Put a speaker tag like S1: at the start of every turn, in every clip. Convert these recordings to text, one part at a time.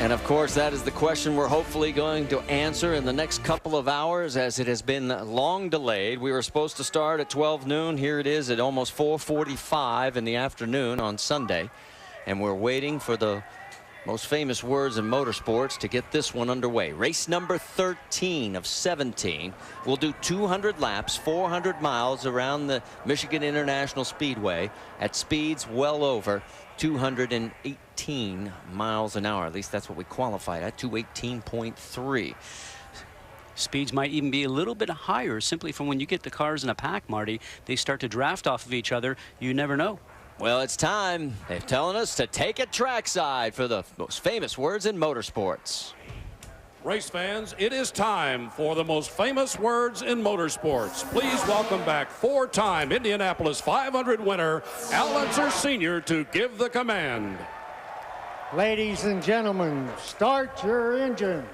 S1: And of course, that is the question we're hopefully going to answer in the next couple of hours, as it has been long delayed. We were supposed to start at 12 noon. Here it is at almost 4:45 in the afternoon on Sunday. And we're waiting for the most famous words in motorsports to get this one underway. Race number 13 of 17. We'll do 200 laps, 400 miles around the Michigan International Speedway at speeds well over 218 miles an hour. At least that's what we qualified at, 218.3.
S2: Speeds might even be a little bit higher, simply from when you get the cars in a pack, Marty. They start to draft off of each other. You never know.
S1: Well, it's time. They're telling us to take it trackside for the most famous words in motorsports.
S3: Race fans, it is time for the most famous words in motorsports. Please welcome back four-time Indianapolis 500 winner, Al Unser Sr. to give the command.
S4: Ladies and gentlemen, start your engines.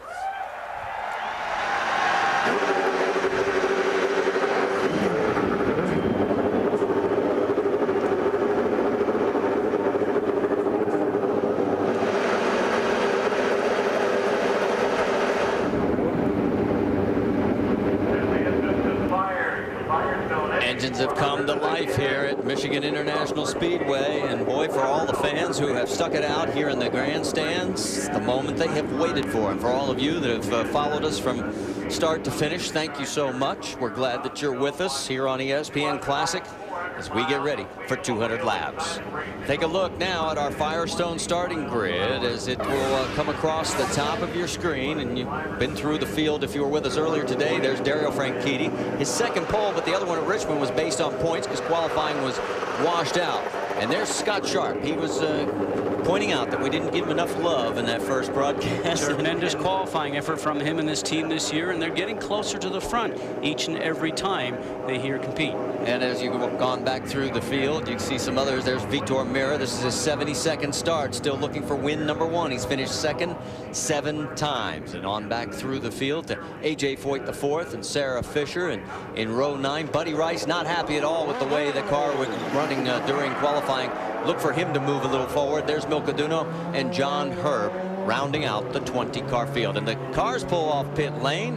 S1: Engines have come to life here at Michigan International Speedway, and boy, for all the fans who have stuck it out here in the grandstands, the moment they have waited for. And for all of you that have followed us from start to finish, thank you so much. We're glad that you're with us here on ESPN Classic as we get ready for 200 laps. Take a look now at our Firestone starting grid as it will come across the top of your screen. And you've been through the field if you were with us earlier today. There's Dario Franchitti. His second pole, but the other one at Richmond was based on points because qualifying was washed out. And there's Scott Sharp. He was pointing out that we didn't give him enough love in that first broadcast.
S2: Tremendous qualifying effort from him and this team this year, and they're getting closer to the front each and every time they here compete.
S1: And as you've gone back through the field, you can see some others. There's Vitor Meira. This is his 72nd start, still looking for win number 1. He's finished second 7 times. And on back through the field to A.J. Foyt IV and Sarah Fisher. And in row 9, Buddy Rice not happy at all with the way the car was running during qualifying. Look for him to move a little forward. There's Milka Duno and John Herb rounding out the 20-car field. And the cars pull off pit lane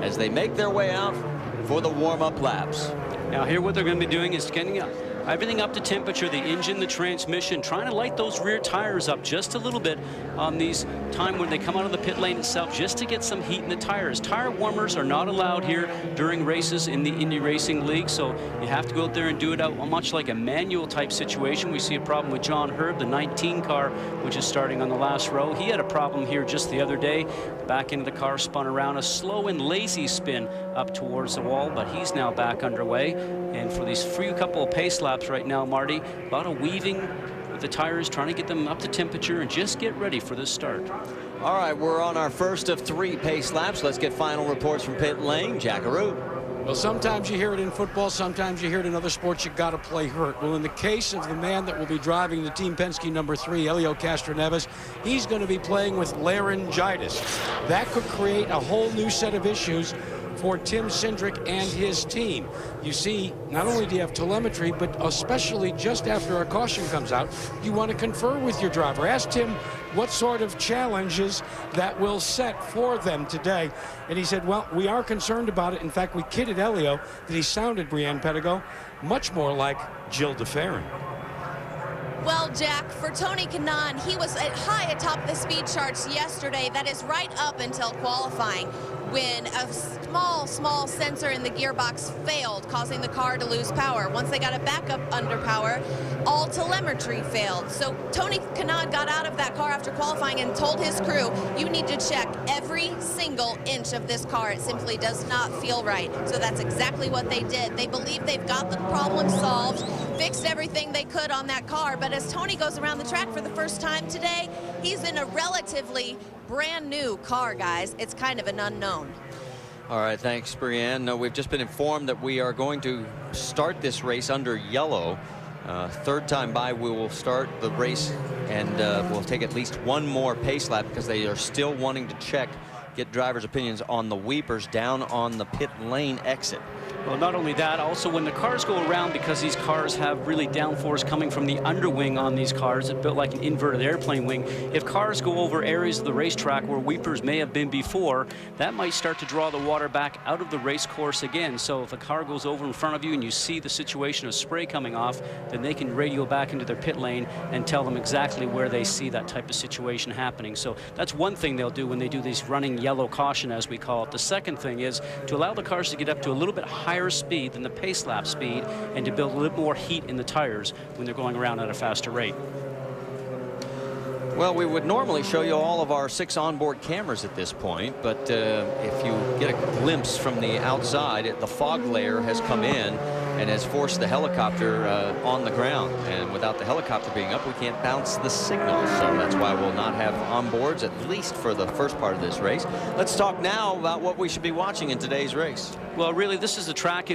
S1: as they make their way out for the warm-up laps.
S2: Now here what they're going to be doing is getting everything up to temperature, the engine, the transmission, trying to light those rear tires up just a little bit on these time when they come out of the pit lane itself, just to get some heat in the tires. Tire warmers are not allowed here during races in the Indy Racing League, so you have to go out there and do it out much like a manual type situation. We see a problem with John Herb, the 19 car, which is starting on the last row. He had a problem here just the other day. Back into the car, spun around, a slow and lazy spin up towards the wall, but he's now back underway. And for these few couple of pace laps right now, Marty, a lot of weaving with the tires, trying to get them up to temperature and just get ready for this start.
S1: All right, we're on our first of 3 pace laps. Let's get final reports from pit lane. Jackaroo.
S5: Well, sometimes you hear it in football, sometimes you hear it in other sports. You got to play hurt. Well, in the case of the man that will be driving the Team Penske number 3, Helio Castroneves, he's going to be playing with laryngitis. That could create a whole new set of issues for Tim Cindric and his team. You see, not only do you have telemetry, but especially just after a caution comes out, you want to confer with your driver. Ask Tim what sort of challenges that will set for them today. And he said, well, we are concerned about it. In fact, we kidded Helio that he sounded, Brianne Pedigo, much more like Jill DeFerrin.
S6: Well, Jack, for Tony Kanaan, he was high atop the speed charts yesterday. That is right up until qualifying, when a small sensor in the gearbox failed, causing the car to lose power. Once they got it back up under power, all telemetry failed. So Tony Kanaan got out of that car after qualifying and told his crew, you need to check every single inch of this car. It simply does not feel right. So that's exactly what they did. They believe they've got the problem solved, fixed everything they could on that car. But as Tony goes around the track for the first time today, he's in a relatively brand new car, guys. It's kind of an unknown.
S1: All right, thanks, Brianne. No, we've just been informed that we are going to start this race under yellow. Third time by, we will start the race, and we'll take at least 1 more pace lap because they are still wanting to check, get drivers' opinions on the weepers down on the pit lane exit.
S2: Well, not only that, also when the cars go around, because these cars have really downforce coming from the underwing on these cars, it's built like an inverted airplane wing. If cars go over areas of the racetrack where weepers may have been before, that might start to draw the water back out of the race course again. So if a car goes over in front of you and you see the situation of spray coming off, then they can radio back into their pit lane and tell them exactly where they see that type of situation happening. So that's one thing they'll do when they do these running yellow caution, as we call it. The second thing is to allow the cars to get up to a little bit higher speed than the pace lap speed, and to build a little more heat in the tires when they're going around at a faster rate.
S1: Well, we would normally show you all of our 6 onboard cameras at this point, but if you get a glimpse from the outside, the fog layer has come in and has forced the helicopter on the ground. And without the helicopter being up, we can't bounce the signal. So that's why we'll not have onboards, at least for the first part of this race. Let's talk now about what we should be watching in today's race.
S2: Well, really, this is the track.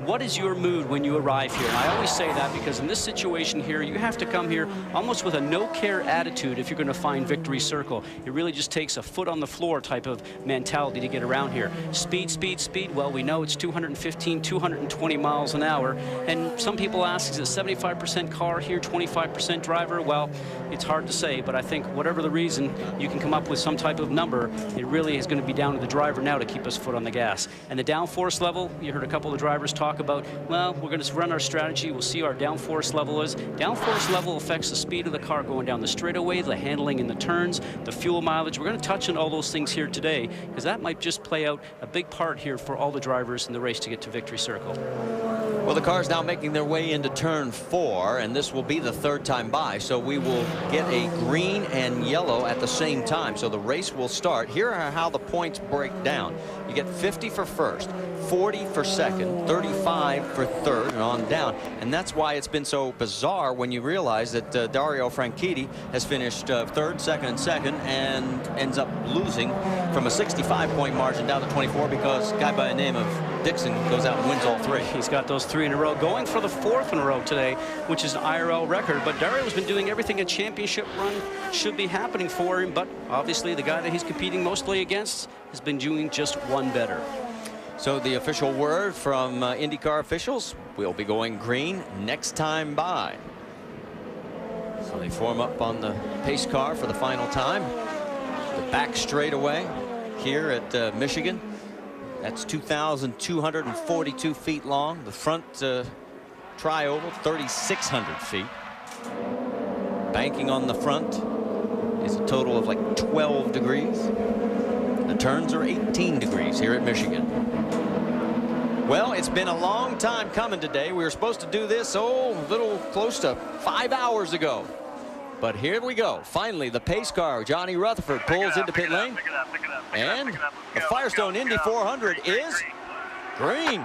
S2: What is your mood when you arrive here? And I always say that because in this situation here, you have to come here almost with a no-care attitude if you're going to find Victory Circle. It really just takes a foot on the floor type of mentality to get around here. Speed, speed, speed. Well, we know it's 215, 220 miles an hour. And some people ask, is it 75% car here, 25% driver? Well, it's hard to say, but I think whatever the reason, you can come up with some type of number. It really is going to be down to the driver now to keep his foot on the gas. And the downforce level, you heard a couple of drivers talk about, well, we're going to run our strategy. We'll see our downforce level is. Downforce level affects the speed of the car going down the straightaway, the handling in the turns, the fuel mileage. We're going to touch on all those things here today, because that might just play out a big part here for all the drivers in the race to get to Victory Circle.
S1: Well, the car's now making their way into turn 4, and this will be the 3rd time by, so we will get a green and yellow at the same time. So the race will start. Here are how the points break down. You get 50 for first, 40 for second, 35 for third, and on down. And that's why it's been so bizarre when you realize that Dario Franchitti has finished third, second, and ends up losing from a 65-point margin down to 24 because a guy by the name of Dixon goes out and wins all 3.
S2: He's got those 3 in a row, going for the 4th in a row today, which is an IRL record. But Dario's been doing everything a championship run should be happening for him, but obviously the guy that he's competing mostly against has been doing just one better.
S1: So the official word from IndyCar officials, we'll be going green next time by. So they form up on the pace car for the final time. The back straightaway here at Michigan. That's 2,242 feet long. The front tri-oval, 3,600 feet. Banking on the front is a total of like 12 degrees. The turns are 18 degrees here at Michigan. Well, it's been a long time coming today. We were supposed to do this, a little close to 5 hours ago. But here we go. Finally, the pace car, Johnny Rutherford, pulls into pit lane. And the Firestone Indy 400 is green.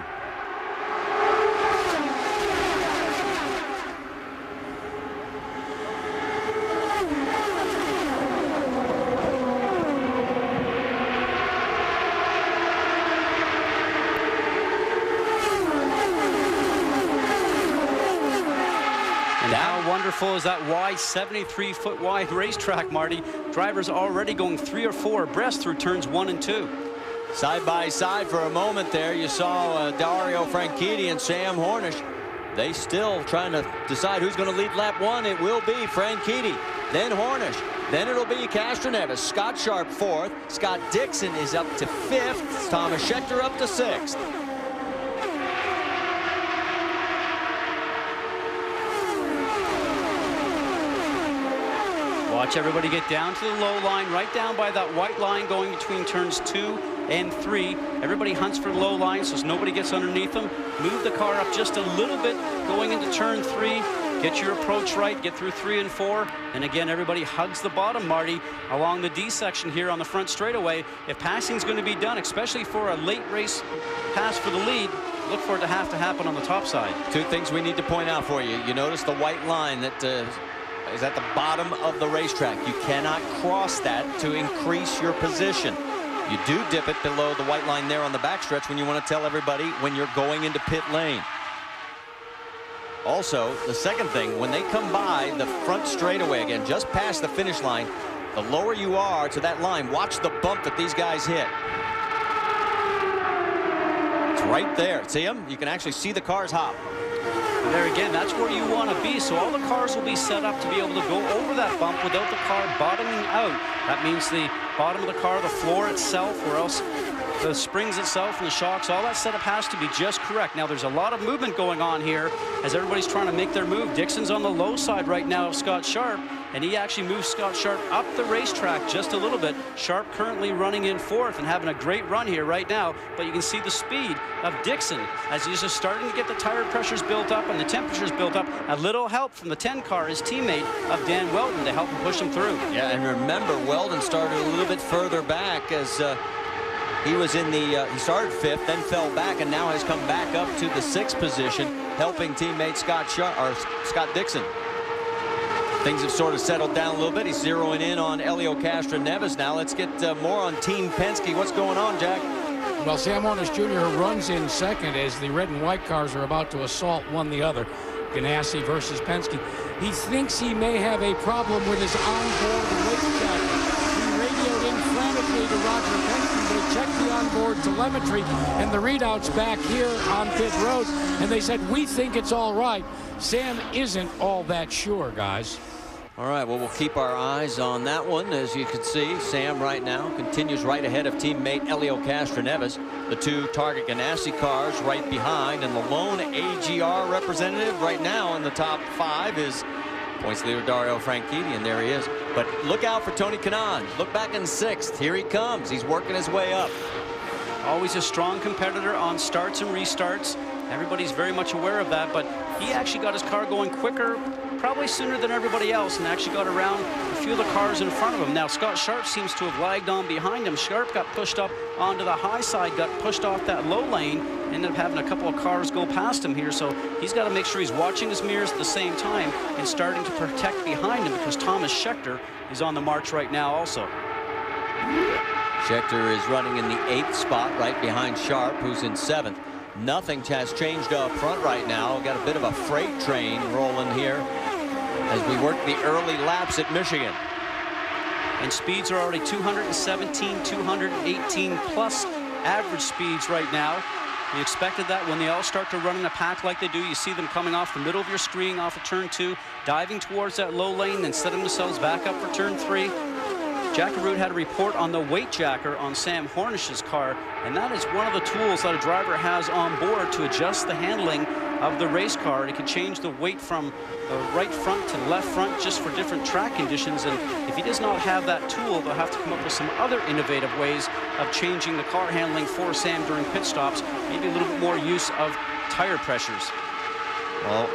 S2: Wonderful is that wide 73-foot wide racetrack, Marty. Drivers already going 3 or 4 abreast through turns 1 and 2.
S1: Side by side for a moment there, you saw Dario Franchitti and Sam Hornish. They still trying to decide who's going to lead lap 1. It will be Franchitti, then Hornish, then it'll be Castroneves. Scott Sharp 4th. Scott Dixon is up to 5th. Thomas Schechter up to 6th.
S2: Watch everybody get down to the low line, right down by that white line going between turns 2 and 3. Everybody hunts for the low line so nobody gets underneath them. Move the car up just a little bit going into turn 3. Get your approach right, get through 3 and 4. And again, everybody hugs the bottom, Marty, along the D section here on the front straightaway. If passing is going to be done, especially for a late race pass for the lead, look for it to happen on the top side.
S1: 2 things we need to point out for you. You notice the white line that is at the bottom of the racetrack. You cannot cross that to increase your position. You do dip it below the white line there on the backstretch when you want to tell everybody when you're going into pit lane. Also, the second thing, when they come by the front straightaway again, just past the finish line, the lower you are to that line, watch the bump that these guys hit. It's right there. See him? You can actually see the cars hop.
S2: And there again, that's where you want to be. So all the cars will be set up to be able to go over that bump without the car bottoming out. That means the bottom of the car, the floor itself, or else the springs itself and the shocks, all that setup has to be just correct. Now, there's a lot of movement going on here as everybody's trying to make their move. Dixon's on the low side right now of Scott Sharp, and he actually moves Scott Sharp up the racetrack just a little bit. Sharp currently running in fourth and having a great run here right now, but you can see the speed of Dixon as he's just starting to get the tire pressures built up and the temperatures built up. A little help from the 10 car, his teammate of Dan Wheldon, to help him push him through.
S1: Yeah, and remember, Wheldon started a little bit further back as he was in the, he started fifth, then fell back, and now has come back up to the sixth position, helping teammate Scott Dixon. Things have sort of settled down a little bit. He's zeroing in on Helio Castroneves now. Let's get more on Team Penske. What's going on, Jack?
S5: Well, Sam Hornish Jr. runs in second as the red and white cars are about to assault one the other. Ganassi versus Penske. He thinks he may have a problem with his onboard weight jacket. He radioed in frantically to Roger Penske. They checked the onboard telemetry and the readouts back here on pit road, and they said, we think it's all right. Sam isn't all that sure, guys.
S1: All right, well, we'll keep our eyes on that one. As you can see, Sam right now continues right ahead of teammate Helio Castroneves. The two Target Ganassi cars right behind, and the lone AGR representative right now in the top 5 is points leader Dario Franchitti, and there he is. But look out for Tony Kanaan. Look back in 6th. Here he comes. He's working his way up.
S2: Always a strong competitor on starts and restarts. Everybody's very much aware of that, but he actually got his car going quicker, probably sooner than everybody else, and actually got around a few of the cars in front of him. Now, Scott Sharp seems to have lagged on behind him. Sharp got pushed up onto the high side, got pushed off that low lane, ended up having a couple of cars go past him here, so he's got to make sure he's watching his mirrors at the same time and starting to protect behind him, because Thomas Scheckter is on the march right now also.
S1: Scheckter is running in the 8th spot right behind Sharp, who's in 7th. Nothing has changed up front right now. Got a bit of a freight train rolling here as we work the early laps at Michigan.
S2: And speeds are already 217, 218 plus average speeds right now. We expected that when they all start to run in a pack like they do. You see them coming off the middle of your screen off of turn 2, diving towards that low lane, then setting themselves back up for turn 3. Jack Arute had a report on the weight jacker on Sam Hornish's car, and that is one of the tools that a driver has on board to adjust the handling of the race car. It can change the weight from the right front to the left front just for different track conditions, and if he does not have that tool, they'll have to come up with some other innovative ways of changing the car handling for Sam during pit stops, maybe a little bit more use of tire pressures.
S1: Well,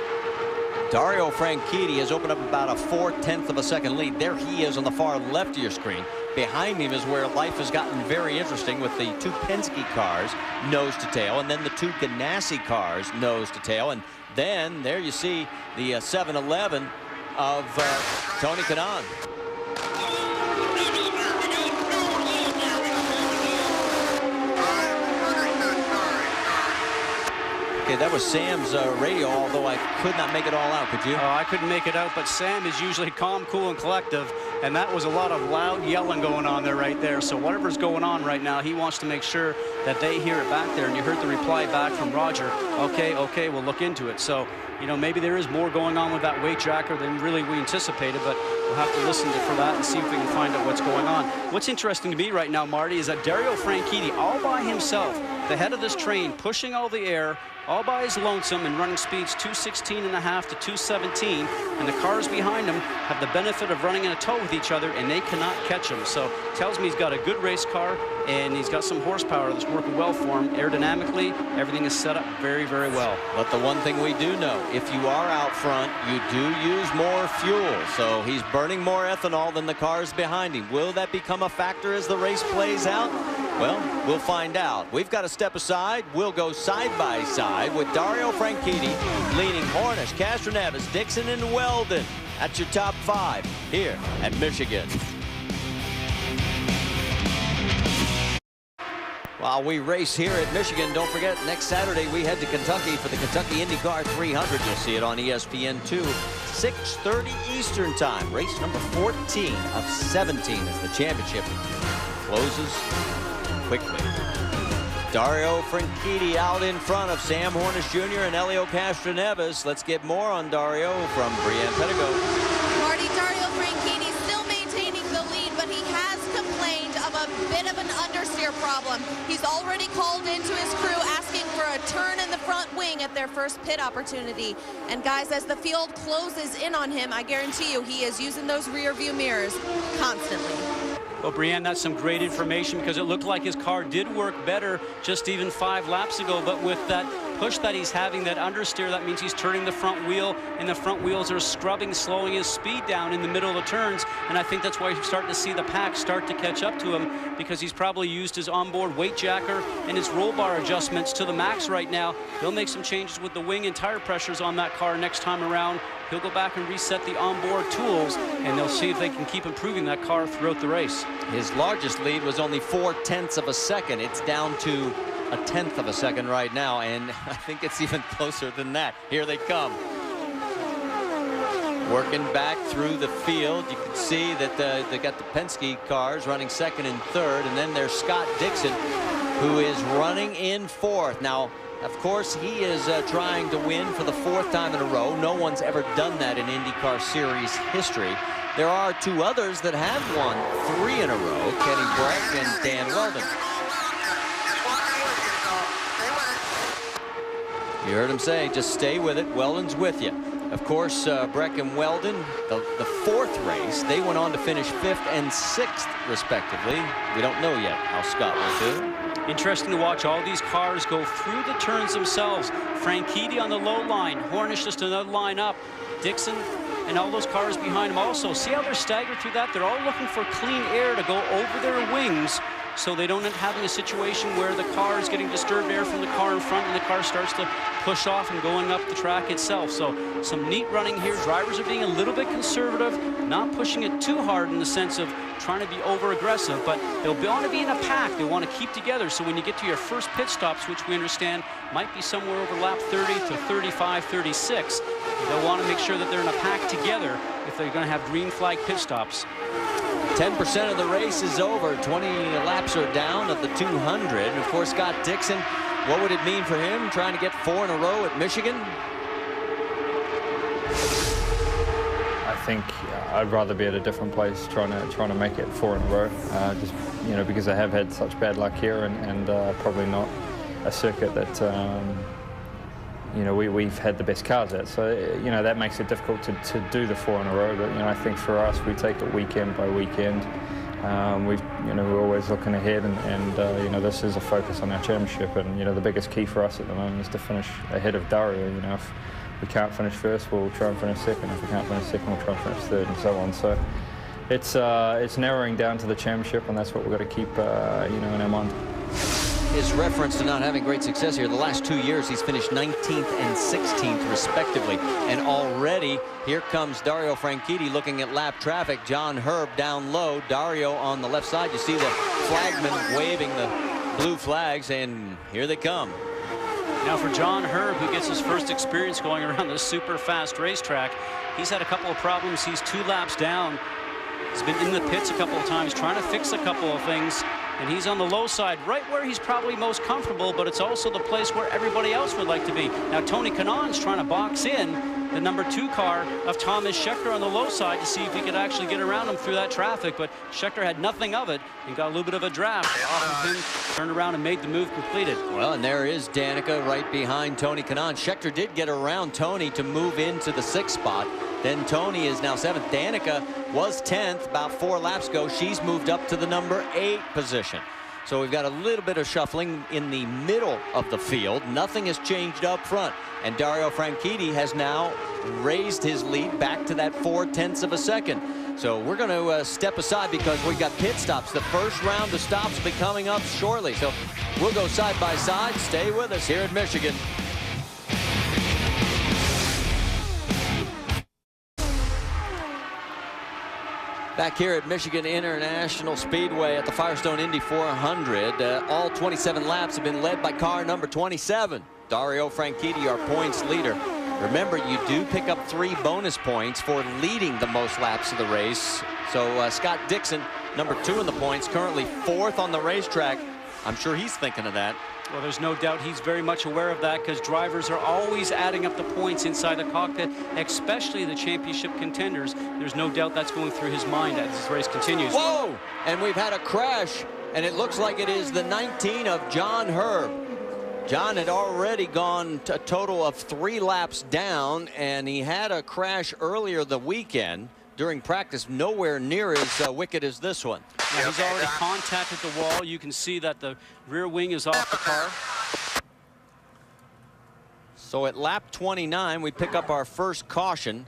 S1: Dario Franchitti has opened up about a 4/10 of a second lead. There he is on the far left of your screen. Behind him is where life has gotten very interesting with the 2 Penske cars nose to tail, and then the 2 Ganassi cars nose to tail. And then there you see the 7-11 of Tony Kanaan. Okay, that was Sam's radio, although I could not make it all out. Could you?
S2: Oh, I couldn't make it out, but Sam is usually calm, cool, and collective, and that was a lot of loud yelling going on there right there. So whatever's going on right now, he wants to make sure that they hear it back there. And you heard the reply back from Roger, okay, we'll look into it. So, you know, maybe there is more going on with that weight jacker than really we anticipated, but we'll have to listen for that and see if we can find out what's going on. What's interesting to me right now, Marty, is that Dario Franchitti, all by himself, the head of this train, pushing all the air, all by his lonesome, and running speeds 216.5 to 217, and the cars behind him have the benefit of running in a tow with each other, and they cannot catch him. So tells me he's got a good race car, and he's got some horsepower that's working well for him. Aerodynamically, everything is set up very, very well.
S1: But the one thing we do know, if you are out front, you do use more fuel. So he's burning more ethanol than the cars behind him. Will that become a factor as the race plays out? Well, we'll find out. We've got to step aside. We'll go side by side with Dario Franchitti leading Hornish, Castroneves, Dixon, and Wheldon. That's your top 5 here at Michigan. While we race here at Michigan, don't forget, next Saturday we head to Kentucky for the Kentucky IndyCar 300. You'll see it on ESPN2, 6:30 Eastern Time. Race number 14 of 17 as the championship closes quickly. Dario Franchitti out in front of Sam Hornish Jr. and Helio Castroneves. Let's get more on Dario from Brianne Pettigo.
S6: Marty, Dario Franchitti still maintaining the lead, but he has complained of a bit of an understeer problem. He's already called into his crew asking for a turn in the front wing at their first pit opportunity. And guys, as the field closes in on him, I guarantee you he is using those rear view mirrors constantly.
S2: Well, Brianne, that's some great information because it looked like his car did work better just even 5 laps ago, but with that push that he's having, that understeer, that means he's turning the front wheel, and the front wheels are scrubbing, slowing his speed down in the middle of the turns, and I think that's why you're starting to see the pack start to catch up to him, because he's probably used his onboard weight jacker and his roll bar adjustments to the max right now. He'll make some changes with the wing and tire pressures on that car next time around. He'll go back and reset the onboard tools, and they'll see if they can keep improving that car throughout the race.
S1: His largest lead was only 0.4 of a second. It's down to 1/10 of a second right now, and I think it's even closer than that. Here they come. Working back through the field, you can see that they got the Penske cars running second and third, and then there's Scott Dixon, who is running in fourth. Now, of course, he is trying to win for the 4th time in a row. No one's ever done that in IndyCar Series history. There are 2 others that have won 3 in a row, Kenny Breck and Dan Wheldon. You heard him say, just stay with it. Weldon's with you. Of course, Breck and Wheldon, the 4th race, they went on to finish 5th and 6th, respectively. We don't know yet how Scott will do.
S2: Interesting to watch all these cars go through the turns themselves. Franchitti on the low line, Hornish just another line up, Dixon and all those cars behind him also. See how they're staggered through that? They're all looking for clean air to go over their wings, so they don't end up having a situation where the car is getting disturbed air from the car in front and the car starts to push off and going up the track itself. So some neat running here. Drivers are being a little bit conservative, not pushing it too hard in the sense of trying to be over aggressive, but they'll want to be in a pack. They want to keep together, so when you get to your first pit stops, which we understand might be somewhere over lap 30 to 35, 36, they'll want to make sure that they're in a pack together if they're going to have green flag pit stops.
S1: 10% of the race is over. 20 laps are down of the 200. Of course, Scott Dixon, what would it mean for him trying to get 4 in a row at Michigan?
S7: I think I'd rather be at a different place trying to make it 4 in a row. Just because I have had such bad luck here, and probably not a circuit that we've had the best cars at. So that makes it difficult to do the 4 in a row. But I think for us, we take it weekend by weekend. We're always looking ahead, and this is a focus on our championship. And the biggest key for us at the moment is to finish ahead of Dario. If we can't finish first, we'll try and finish second. If we can't finish second, we'll try and finish third, and so on. So it's narrowing down to the championship, and that's what we've got to keep in our mind.
S1: His reference to not having great success here, the last 2 years he's finished 19th and 16th respectively, and already here comes Dario Franchitti looking at lap traffic. John Herb down low, Dario on the left side. You see the flagman waving the blue flags, and here they come.
S2: Now for John Herb, who gets his first experience going around this super fast racetrack, he's had a couple of problems. He's 2 laps down. He's been in the pits a couple of times trying to fix a couple of things, and he's on the low side, right where he's probably most comfortable, but it's also the place where everybody else would like to be. Now Tony Kanaan's trying to box in the number 2 car of Thomas Scheckter on the low side to see if he could actually get around him through that traffic, but Scheckter had nothing of it and got a little bit of a draft off of him, turned around and made the move completed.
S1: Well, and there is Danica right behind Tony Kanaan. Scheckter did get around Tony to move into the 6th spot. Then Tony is now 7th. Danica was 10th about 4 laps ago. She's moved up to the number 8 position. So we've got a little bit of shuffling in the middle of the field. Nothing has changed up front. And Dario Franchitti has now raised his lead back to that 0.4 of a second. So we're going to step aside because we've got pit stops. The first round of stops will be coming up shortly. So we'll go side by side. Stay with us here at Michigan. Back here at Michigan International Speedway at the Firestone Indy 400, all 27 laps have been led by car number 27, Dario Franchitti, our points leader. Remember, you do pick up 3 bonus points for leading the most laps of the race. So Scott Dixon, number 2 in the points, currently 4th on the racetrack, I'm sure he's thinking of that.
S2: Well, there's no doubt he's very much aware of that, because drivers are always adding up the points inside the cockpit, especially the championship contenders. There's no doubt that's going through his mind as this race continues.
S1: Whoa! And we've had a crash, and it looks like it is the 19 of John Herb. John had already gone a total of 3 laps down, and he had a crash earlier the weekend during practice, nowhere near as wicked as this one.
S2: Now, he's already contacted the wall. You can see that the rear wing is off the car.
S1: So at lap 29, we pick up our first caution.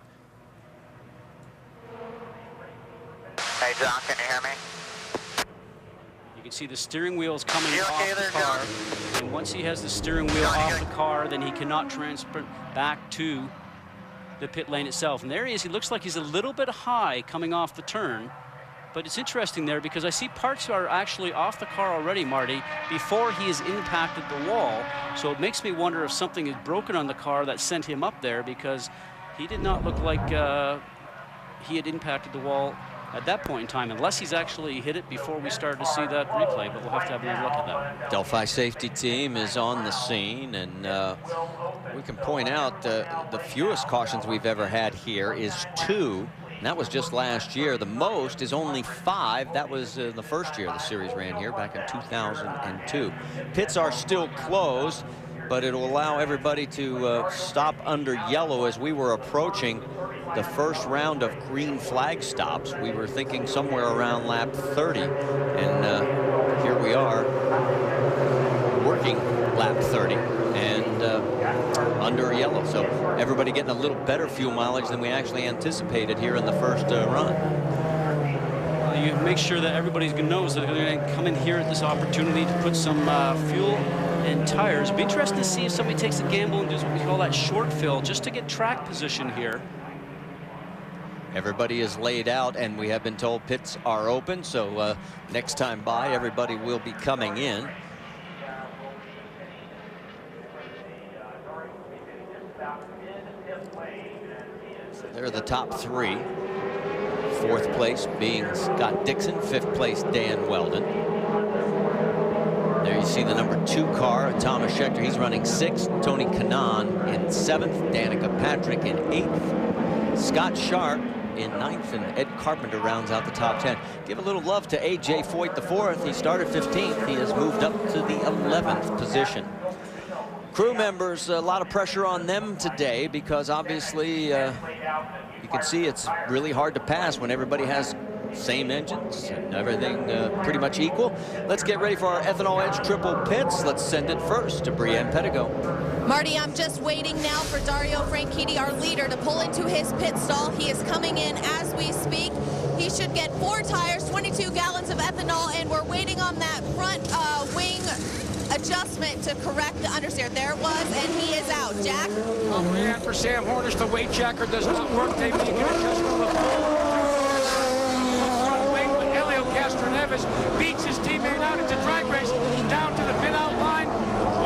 S8: Hey, John, can you hear me?
S2: You can see the steering wheel's coming off the car. And once he has the steering wheel off the car, then he cannot transfer back to the pit lane itself. And there he is. He looks like he's a little bit high coming off the turn. But it's interesting there, because I see parts are actually off the car already, Marty, before he has impacted the wall. So it makes me wonder if something is broken on the car that sent him up there, because he did not look like he had impacted the wall at that point in time, unless he's actually hit it before we started to see that replay. But we'll have to have another look at that.
S1: Delphi safety team is on the scene, and we can point out the fewest cautions we've ever had here is 2. And that was just last year. The most is only 5. That was the first year the series ran here back in 2002. Pits are still closed, but it'll allow everybody to stop under yellow as we were approaching the first round of green flag stops. We were thinking somewhere around lap 30, and here we are working lap 30 and under yellow. So everybody getting a little better fuel mileage than we actually anticipated here in the first run.
S2: Well, you make sure that everybody knows that they're going to come in here at this opportunity to put some fuel and tires. It'd be interesting to see if somebody takes a gamble and does what we call that short fill, just to get track position here.
S1: Everybody is laid out, and we have been told pits are open, so next time by, everybody will be coming in. So they're the top 3. 4th place being Scott Dixon, 5th place Dan Wheldon. There you see the number 2 car, Thomas Schechter. He's running 6th. Tony Kanaan in 7th. Danica Patrick in 8th. Scott Sharp in 9th, and Ed Carpenter rounds out the top 10. Give a little love to A.J. Foyt the 4th. He started 15th. He has moved up to the 11th position. Crew members, a lot of pressure on them today, because obviously you can see it's really hard to pass when everybody has same engines and everything pretty much equal. Let's get ready for our Ethanol Edge triple pits. Let's send it first to Brienne Pettigo.
S6: Marty, I'm just waiting now for Dario Franchitti, our leader, to pull into his pit stall. He is coming in as we speak. He should get 4 tires, 22 gallons of ethanol, and we're waiting on that front wing adjustment to correct the understeer. There it was, and he is out. Jack?
S5: Oh, man, for Sam Hornish, the weight checker does not work. They make an adjustment with Neves beats his teammate out. It's a drag race down to the pit out line.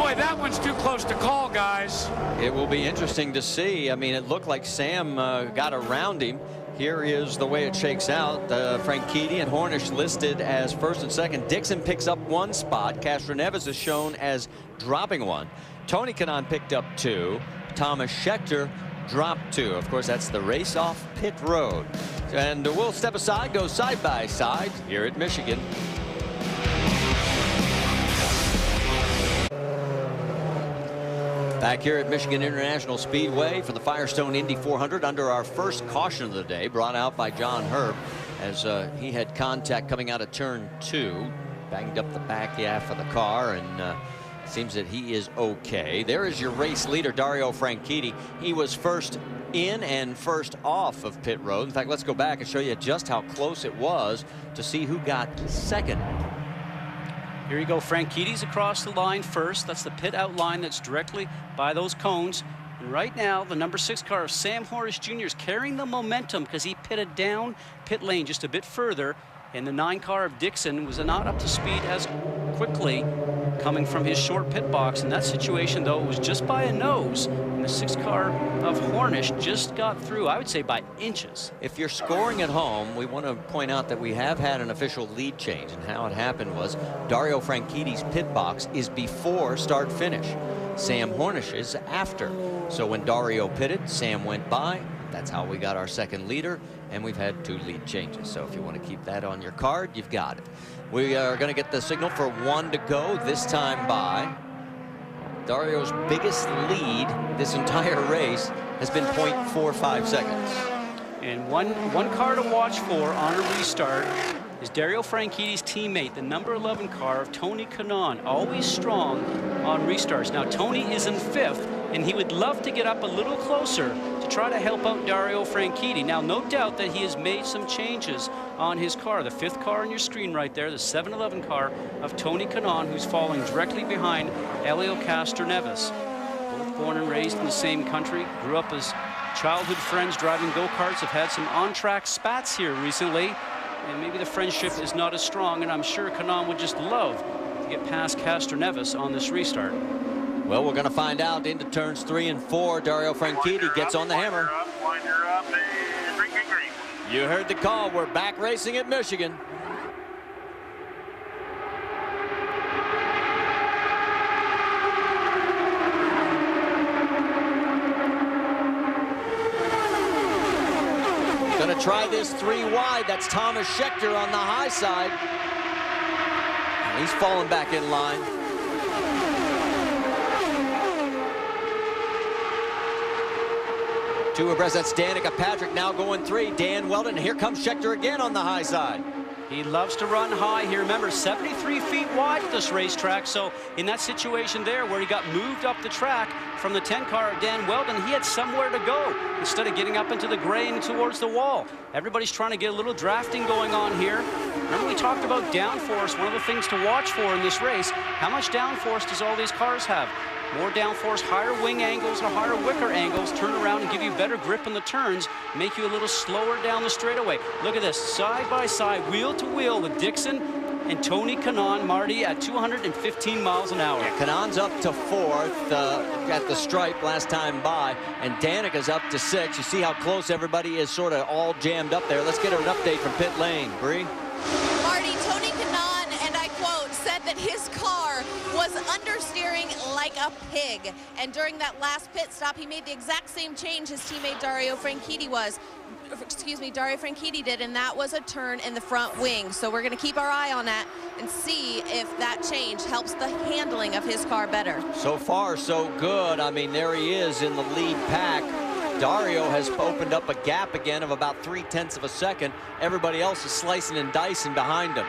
S5: Boy, that one's too close to call, guys.
S1: It will be interesting to see. I mean, it looked like Sam got around him. Here is the way it shakes out. Franchitti and Hornish listed as 1st and 2nd. Dixon picks up 1 spot. Castroneves is shown as dropping 1. Tony Kanaan picked up 2. Thomas Schechter dropped 2. Of course, that's the race off pit road. And we'll step aside, go side by side here at Michigan. Back here at Michigan International Speedway for the Firestone Indy 400, under our first caution of the day, brought out by John Herb, as he had contact coming out of turn 2, banged up the back half of the car, and seems that he is okay. There is your race leader, Dario Franchitti. He was first in and first off of pit road. In fact, let's go back and show you just how close it was to see who got 2nd.
S2: Here you go. Franchitti's across the line first. That's the pit out line that's directly by those cones. And right now, the number 6 car of Sam Hornish Jr. is carrying the momentum, because he pitted down pit lane just a bit further. And the 9 car of Dixon was not up to speed as quickly coming from his short pit box. In that situation, though, it was just by a nose And the 6th car of Hornish just got through, I would say, by inches.
S1: If you're scoring at home, we want to point out that we have had an official lead change, and how it happened was Dario Franchitti's pit box is before start finish. Sam Hornish is after. So when Dario pitted, Sam went by. That's how we got our second leader, and we've had 2 lead changes. So if you want to keep that on your card, you've got it. We are going to get the signal for 1 to go, this time by. Dario's biggest lead this entire race has been 0.45 seconds.
S2: And one car to watch for on a restart is Dario Franchitti's teammate, the number 11 car of Tony Kanaan, always strong on restarts. Now, Tony is in 5th, and he would love to get up a little closer to try to help out Dario Franchitti. Now, no doubt that he has made some changes on his car. The 5th car on your screen right there, the 711 car of Tony Kanaan, who's falling directly behind Elio Castroneves. Both born and raised in the same country, grew up as childhood friends driving go-karts, have had some on-track spats here recently, and maybe the friendship is not as strong, and I'm sure Kanaan would just love to get past Castroneves on this restart.
S1: Well, we're going to find out into turns 3 and 4. Dario Franchitti gets on the hammer. You heard the call. We're back racing at Michigan. Going to try this 3 wide. That's Thomas Schechter on the high side. He's falling back in line. Two abreast, that's Danica Patrick now going 3. Dan Wheldon, here comes Schechter again on the high side.
S2: He loves to run high here. Remember, 73 feet wide at this racetrack. So in that situation there where he got moved up the track from the 10 car of Dan Wheldon, he had somewhere to go instead of getting up into the gray and towards the wall. Everybody's trying to get a little drafting going on here. Remember, we talked about downforce. One of the things to watch for in this race, how much downforce does all these cars have? More downforce, higher wing angles or higher wicker angles turn around and give you better grip in the turns, make you a little slower down the straightaway. Look at this, side by side, wheel to wheel with Dixon and Tony Kanaan, Marty, at 215 miles an hour.
S1: Yeah, Kanaan's up to 4th at the stripe last time by, and Danica's up to 6th. You see how close everybody is sort of all jammed up there. Let's get an update from pit lane. Bree?
S6: Marty, Tony Kanaan, and I quote, said that his car was understeering like a pig. And during that last pit stop, he made the exact same change his teammate Dario Franchitti did, and that was a turn in the front wing. So we're going to keep our eye on that and see if that change helps the handling of his car better.
S1: So far, so good. I mean, there he is in the lead pack. Dario has opened up a gap again of about 0.3 of a second. Everybody else is slicing and dicing behind him.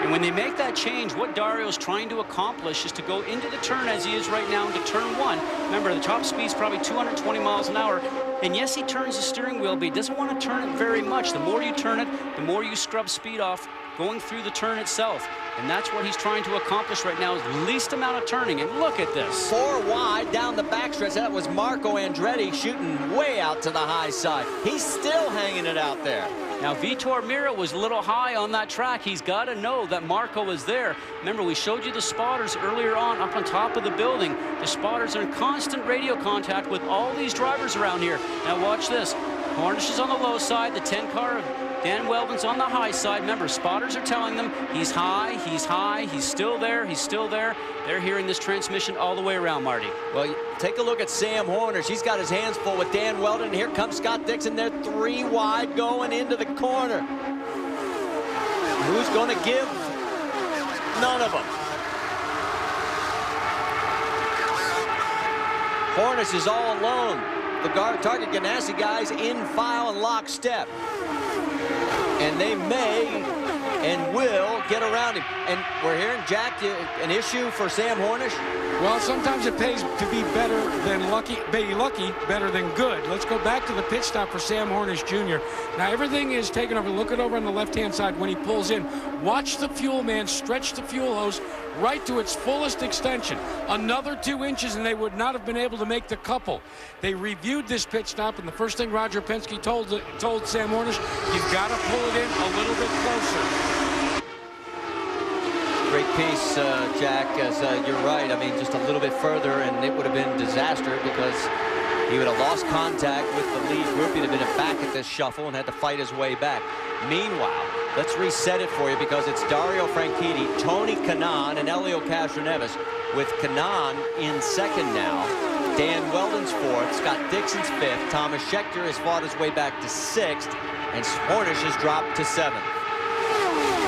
S2: And when they make that change, what Dario's trying to accomplish is to go into the turn as he is right now into turn 1. Remember, the top speed's probably 220 miles an hour. And yes, he turns the steering wheel, but he doesn't want to turn it very much. The more you turn it, the more you scrub speed off going through the turn itself. And that's what he's trying to accomplish right now, is the least amount of turning. And look at this.
S1: 4 wide down the backstretch. That was Marco Andretti shooting way out to the high side. He's still hanging it out there.
S2: Now, Vitor Mira was a little high on that track. He's got to know that Marco is there. Remember, we showed you the spotters earlier on up on top of the building. The spotters are in constant radio contact with all these drivers around here. Now, watch this. Hornish is on the low side. The 10 car of Dan Wheldon's on the high side. Remember, spotters are telling them he's high, he's still there, he's still there. They're hearing this transmission all the way around, Marty.
S1: Well, take a look at Sam Hornish. He's got his hands full with Dan Wheldon. And here comes Scott Dixon. They're 3 wide going into the corner. Who's going to give? None of them. Hornish is all alone. The Target Ganassi guys in file and lockstep. And they may and will get around him. And we're hearing, Jack, an issue for Sam Hornish?
S5: Well, sometimes it pays to be better than lucky, better than good. Let's go back to the pit stop for Sam Hornish Jr. Now, everything is taken over. Look it over on the left-hand side when he pulls in. Watch the fuel man stretch the fuel hose right to its fullest extension. Another 2 inches, and they would not have been able to make the couple. They reviewed this pit stop, and the first thing Roger Penske told Sam Hornish, you've got to pull it in a little bit closer.
S1: Great piece, Jack, as you're right. I mean, just a little bit further, and it would have been disaster because he would have lost contact with the lead group. He'd have been back at this shuffle and had to fight his way back. Meanwhile, let's reset it for you because it's Dario Franchitti, Tony Kanaan, and Elio Castroneves, with Kanaan in second now. Dan Wheldon's fourth, Scott Dixon's fifth, Thomas Schechter has fought his way back to sixth, and Hornish has dropped to seventh.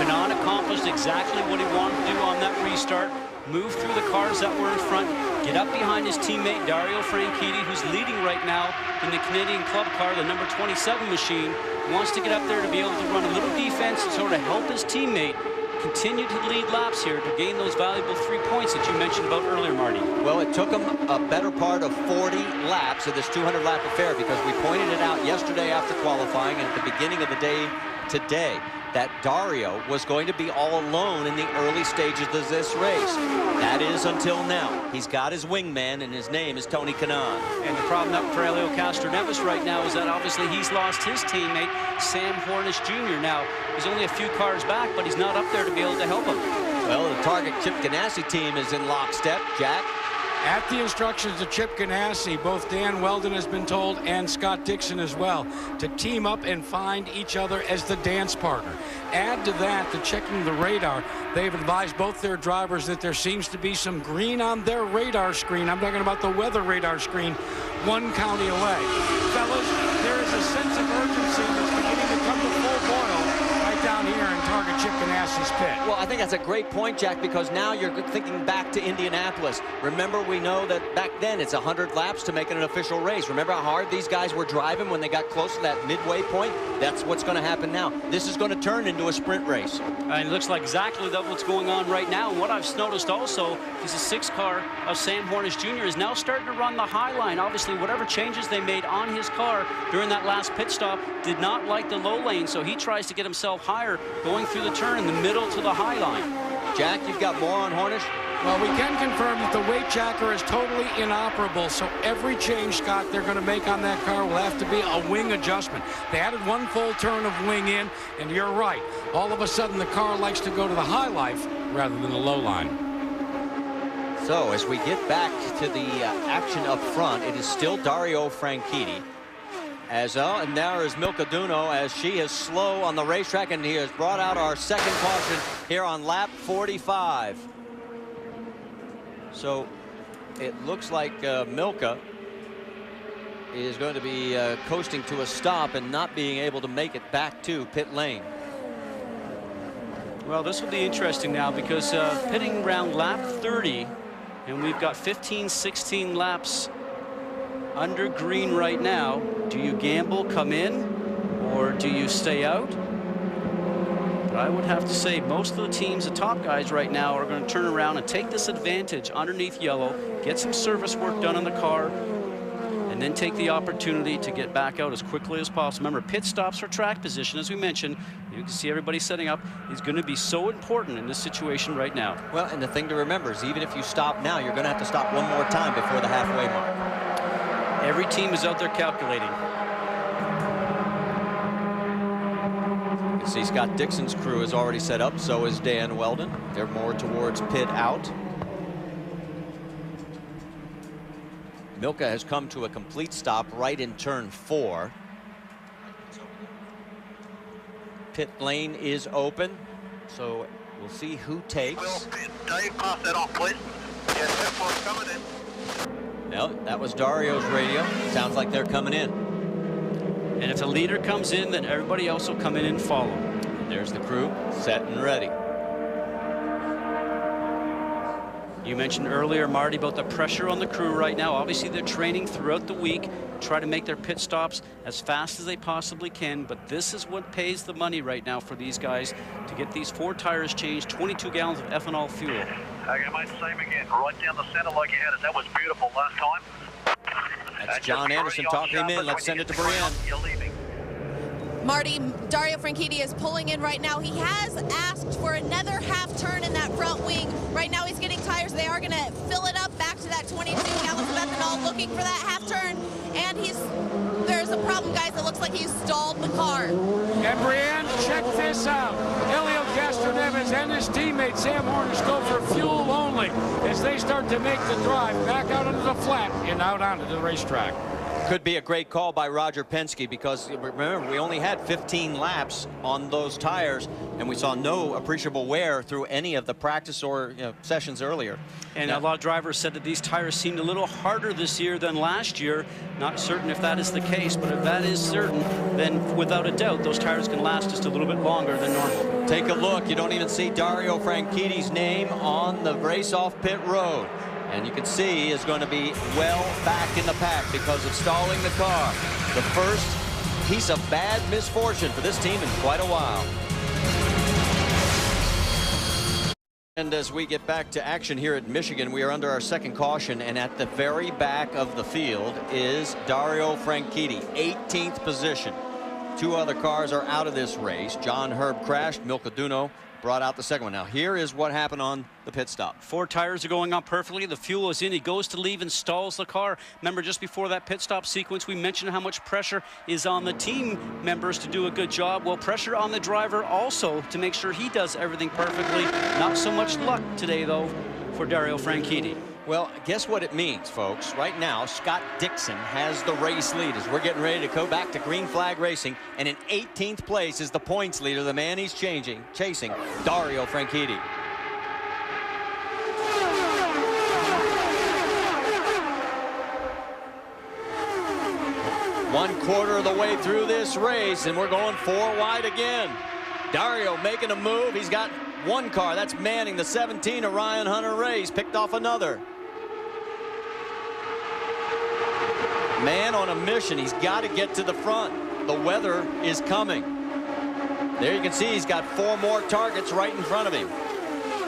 S2: Kanaan accomplished exactly what he wanted to do on that restart. Move through the cars that were in front, get up behind his teammate Dario Franchitti, who's leading right now in the Canadian Club car, the number 27 machine. He wants to get up there to be able to run a little defense and sort of help his teammate continue to lead laps here to gain those valuable 3 points that you mentioned about earlier, Marty.
S1: Well, it took him a better part of 40 laps of this 200-lap affair because we pointed it out yesterday after qualifying and at the beginning of the day today that Dario was going to be all alone in the early stages of this race. That is until now. He's got his wingman, and his name is Tony Kanaan.
S2: And the problem up for Elio Castroneves right now is that obviously he's lost his teammate, Sam Hornish Jr. Now, he's only a few cars back, but he's not up there to be able to help him.
S1: Well, the Target Chip Ganassi team is in lockstep. Jack?
S5: At the instructions of Chip Ganassi, both Dan Wheldon has been told and Scott Dixon as well to team up and find each other as the dance partner. Add to that the checking the radar. They've advised both their drivers that there seems to be some green on their radar screen. I'm talking about the weather radar screen 1 county away. Fellas, there is a sense of urgency that's beginning to come to full boil right down here in Target Chip Ganassi's pit.
S1: Well, I think that's a great point, Jack, because now you're thinking back to Indianapolis. Remember, we know that back then it's 100 laps to make it an official race. Remember how hard these guys were driving when they got close to that midway point? That's what's going to happen now. This is going to turn into a sprint race.
S2: And it looks like exactly that's what's going on right now. And what I've noticed also is the 6 car of Sam Hornish Jr. is now starting to run the high line. Obviously, whatever changes they made on his car during that last pit stop did not like the low lane, so he tries to get himself higher, going through the turn in the middle to the high line.
S1: Jack, you've got more on Hornish?
S5: Well, we can confirm that the weight jacker is totally inoperable, so every change, Scott, they're going to make on that car will have to be a wing adjustment. They added 1 full turn of wing in, and you're right. All of a sudden, the car likes to go to the high life rather than the low line.
S1: So, as we get back to the action up front, it is still Dario Franchitti. And there is Milka Duno as she is slow on the racetrack, and he has brought out our second caution here on lap 45. So it looks like Milka is going to be coasting to a stop and not being able to make it back to pit lane.
S2: Well, this will be interesting now because pitting around lap 30, and we've got 15, 16 laps under green right now. Do you gamble, come in, or do you stay out? But I would have to say most of the teams, the top guys right now, are going to turn around and take this advantage underneath yellow, get some service work done on the car, and then take the opportunity to get back out as quickly as possible. Remember, pit stops for track position, as we mentioned. You can see everybody setting up is going to be so important in this situation right now.
S1: Well, and the thing to remember is even if you stop now, you're going to have to stop one more time before the halfway mark.
S2: Every team is out there calculating.
S1: You can see Scott Dixon's crew is already set up, so is Dan Wheldon. They're more towards pit out. Milka has come to a complete stop right in turn 4. Pit lane is open, so we'll see who takes.
S8: Dave, pass that off, please. Yeah, pit one's coming in.
S1: No, that was Dario's radio. Sounds like they're coming in.
S2: And if the leader comes in, then everybody else will come in and follow.
S1: And there's the crew set and ready.
S2: You mentioned earlier, Marty, about the pressure on the crew right now. Obviously, they're training throughout the week, try to make their pit stops as fast as they possibly can. But this is what pays the money right now for these guys to get these 4 tires changed, 22 gallons of ethanol fuel.
S8: Okay, mate, same again. Right down the center like you had it. That was beautiful last time.
S1: That's John Anderson talking him in. Let's send it to Brienne.
S8: You're leaving.
S6: Marty, Dario Franchitti is pulling in right now. He has asked for another half turn in that front wing. Right now he's getting tires. They are going to fill it up back to that 22 gallons of ethanol, looking for that half turn. And there's a problem, guys. It looks like he's stalled the car.
S5: And Brienne, check this out. Elio Castroneves and his teammate Sam Hornish go for fuel only as they start to make the drive back out onto the flat and out onto the racetrack.
S1: Could be a great call by Roger Penske, because remember, we only had 15 laps on those tires, and we saw no appreciable wear through any of the practice or sessions earlier.
S2: And a lot of drivers said that these tires seemed a little harder this year than last year. Not certain if that is the case, but if that is certain, then without a doubt, those tires can last just a little bit longer than normal.
S1: Take a look. You don't even see Dario Franchitti's name on the race-off pit road. And you can see he is going to be well back in the pack because of stalling the car. The first piece of bad misfortune for this team in quite a while. And as we get back to action here at Michigan, we are under our second caution, and at the very back of the field is Dario Franchitti, 18th position. Two other cars are out of this race. John Herb crashed. Milka Duno brought out the second one. Now here is what happened on the pit stop.
S2: 4 tires are going on perfectly. The fuel is in. He goes to leave and stalls the car. Remember, just before that pit stop sequence, we mentioned how much pressure is on the team members to do a good job. Well, pressure on the driver also to make sure he does everything perfectly. Not so much luck today, though, for Dario Franchitti.
S1: Well, guess what it means, folks. Right now, Scott Dixon has the race lead as we're getting ready to go back to green flag racing. And in 18th place is the points leader, the man he's chasing, Dario Franchitti. One quarter of the way through this race, and we're going 4 wide again. Dario making a move. He's got one car. That's Manning, the 17 of Ryan Hunter-Reay's, picked off another. Man on a mission. He's got to get to the front. The weather is coming. There you can see he's got 4 more targets right in front of him.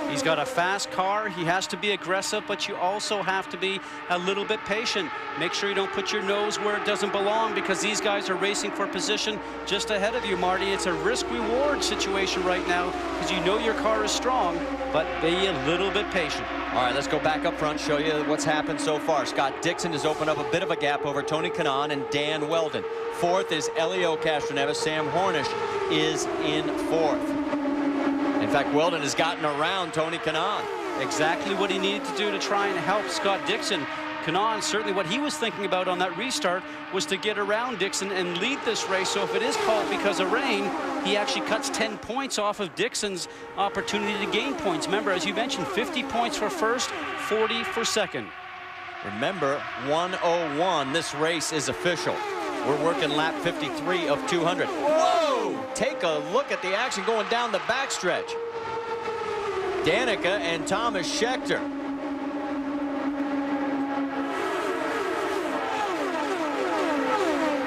S2: He's got a fast car. He has to be aggressive, but you also have to be a little bit patient. Make sure you don't put your nose where it doesn't belong, because these guys are racing for position just ahead of you, Marty. It's a risk-reward situation right now because you know your car is strong, but be a little bit patient.
S1: All right, let's go back up front, show you what's happened so far. Scott Dixon has opened up a bit of a gap over Tony Kanaan and Dan Wheldon. 4th is Elio Castroneves. Sam Hornish is in 4th. In fact, Wheldon has gotten around Tony Kanaan.
S2: Exactly what he needed to do to try and help Scott Dixon. Kanaan, certainly what he was thinking about on that restart was to get around Dixon and lead this race. So if it is called because of rain, he actually cuts 10 points off of Dixon's opportunity to gain points. Remember, as you mentioned, 50 points for first, 40 for second.
S1: Remember, 101, this race is official. We're working lap 53 of 200. Whoa! Take a look at the action going down the backstretch. Danica and Thomas Schechter.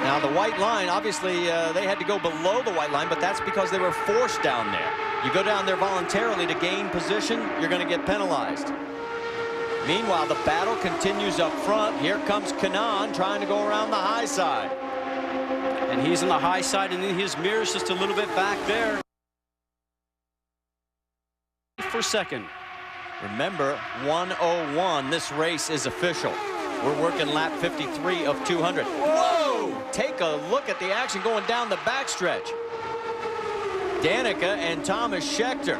S1: Now the white line, obviously they had to go below the white line, but that's because they were forced down there. You go down there voluntarily to gain position, you're going to get penalized. Meanwhile, the battle continues up front. Here comes Kanaan trying to go around the high side.
S2: And he's on the high side, and then his mirror's just a little bit back there. For second.
S1: Remember, 101, this race is official. We're working lap 53 of 200. Whoa! Take a look at the action going down the backstretch. Danica and Thomas Schechter.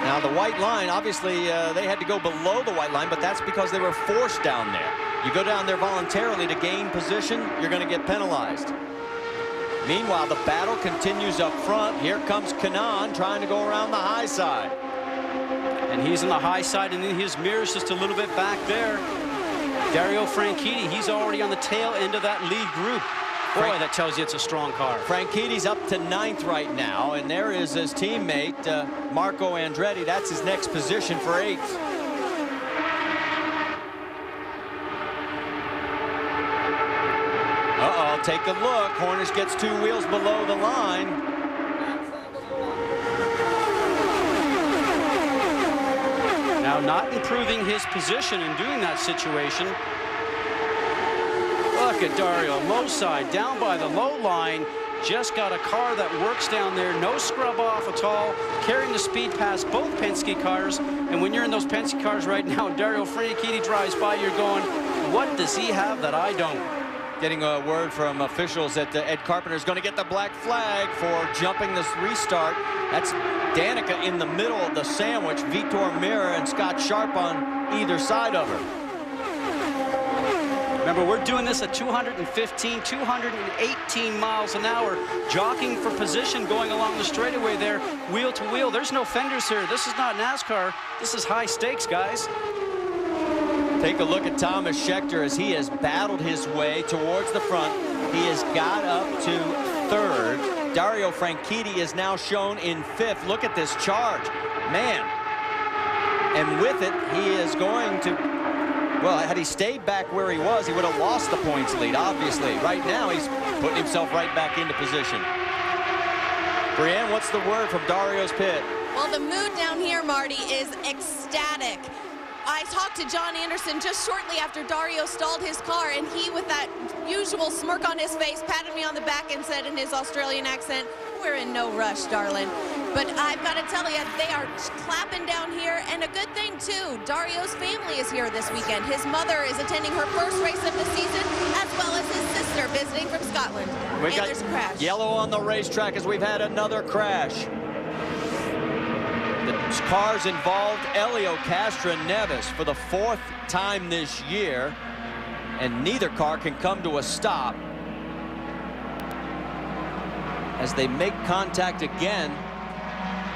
S1: Now the white line, obviously they had to go below the white line, but that's because they were forced down there. You go down there voluntarily to gain position, you're going to get penalized. Meanwhile, the battle continues up front. Here comes Kanaan trying to go around the high side.
S2: And he's on the high side, and then his mirror's just a little bit back there. Dario Franchitti, he's already on the tail end of that lead group. Boy, that tells you it's a strong car.
S1: Franchitti's up to 9th right now, and there is his teammate, Marco Andretti. That's his next position for 8th. Uh-oh, take a look. Hornish gets 2 wheels below the line.
S2: Now, not improving his position in doing that situation. Look at Dario, low side, down by the low line. Just got a car that works down there, no scrub off at all, carrying the speed past both Penske cars. And when you're in those Penske cars right now, Dario Franchitti drives by, you're going, what does he have that I don't?
S1: Getting a word from officials that Ed Carpenter is going to get the black flag for jumping this restart. That's Danica in the middle of the sandwich. Vitor Mira and Scott Sharp on either side of her.
S2: Remember, we're doing this at 215, 218 miles an hour, jockeying for position going along the straightaway there, wheel to wheel. There's no fenders here. This is not NASCAR. This is high stakes, guys.
S1: Take a look at Thomas Schechter as he has battled his way towards the front. He has got up to third. Dario Franchitti is now shown in fifth. Look at this charge, man. And with it, he is going to, well, had he stayed back where he was, he would have lost the points lead, obviously. Right now, he's putting himself right back into position. Brianne, what's the word from Dario's pit?
S6: Well, the mood down here, Marty, is ecstatic. I talked to John Anderson just shortly after Dario stalled his car, and he, with that usual smirk on his face, patted me on the back and said in his Australian accent, "We're in no rush, darling." But I've got to tell you, they are clapping down here, and a good thing, too. Dario's family is here this weekend. His mother is attending her first race of the season, as well as his sister visiting from Scotland.
S1: We
S6: and
S1: got
S6: there's a crash.
S1: Yellow on the racetrack as we've had another crash. The cars involved Helio Castroneves for the fourth time this year, and neither car can come to a stop as they make contact again.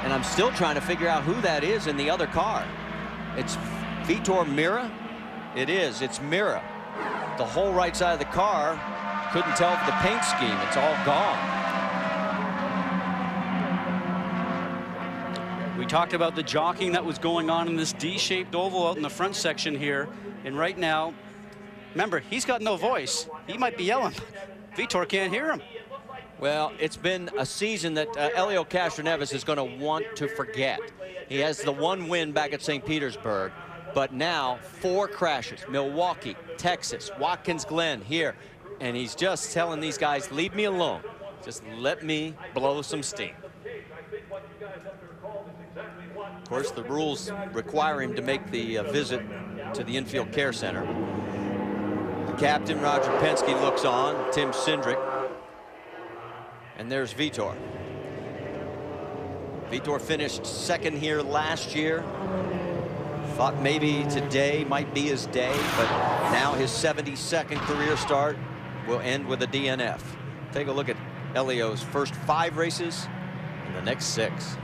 S1: And I'm still trying to figure out who that is in the other car. It's Vitor Mira? It is. It's Mira. The whole right side of the car, couldn't tell the paint scheme. It's all gone.
S2: We talked about the jockeying that was going on in this D-shaped oval out in the front section here. And right now, remember, he's got no voice. He might be yelling. Vitor can't hear him.
S1: Well, it's been a season that Helio Castroneves is going to want to forget. He has the one win back at St. Petersburg, but now 4 crashes. Milwaukee, Texas, Watkins Glen here. And he's just telling these guys, leave me alone. Just let me blow some steam. Of course, the rules require him to make the visit to the infield care center. The captain, Roger Penske, looks on, Tim Cindric. And there's Vitor. Vitor finished second here last year. Thought maybe today might be his day, but now his 72nd career start will end with a DNF. Take a look at Helio's first 5 races and the next 6.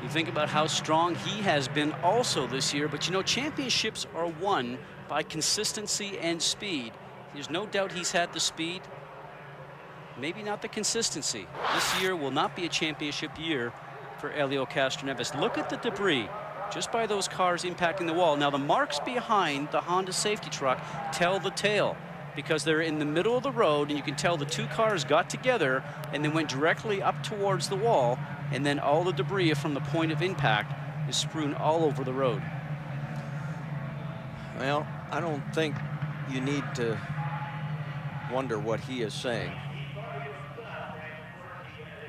S2: You think about how strong he has been also this year, but you know, championships are won by consistency and speed. There's no doubt he's had the speed, maybe not the consistency. This year will not be a championship year for Helio Castroneves. Look at the debris just by those cars impacting the wall. Now, the marks behind the Honda safety truck tell the tale, because they're in the middle of the road, and you can tell the 2 cars got together and then went directly up towards the wall, and then all the debris from the point of impact is strewn all over the road.
S1: Well, I don't think you need to wonder what he is saying.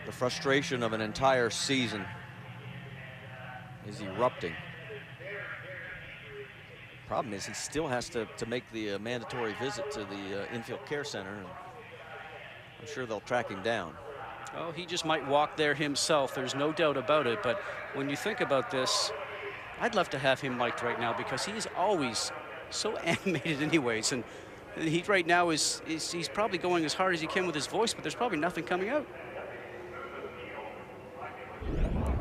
S1: The frustration of an entire season is erupting. Problem is, he still has to make the mandatory visit to the infield care center. And I'm sure they'll track him down.
S2: Oh, he just might walk there himself. There's no doubt about it. But when you think about this, I'd love to have him liked right now, because he is always so animated anyways. And he right now he's probably going as hard as he can with his voice, but there's probably nothing coming out.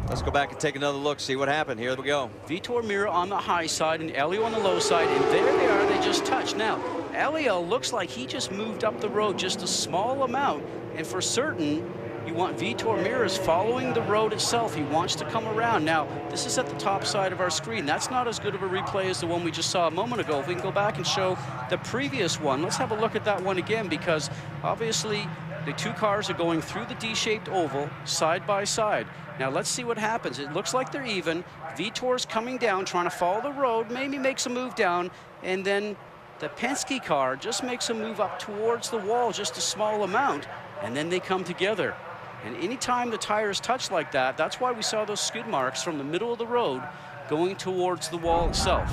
S1: Let's go back and take another look, see what happened. Here we go.
S2: Vitor Mira on the high side and Helio on the low side, and there they are. They just touched. Now, Helio looks like he just moved up the road just a small amount, and for certain, you want Vitor Mira's following the road itself. He wants to come around. Now, this is at the top side of our screen. That's not as good of a replay as the one we just saw a moment ago. If we can go back and show the previous one, let's have a look at that one again, because obviously the 2 cars are going through the D-shaped oval side by side. Now let's see what happens. It looks like they're even. Vitor's coming down, trying to follow the road, maybe makes a move down, and then the Penske car just makes a move up towards the wall, just a small amount, and then they come together. And anytime the tires touch like that, that's why we saw those skid marks from the middle of the road going towards the wall itself.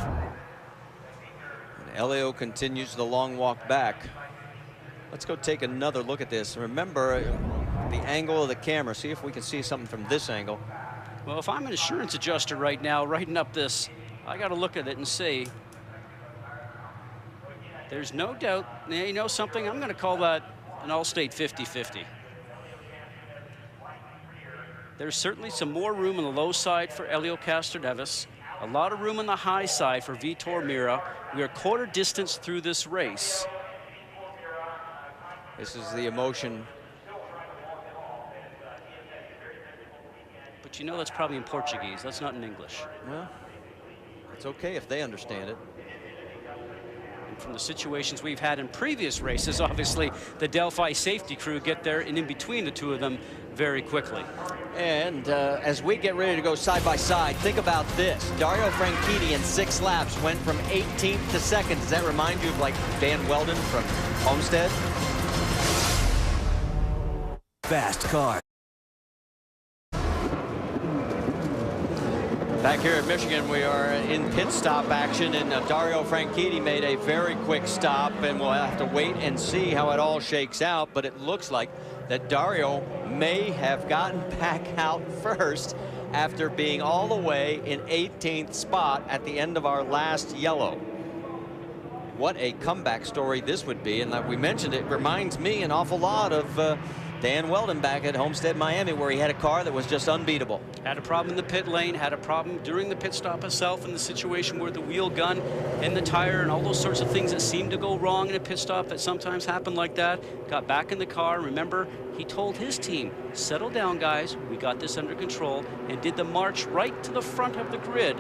S1: And Helio continues the long walk back. Let's go take another look at this. Remember the angle of the camera. See if we can see something from this angle.
S2: Well, if I'm an insurance adjuster right now writing up this, I got to look at it and see. There's no doubt, you know something, I'm going to call that an Allstate 50-50. There's certainly some more room on the low side for Elio Castroneves, a lot of room on the high side for Vitor Meira. We are quarter distance through this race.
S1: This is the emotion.
S2: But you know that's probably in Portuguese, that's not in English.
S1: Well, it's okay if they understand it.
S2: From the situations we've had in previous races, obviously the Delphi safety crew get there and in between the two of them very quickly.
S1: And as we get ready to go side by side, think about this. Dario Franchitti in 6 laps went from 18th to 2nd. Does that remind you of like Dan Wheldon from Homestead?
S9: Fast car.
S1: Back here at Michigan, we are in pit stop action, and Dario Franchitti made a very quick stop, and we'll have to wait and see how it all shakes out. But it looks like that Dario may have gotten back out first after being all the way in 18th spot at the end of our last yellow. What a comeback story this would be, and like we mentioned, it reminds me an awful lot of Dan Wheldon back at Homestead, Miami, where he had a car that was just unbeatable.
S2: Had a problem in the pit lane, had a problem during the pit stop itself in the situation where the wheel gun and the tire and all those sorts of things that seem to go wrong in a pit stop that sometimes happen like that. Got back in the car. Remember, he told his team, settle down, guys. We got this under control, and did the march right to the front of the grid,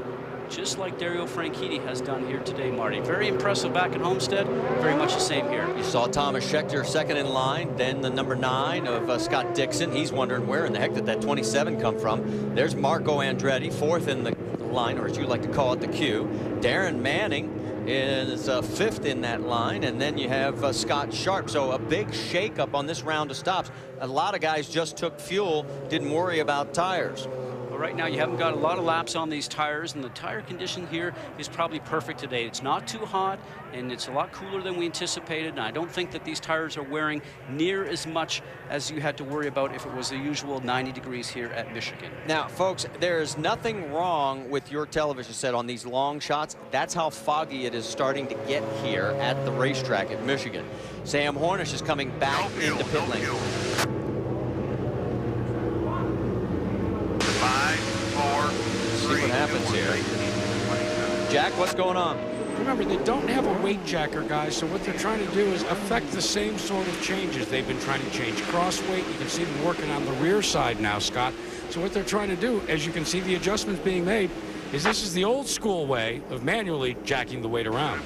S2: just like Dario Franchitti has done here today, Marty. Very impressive back at Homestead. Very much the same here.
S1: You saw Thomas Schechter second in line, then the number 9 of Scott Dixon. He's wondering where in the heck did that 27 come from. There's Marco Andretti, 4th in the line, or as you like to call it, the queue. Darren Manning is 5th in that line, and then you have Scott Sharp. So a big shakeup on this round of stops. A lot of guys just took fuel, didn't worry about tires.
S2: Right now you haven't got a lot of laps on these tires, and the tire condition here is probably perfect today. It's not too hot, and it's a lot cooler than we anticipated, and I don't think that these tires are wearing near as much as you had to worry about if it was the usual 90 degrees here at Michigan.
S1: Now, folks, there's nothing wrong with your television set on these long shots. That's how foggy it is starting to get here at the racetrack at Michigan. Sam Hornish is coming back into pit lane.
S8: 5, 4, 3,
S1: see what happens here. Jack, what's going on?
S5: Remember, they don't have a weight jacker, guys, so what they're trying to do is affect the same sort of changes. They've been trying to change cross weight. You can see them working on the rear side now, Scott. So what they're trying to do, as you can see the adjustments being made, is this is the old school way of manually jacking the weight around.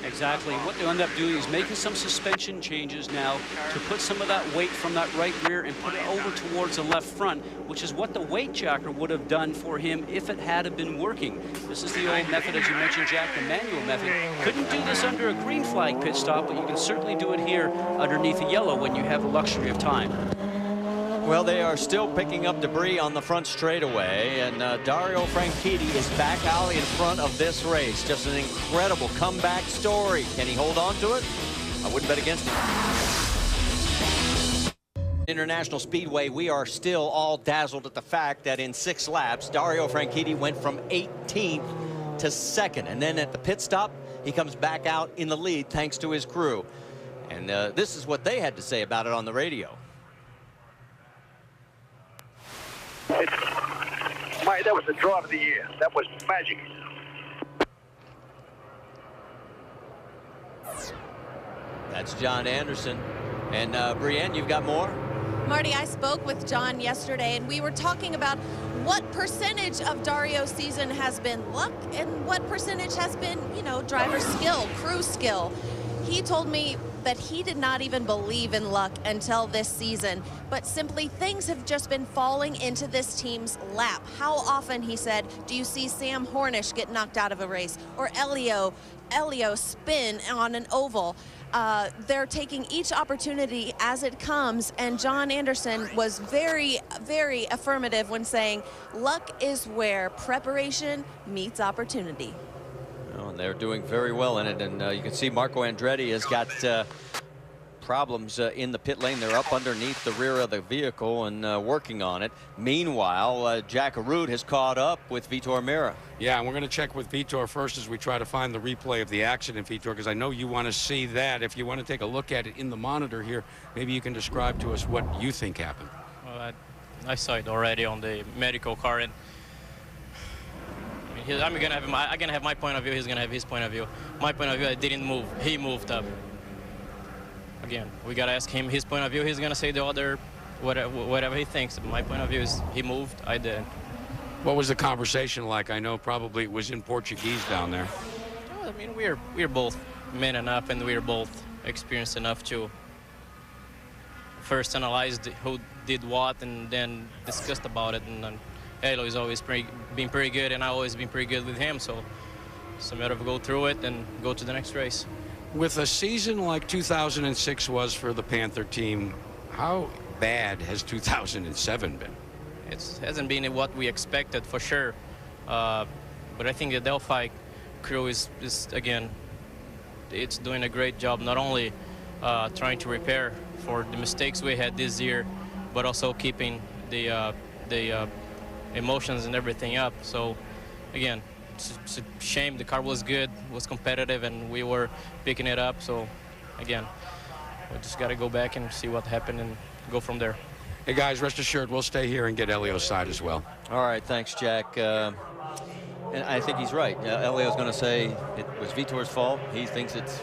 S2: Exactly. What they'll end up doing is making some suspension changes now to put some of that weight from that right rear and put it over towards the left front, which is what the weight jacker would have done for him if it had been working. This is the old method, as you mentioned, Jack, the manual method. Couldn't do this under a green flag pit stop, but you can certainly do it here underneath a yellow when you have the luxury of time.
S1: Well, they are still picking up debris on the front straightaway, and Dario Franchitti is back out in front of this race. Just an incredible comeback story. Can he hold on to it? I wouldn't bet against him. International Speedway, we are still all dazzled at the fact that in 6 laps, Dario Franchitti went from 18th to 2nd, and then at the pit stop, he comes back out in the lead thanks to his crew. And this is what they had to say about it on the radio.
S8: Mate, that was the drive of the year. That was magic.
S1: That's John Anderson. And Brienne, you've got more?
S6: Marty, I spoke with John yesterday, and we were talking about what percentage of Dario's season has been luck and what percentage has been, you know, driver skill, crew skill. He told me that he did not even believe in luck until this season, but simply things have just been falling into this team's lap. How often, he said, do you see Sam Hornish get knocked out of a race, or Elio spin on an oval? They're taking each opportunity as it comes, and John Anderson was very, very affirmative when saying luck is where preparation meets opportunity.
S1: Oh, and they're doing very well in it, and you can see Marco Andretti has got problems in the pit lane. They're up underneath the rear of the vehicle and working on it. Meanwhile, Jack Arute has caught up with Vitor Meira.
S5: Yeah, and we're going to check with Vitor first as we try to find the replay of the accident, Vitor, because I know you want to see that. If you want to take a look at it in the monitor here, maybe you can describe to us what you think happened.
S10: Well, I saw it already on the medical car, and I'm gonna have my point of view. He's gonna have his point of view. My point of view, I didn't move. He moved up. Again, we gotta ask him his point of view. He's gonna say the other, whatever he thinks. My point of view is he moved. I didn't.
S5: What was the conversation like? I know probably it was in Portuguese down there.
S10: Well, I mean, we're both men enough, and we're both experienced enough to first analyze who did what, and then discussed about it. And Elio has always been pretty good, and I've always been pretty good with him. So it's a matter of go through it and go to the next race.
S5: With a season like 2006 was for the Panther team, how bad has 2007 been?
S10: It hasn't been what we expected, for sure. But I think the Delphi crew is again, it's doing a great job, not only trying to repair for the mistakes we had this year, but also keeping the emotions and everything up. So again, it's a shame. The car was good, was competitive, and we were picking it up. So again, we just got to go back and see what happened and go from there.
S5: Hey guys, rest assured we'll stay here and get Elio's side as well.
S1: All right, thanks, Jack. And I think he's right. Elio's going to say it was Vitor's fault. He thinks it's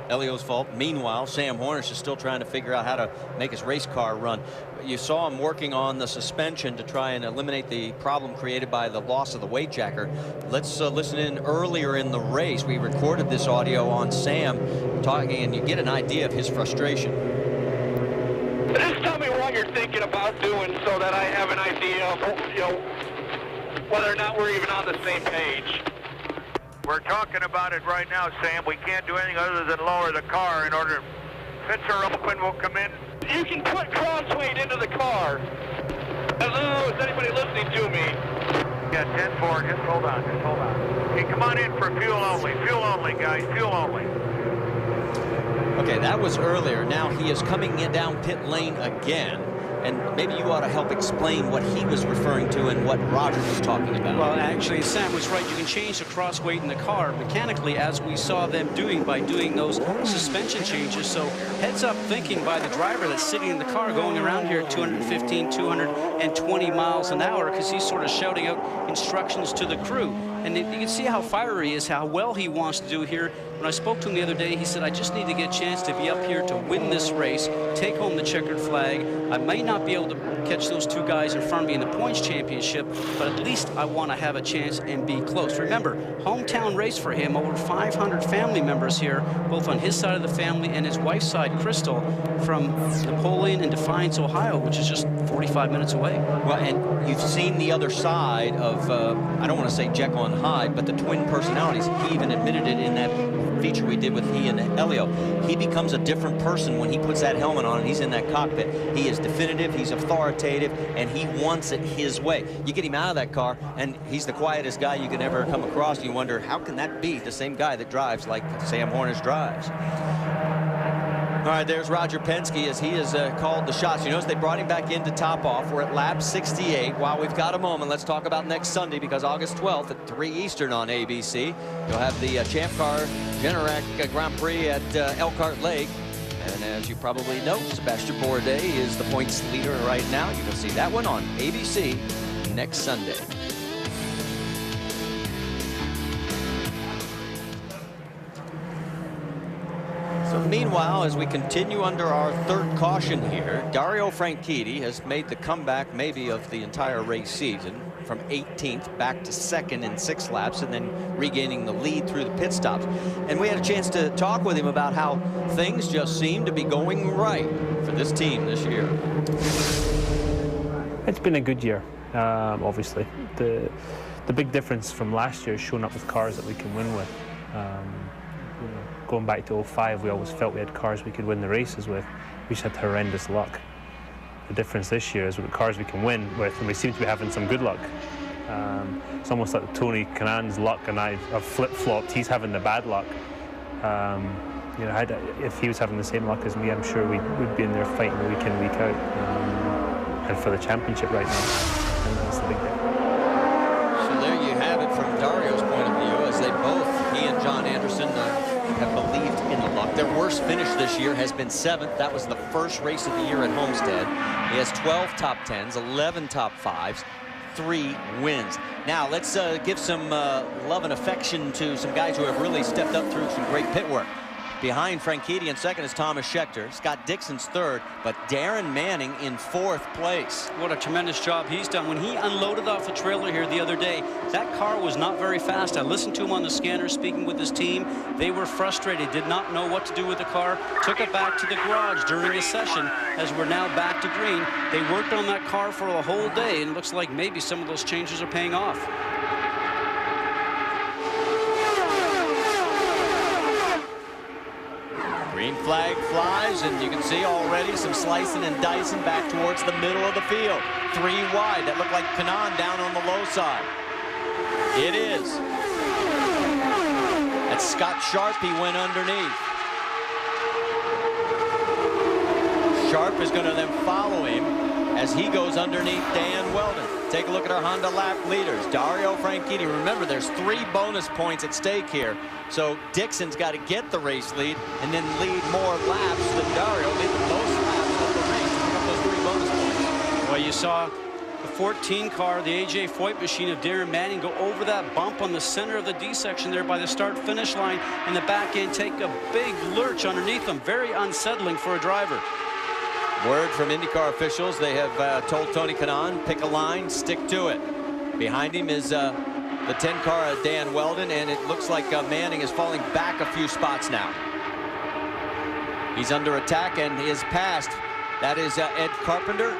S1: Elio's fault. Meanwhile, Sam Hornish is still trying to figure out how to make his race car run. You saw him working on the suspension to try and eliminate the problem created by the loss of the weight jacker. Let's listen in earlier in the race. We recorded this audio on Sam talking, and you get an idea of his frustration.
S8: Just tell me what you're thinking about doing so that I have an idea of, whether or not we're even on the same page. We're talking about it right now, Sam. We can't do anything other than lower the car in order. Pits are open, we'll come in. You can put crossweight into the car. Hello, is anybody listening to me? Yeah, 10-4, just hold on, Okay, come on in for fuel only, guys, fuel only.
S1: Okay, that was earlier. Now he is coming in down pit lane again. And maybe you ought to help explain what he was referring to and what Roger was talking about.
S2: Well, actually, Sam was right. You can change the cross weight in the car mechanically, as we saw them doing by doing those suspension changes. So heads up thinking by the driver that's sitting in the car going around here at 215, 220 miles an hour, because he's sort of shouting out instructions to the crew. And you can see how fiery he is, how well he wants to do here. When I spoke to him the other day, he said, I just need to get a chance to be up here to win this race, take home the checkered flag. I may not be able to catch those two guys in front of me in the points championship, but at least I want to have a chance and be close. Remember, hometown race for him, over 500 family members here, both on his side of the family and his wife's side, Crystal, from Napoleon and Defiance, Ohio, which is just 45 minutes away.
S1: Well, and you've seen the other side of, I don't want to say Jekyll and Hyde, but the twin personalities. He even admitted it in that feature we did with he and Elio. He becomes a different person when he puts that helmet on and he's in that cockpit. He is definitive, he's authoritative, and he wants it his way. You get him out of that car, and he's the quietest guy you can ever come across. You wonder, how can that be the same guy that drives like Sam Hornish drives? All right, there's Roger Penske as he has called the shots. You notice they brought him back in to top off. We're at lap 68. While we've got a moment, let's talk about next Sunday, because August 12th at 3 Eastern on ABC, you'll have the Champ Car Generac Grand Prix at Elkhart Lake. And as you probably know, Sebastian Bourdais is the points leader right now. You can see that one on ABC next Sunday. So meanwhile, as we continue under our third caution here, Dario Franchitti has made the comeback maybe of the entire race season, from 18th back to 2nd in 6 laps, and then regaining the lead through the pit stops. And we had a chance to talk with him about how things just seem to be going right for this team this year.
S11: It's been a good year, obviously. The big difference from last year is showing up with cars that we can win with. Going back to 05, we always felt we had cars we could win the races with. We just had horrendous luck. The difference this year is we've got cars we can win with, and we seem to be having some good luck. It's almost like Tony Kanaan's luck and I have flip-flopped. He's having the bad luck. You know, if he was having the same luck as me, I'm sure we'd be in there fighting week in, week out, and for the championship right now. And that's the big thing.
S1: So there you have it from Dario's point of view, as they both, he and John Anderson, have believed in the luck. Their worst finish this year has been 7th. That was the first race of the year at Homestead. He has 12 top 10s, 11 top 5s, 3 wins. Now let's give some love and affection to some guys who have really stepped up through some great pit work. Behind Franchitti in second is Thomas Schechter. Scott Dixon's third, but Darren Manning in 4th place.
S2: What a tremendous job he's done. When he unloaded off the trailer here the other day, that car was not very fast. I listened to him on the scanner speaking with his team. They were frustrated, did not know what to do with the car, took it back to the garage during the session. As we're now back to green, they worked on that car for a whole day, and it looks like maybe some of those changes are paying off.
S1: Green flag flies, and you can see already some slicing and dicing back towards the middle of the field. 3 wide. That looked like Kanaan down on the low side. It is. That's Scott Sharp. He went underneath. Sharp is going to then follow him as he goes underneath Dan Wheldon. Take a look at our Honda lap leaders. Dario Franchitti. Remember, there's 3 bonus points at stake here. So Dixon's got to get the race lead and then lead more laps than Dario. Lead the most laps of the race to pick up those 3 bonus points.
S2: Well, you saw the 14 car, the A.J. Foyt machine of Darren Manning, go over that bump on the center of the D section there by the start-finish line, and the back end take a big lurch underneath them. Very unsettling for a driver.
S1: Word from IndyCar officials, they have told Tony Kanaan, pick a line, stick to it. Behind him is the 10 car of Dan Wheldon, and it looks like Manning is falling back a few spots now. He's under attack and is passed. That is Ed Carpenter.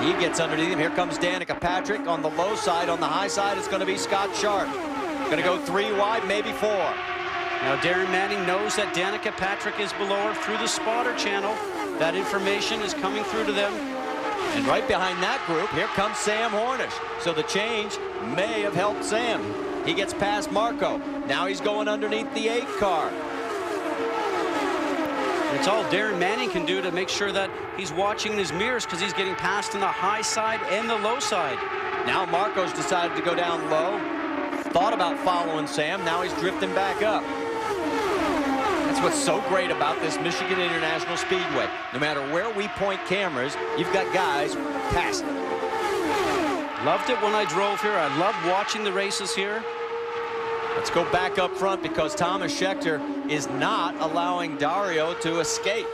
S1: He gets underneath him. Here comes Danica Patrick on the low side. On the high side, it's going to be Scott Sharp. Going to go 3 wide, maybe 4.
S2: Now Darren Manning knows that Danica Patrick is below her through the spotter channel. That information is coming through to them.
S1: And right behind that group, here comes Sam Hornish. So the change may have helped Sam. He gets past Marco. Now he's going underneath the 8 car.
S2: It's all Darren Manning can do to make sure that he's watching his mirrors, because he's getting passed in the high side and the low side.
S1: Now Marco's decided to go down low. Thought about following Sam. Now he's drifting back up. That's what's so great about this Michigan International Speedway. No matter where we point cameras, you've got guys passing.
S2: Loved it when I drove here. I loved watching the races here.
S1: Let's go back up front, because Thomas Schechter is not allowing Dario to escape.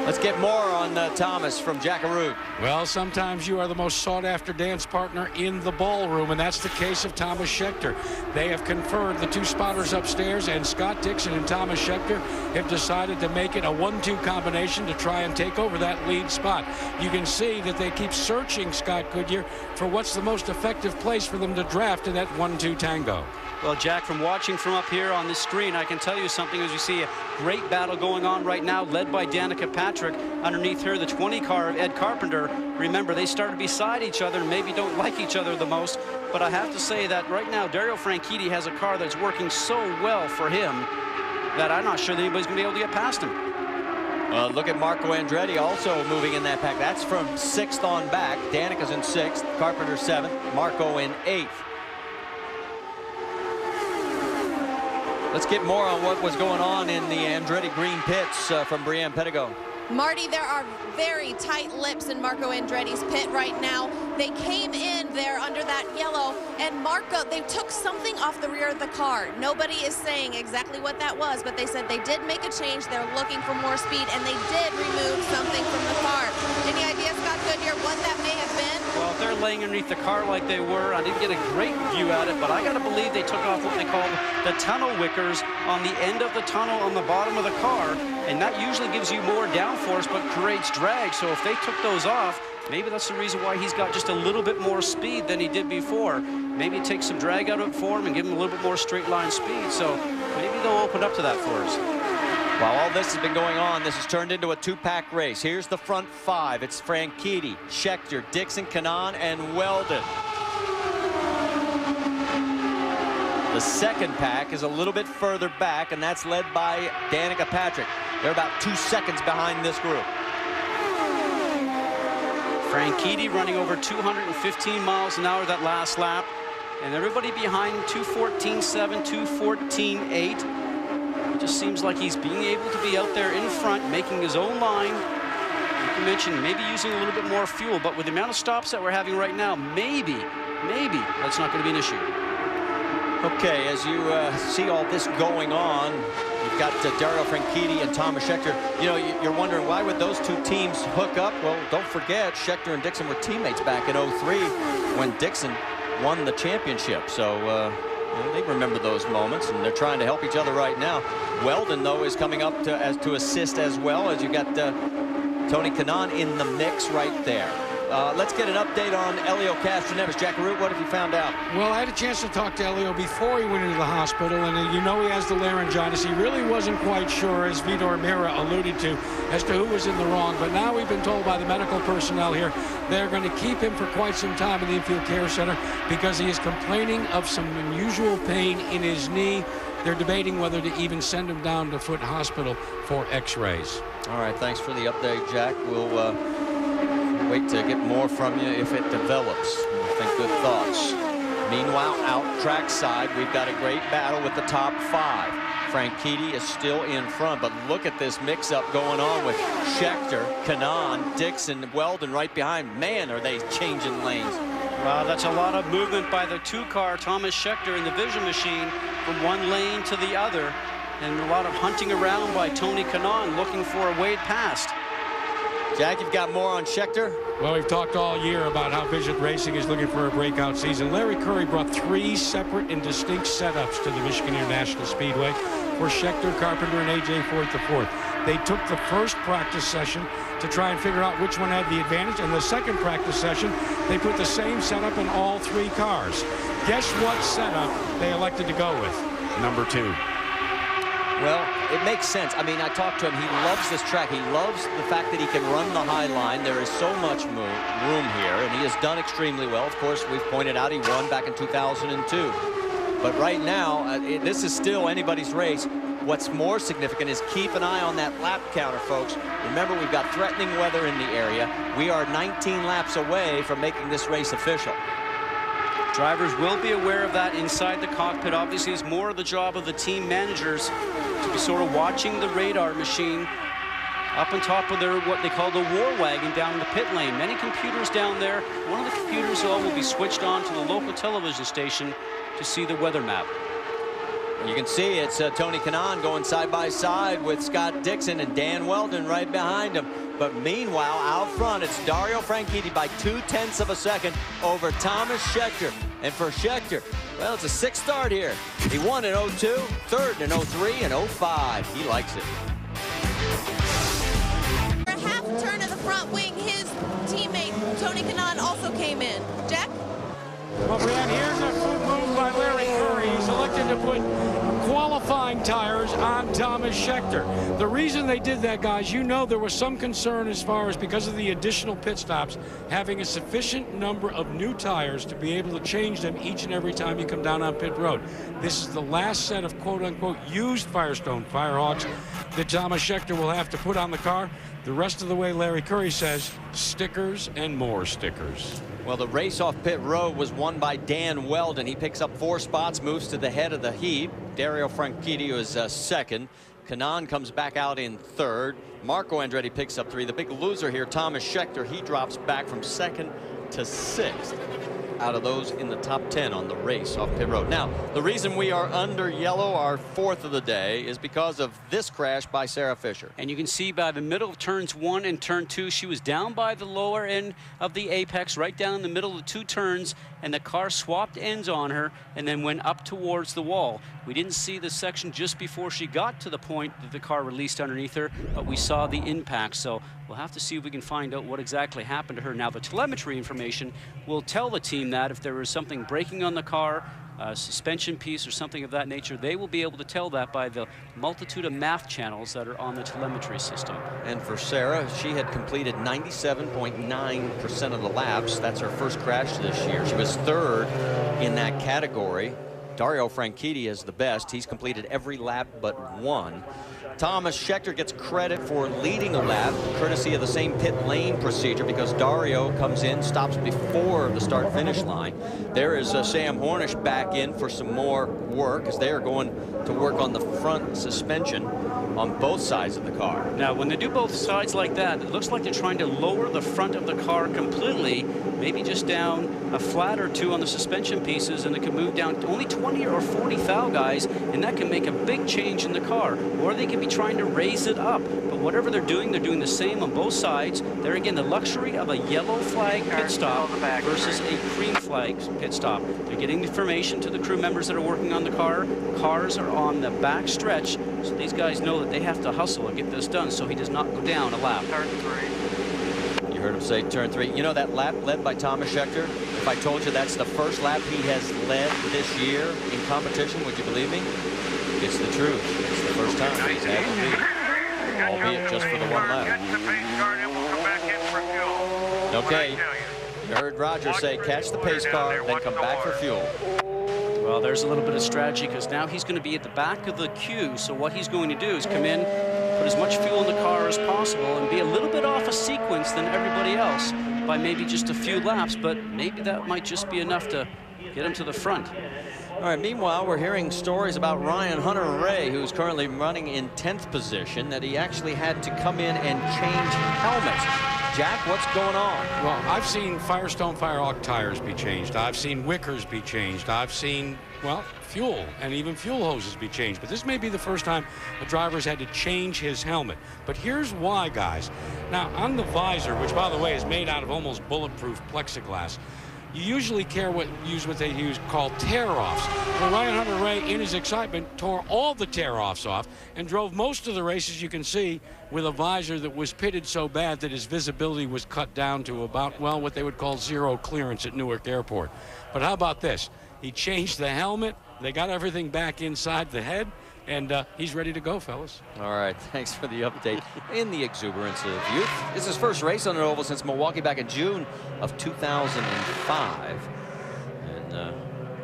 S1: Let's get more on Thomas from Jackaroo.
S5: Well, sometimes you are the most sought-after dance partner in the ballroom, and that's the case of Thomas Schechter. They have conferred, the 2 spotters upstairs, and Scott Dixon and Thomas Schechter have decided to make it a 1-2 combination to try and take over that lead spot. You can see that they keep searching, Scott Goodyear, for what's the most effective place for them to draft in that 1-2 tango.
S2: Well, Jack, from watching from up here on the screen, I can tell you something as you see a great battle going on right now, led by Danica Patrick. Underneath her, the 20 car of Ed Carpenter. Remember, they started beside each other and maybe don't like each other the most. But I have to say that right now, Dario Franchitti has a car that's working so well for him that I'm not sure that anybody's going to be able to get past him.
S1: Look at Marco Andretti also moving in that pack. That's from 6th on back. Danica's in 6th, Carpenter 7th, Marco in 8th. Let's get more on what was going on in the Andretti green pits from Brianne Pettigo.
S6: Marty, there are very tight lips in Marco Andretti's pit right now. They came in there under that yellow, and Marco, they took something off the rear of the car. Nobody is saying exactly what that was, but they said they did make a change. They're looking for more speed, and they did remove something from the car. Any idea, Scott Goodyear, what that may have been?
S2: Well, if they're laying underneath the car like they were, I didn't get a great view at it, but I got to believe they took off what they call the tunnel wickers on the end of the tunnel on the bottom of the car, and that usually gives you more downforce but creates drag. So if they took those off, maybe that's the reason why he's got just a little bit more speed than he did before. Maybe take some drag out of it for him and give him a little bit more straight line speed. So maybe they'll open up to that for us.
S1: While all this has been going on, this has turned into a 2-pack race. Here's the front 5. It's Franchitti, Schechter, Dixon, Kanaan, and Wheldon. The second pack is a little bit further back, and that's led by Danica Patrick. They're about 2 seconds behind this group.
S2: Franchitti running over 215 miles an hour that last lap. And everybody behind 2:14.7, 2:14.8. It just seems like he's being able to be out there in front, making his own line. Like you mentioned, maybe using a little bit more fuel, but with the amount of stops that we're having right now, maybe that's not going to be an issue.
S1: Okay, as you see all this going on, you've got Dario Franchitti and Thomas Scheckter. You know, you're wondering why would those two teams hook up? Well, don't forget, Scheckter and Dixon were teammates back in '03 when Dixon won the championship. So they remember those moments, and they're trying to help each other right now. Wheldon, though, is coming up to assist as well, as you got Tony Kanaan in the mix right there. Let's get an update on Elio Castroneves. Jack Root, what have you found out?
S5: Well, I had a chance to talk to Elio before he went into the hospital, and you know he has the laryngitis. He really wasn't quite sure, as Vitor Mira alluded to, as to who was in the wrong. But now we've been told by the medical personnel here they're going to keep him for quite some time in the infield care center because he is complaining of some unusual pain in his knee. They're debating whether to even send him down to Foot Hospital for x-rays.
S1: All right, thanks for the update, Jack. We'll wait to get more from you if it develops. I think good thoughts. Meanwhile, out track side, we've got a great battle with the top 5. Franchitti is still in front, but look at this mix-up going on with Scheckter, Kanaan, Dixon, Wheldon right behind. Man, are they changing lanes.
S2: Wow, that's a lot of movement by the 2-car Thomas Scheckter in the Vision Machine from one lane to the other, and a lot of hunting around by Tony Kanaan looking for a Wade past.
S1: Jack, you've got more on Scheckter?
S5: Well, we've talked all year about how Vision Racing is looking for a breakout season. Larry Curry brought 3 separate and distinct setups to the Michigan International Speedway for Scheckter, Carpenter, and A.J. Foyt IV. They took the first practice session to try and figure out which one had the advantage, and the second practice session, they put the same setup in all 3 cars. Guess what setup they elected to go with? Number 2.
S1: Well, it makes sense. I mean, I talked to him. He loves this track. He loves the fact that he can run the high line. There is so much room here, and he has done extremely well. Of course, we've pointed out he won back in 2002. But right now, this is still anybody's race. What's more significant is keep an eye on that lap counter, folks. Remember, we've got threatening weather in the area. We are 19 laps away from making this race official.
S2: Drivers will be aware of that inside the cockpit. Obviously, it's more of the job of the team managers to be sort of watching the radar machine up on top of their, what they call the war wagon down in the pit lane. Many computers down there. One of the computers, though, will be switched on to the local television station to see the weather map.
S1: You can see it's Tony Kanaan going side by side with Scott Dixon and Dan Wheldon right behind him. But meanwhile, out front, it's Dario Franchitti by 0.2 of a second over Thomas Scheckter. And for Scheckter, well, it's a 6th start here. He won in '02, 3rd in '03, and '05. He likes it.
S6: For a half turn of the front wing, his teammate Tony Kanaan also came in. Jack?
S5: Well, Brian, here's a good move by Larry Curry. He's elected to put qualifying tires on Thomas Scheckter. The reason they did that, guys, you know there was some concern as far as because of the additional pit stops, having a sufficient number of new tires to be able to change them each and every time you come down on pit road. This is the last set of quote-unquote used Firestone Firehawks that Thomas Scheckter will have to put on the car. The rest of the way, Larry Curry says, stickers and more stickers.
S1: Well, the race off pit road was won by Dan Wheldon. He picks up 4 spots, moves to the head of the heap. Dario Franchitti is 2nd. Kanaan comes back out in 3rd. Marco Andretti picks up 3. The big loser here, Thomas Scheckter, he drops back from 2nd to 6th. Out of those in the top 10 on the race off pit road. Now, the reason we are under yellow, our 4th of the day, is because of this crash by Sarah Fisher.
S2: And you can see by the middle of turns 1 and turn 2, she was down by the lower end of the apex, right down in the middle of the 2 turns, and the car swapped ends on her and then went up towards the wall. We didn't see the section just before she got to the point that the car released underneath her, but we saw the impact. So we'll have to see if we can find out what exactly happened to her. Now, the telemetry information will tell the team that if there was something breaking on the car, a suspension piece or something of that nature, they will be able to tell that by the multitude of math channels that are on the telemetry system.
S1: And for Sarah, she had completed 97.9% of the laps. That's her first crash this year. She was 3rd in that category. Dario Franchitti is the best. He's completed every lap but one. Thomas Scheckter gets credit for leading a lap, courtesy of the same pit lane procedure, because Dario comes in, stops before the start-finish line. There is Sam Hornish back in for some more work, as they are going to work on the front suspension on both sides of the car.
S2: Now, when they do both sides like that, it looks like they're trying to lower the front of the car completely, maybe just down a flat or two on the suspension pieces, and it can move down only 20 or 40 thou, guys, and that can make a big change in the car. Or they can be trying to raise it up. But whatever they're doing the same on both sides. They're, again, the luxury of a yellow flag pit stop versus a green flag pit stop. They're getting information to the crew members that are working on the car. Cars are on the back stretch, so these guys know that they have to hustle and get this done so he does not go down a lap.
S8: Turn 3.
S1: You heard him say turn 3. You know that lap led by Thomas Scheckter? If I told you that's the first lap he has led this year in competition, would you believe me? It's the truth. It's the first time he's had the lead, albeit just for the one lap.
S8: Catch the pace car, and we'll come back in for fuel.
S1: Okay. You heard Roger say catch the pace car, then come back for fuel.
S2: Well, there's a little bit of strategy, because now he's going to be at the back of the queue. So what he's going to do is come in, put as much fuel in the car as possible, and be a little bit off a sequence than everybody else by maybe just a few laps, but maybe that might just be enough to get him to the front.
S1: All right, meanwhile, we're hearing stories about Ryan Hunter-Reay, who's currently running in 10th position, that he actually had to come in and change helmets. Jack, what's going on?
S5: Well, I've seen Firestone Firehawk tires be changed. I've seen wickers be changed. I've seen, well, fuel and even fuel hoses be changed. But this may be the first time a driver's had to change his helmet. But here's why, guys. Now, on the visor, which, by the way, is made out of almost bulletproof plexiglass, you usually use what they called tear-offs. Well, Ryan Hunter-Reay, in his excitement, tore all the tear-offs off and drove most of the races, you can see, with a visor that was pitted so bad that his visibility was cut down to about, well, what they would call zero clearance at Newark Airport. But how about this? He changed the helmet. They got everything back inside the head, and he's ready to go, fellas.
S1: All right, thanks for the update. In the exuberance of youth, it's his first race on an oval since Milwaukee back in June of 2005. And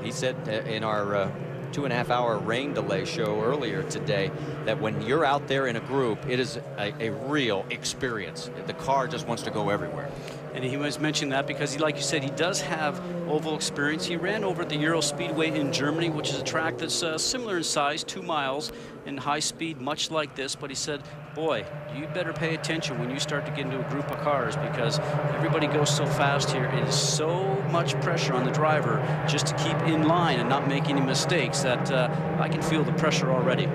S1: he said in our 2.5-hour rain delay show earlier today that when you're out there in a group, it is a real experience. The car just wants to go everywhere.
S2: And he was mentioning that because, he, like you said, he does have oval experience. He ran over at the IRL Speedway in Germany, which is a track that's similar in size, 2 miles, and high speed, much like this. But he said, boy, you better pay attention when you start to get into a group of cars, because everybody goes so fast here. It is so much pressure on the driver just to keep in line and not make any mistakes that I can feel the pressure already.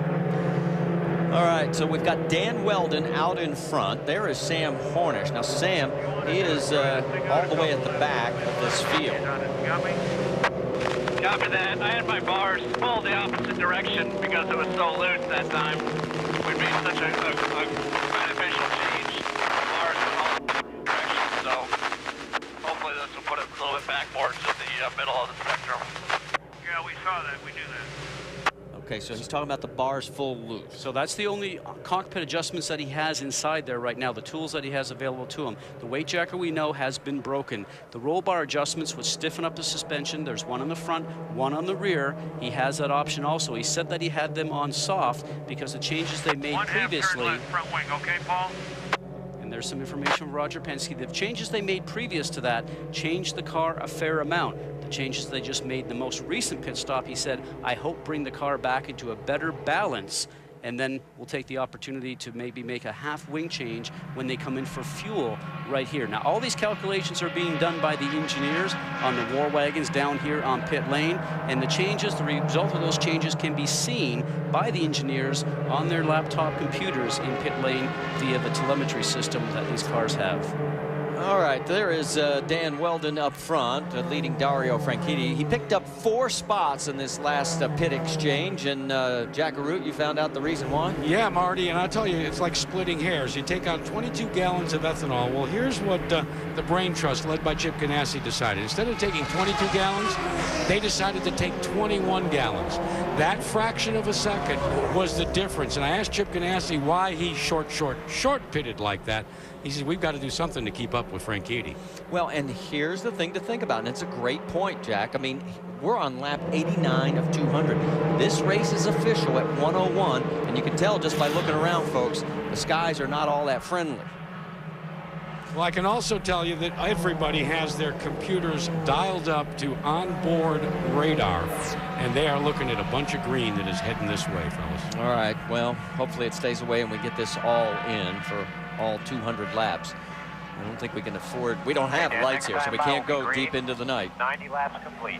S1: All right, so we've got Dan Wheldon out in front. There is Sam Hornish. Now, Sam, he is all the way at the back of this field.
S8: Copy that. I had my bars pulled the opposite direction because it was so loose that time. We made such a beneficial change. The bars in all directions, so hopefully this will put it a little bit back more to the middle of the spectrum. Yeah, we saw that. We knew that.
S1: Okay, so he's talking about the bars full loose.
S2: So that's the only cockpit adjustments that he has inside there right now, the tools that he has available to him. The weight jacker, we know, has been broken. The roll bar adjustments would stiffen up the suspension. There's one on the front, one on the rear. He has that option also. He said that he had them on soft because the changes they made previously.
S8: One half turn left front wing, okay, Paul?
S2: And there's some information from Roger Penske. The changes they made previous to that changed the car a fair amount. The changes they just made in the most recent pit stop, he said, I hope bring the car back into a better balance, and then we'll take the opportunity to maybe make a half wing change when they come in for fuel right here. Now, all these calculations are being done by the engineers on the war wagons down here on pit lane, and the changes, the result of those changes can be seen by the engineers on their laptop computers in pit lane via the telemetry system that these cars have.
S1: All right, there is Dan Wheldon up front, leading Dario Franchitti. He picked up 4 spots in this last pit exchange, and Jack Arute, you found out the reason why?
S5: Yeah, Marty, and I'll tell you, it's like splitting hairs. You take out 22 gallons of ethanol. Well, here's what the Brain Trust, led by Chip Ganassi, decided. Instead of taking 22 gallons, they decided to take 21 gallons. That fraction of a second was the difference. And I asked Chip Ganassi why he short pitted like that. he said, we've got to do something to keep up with Franchitti.
S1: Well, and here's the thing to think about, and it's a great point, Jack. I mean, we're on lap 89 of 200. This race is official at 101, and you can tell just by looking around, folks, the skies are not all that friendly.
S5: Well, I can also tell you that everybody has their computers dialed up to onboard radar, and they are looking at a bunch of green that is heading this way, fellas.
S1: All right, well, hopefully it stays away and we get this all in for all 200 laps. I don't think we can afford, we don't have lights here, so we can't go deep into the night.
S8: 90 laps complete.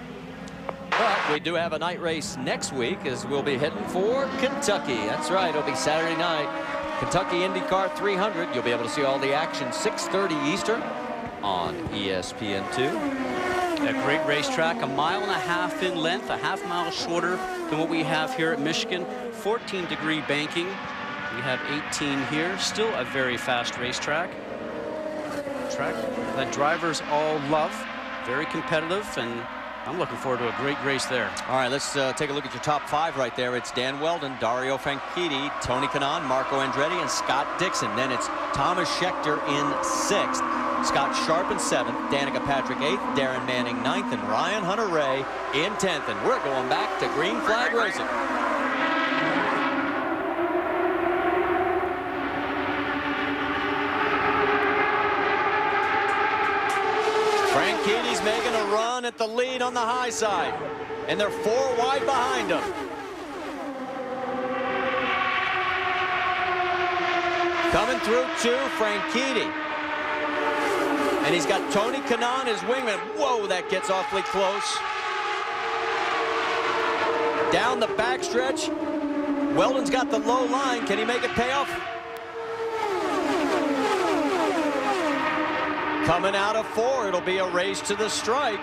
S1: But we do have a night race next week as we'll be heading for Kentucky. That's right, it'll be Saturday night. Kentucky IndyCar 300. You'll be able to see all the action 6:30 Eastern on ESPN2.
S2: A great racetrack, 1.5 miles in length, a half mile shorter than what we have here at Michigan. 14-degree banking. We have 18 here. Still a very fast racetrack. Track that drivers all love. Very competitive, and I'm looking forward to a great race there.
S1: All right, let's take a look at your top 5 right there. It's Dan Wheldon, Dario Franchitti, Tony Kanaan, Marco Andretti, and Scott Dixon. Then it's Thomas Scheckter in 6th, Scott Sharp in 7th, Danica Patrick 8th, Darren Manning 9th, and Ryan Hunter-Reay in 10th. And we're going back to green flag racing. Franchitti's making a run at the lead on the high side, and they're 4 wide behind him. Coming through to Franchitti. And he's got Tony Kanaan, his wingman. Whoa, that gets awfully close. Down the backstretch. Wheldon's got the low line. Can he make it pay off? Coming out of 4, it'll be a race to the stripe.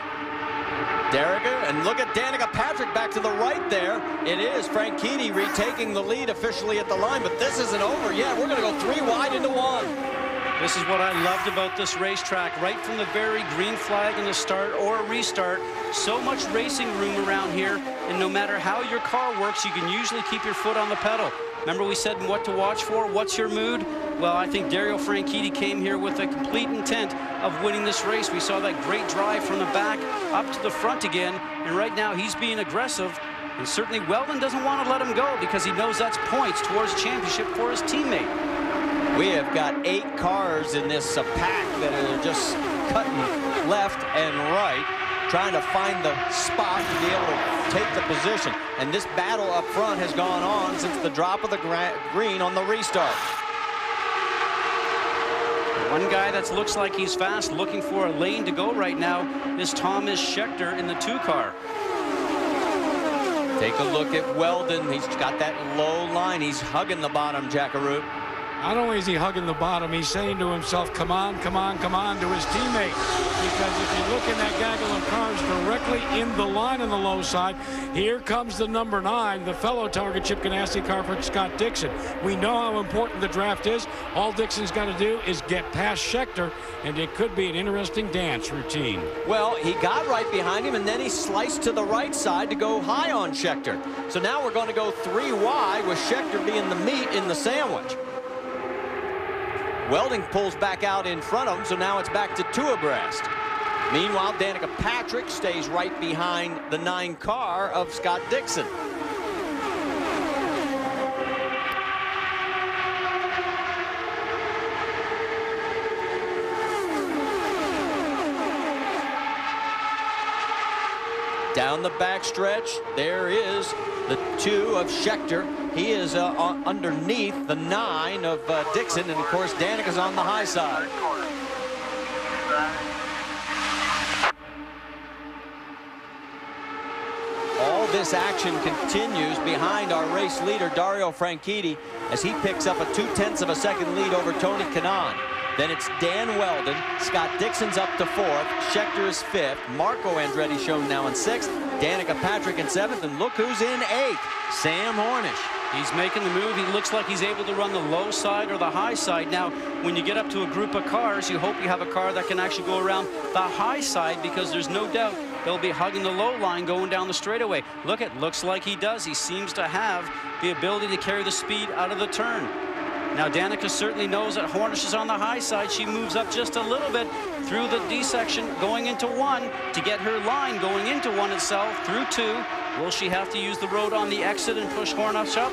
S1: Derringer, and look at Danica Patrick back to the right there. It is Franchitti retaking the lead officially at the line, but this isn't over yet. We're going to go 3 wide into 1.
S2: This is what I loved about this racetrack. Right from the very green flag in the start or restart, so much racing room around here, and no matter how your car works, you can usually keep your foot on the pedal. Remember we said what to watch for? What's your mood? Well, I think Dario Franchitti came here with a complete intent of winning this race. We saw that great drive from the back up to the front again, and right now he's being aggressive, and certainly Wheldon doesn't want to let him go because he knows that's points towards championship for his teammate.
S1: We have got 8 cars in this pack that are just cutting left and right, trying to find the spot to be able to take the position. And this battle up front has gone on since the drop of the green on the restart.
S2: One guy that looks like he's fast, looking for a lane to go right now, is Thomas Scheckter in the 2 car.
S1: Take a look at Wheldon. He's got that low line. He's hugging the bottom, Jackaroo.
S5: Not only is he hugging the bottom, he's saying to himself, come on, come on, come on, to his teammate. Because if you look in that gaggle of cars directly in the line on the low side, here comes the number 9, the fellow Target Chip Ganassi car for Scott Dixon. We know how important the draft is. All Dixon's got to do is get past Scheckter, and it could be an interesting dance routine.
S1: Well, he got right behind him, and then he sliced to the right side to go high on Scheckter. So now we're going to go 3 wide with Scheckter being the meat in the sandwich. Wheldon pulls back out in front of him, so now it's back to 2 abreast. Meanwhile, Danica Patrick stays right behind the 9 car of Scott Dixon. Down the backstretch, there is the 2 of Scheckter. He is underneath the 9 of Dixon, and of course Danica's on the high side. All this action continues behind our race leader Dario Franchitti as he picks up a 0.2 of a second lead over Tony Kanaan. Then it's Dan Wheldon. Scott Dixon's up to 4th. Scheckter is 5th. Marco Andretti shown now in 6th. Danica Patrick in 7th. And look who's in 8th. Sam Hornish.
S2: He's making the move. He looks like he's able to run the low side or the high side. Now, when you get up to a group of cars, you hope you have a car that can actually go around the high side, because there's no doubt they'll be hugging the low line going down the straightaway. Look, it looks like he does. He seems to have the ability to carry the speed out of the turn. Now Danica certainly knows that Hornish is on the high side. She moves up just a little bit through the D section going into 1 to get her line going into 1 itself through 2. Will she have to use the road on the exit and push Hornish up?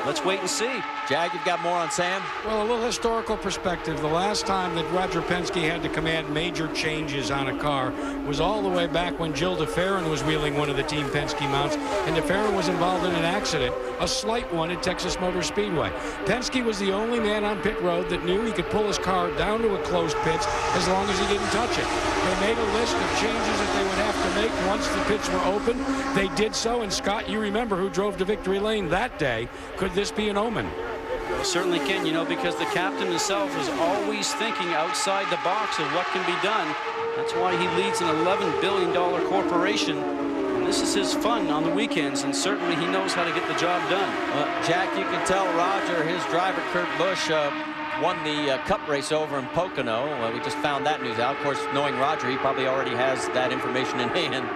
S2: Let's wait and see.
S1: Jag, you've got more on Sam?
S5: Well, a little historical perspective. The last time that Roger Penske had to command major changes on a car was all the way back when Jill DeFerrin was wheeling one of the Team Penske mounts, and DeFerrin was involved in an accident, a slight one at Texas Motor Speedway. Penske was the only man on pit road that knew he could pull his car down to a closed pits as long as he didn't touch it. They made a list of changes that they would have to make once the pits were open. They did so, and Scott, you remember who drove to victory lane that day. Could this be an omen?
S2: Well, certainly can, you know, because the captain himself is always thinking outside the box of what can be done. That's why he leads an $11 billion corporation. And this is his fun on the weekends, and certainly he knows how to get the job done.
S1: Jack, you can tell Roger, his driver, Kurt Busch, won the Cup race over in Pocono. We just found that news out. Of course, knowing Roger, he probably already has that information in hand.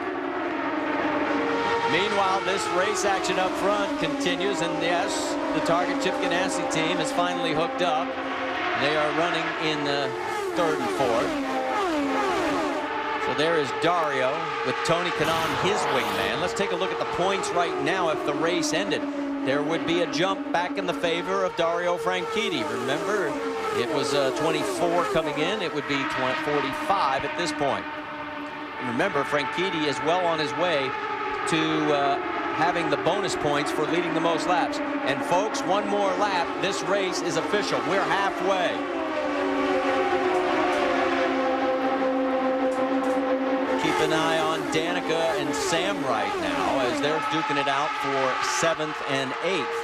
S1: Meanwhile, this race action up front continues, and yes, the Target Chip Ganassi team is finally hooked up. They are running in 3rd and 4th. So there is Dario with Tony Kanaan, his wingman. Let's take a look at the points right now. If the race ended, there would be a jump back in the favor of Dario Franchitti. Remember, it was 24 coming in. It would be 45 at this point. Remember, Franchitti is well on his way to having the bonus points for leading the most laps. And folks, one more lap, this race is official. We're halfway. Keep an eye on Danica and Sam right now as they're duking it out for 7th and 8th.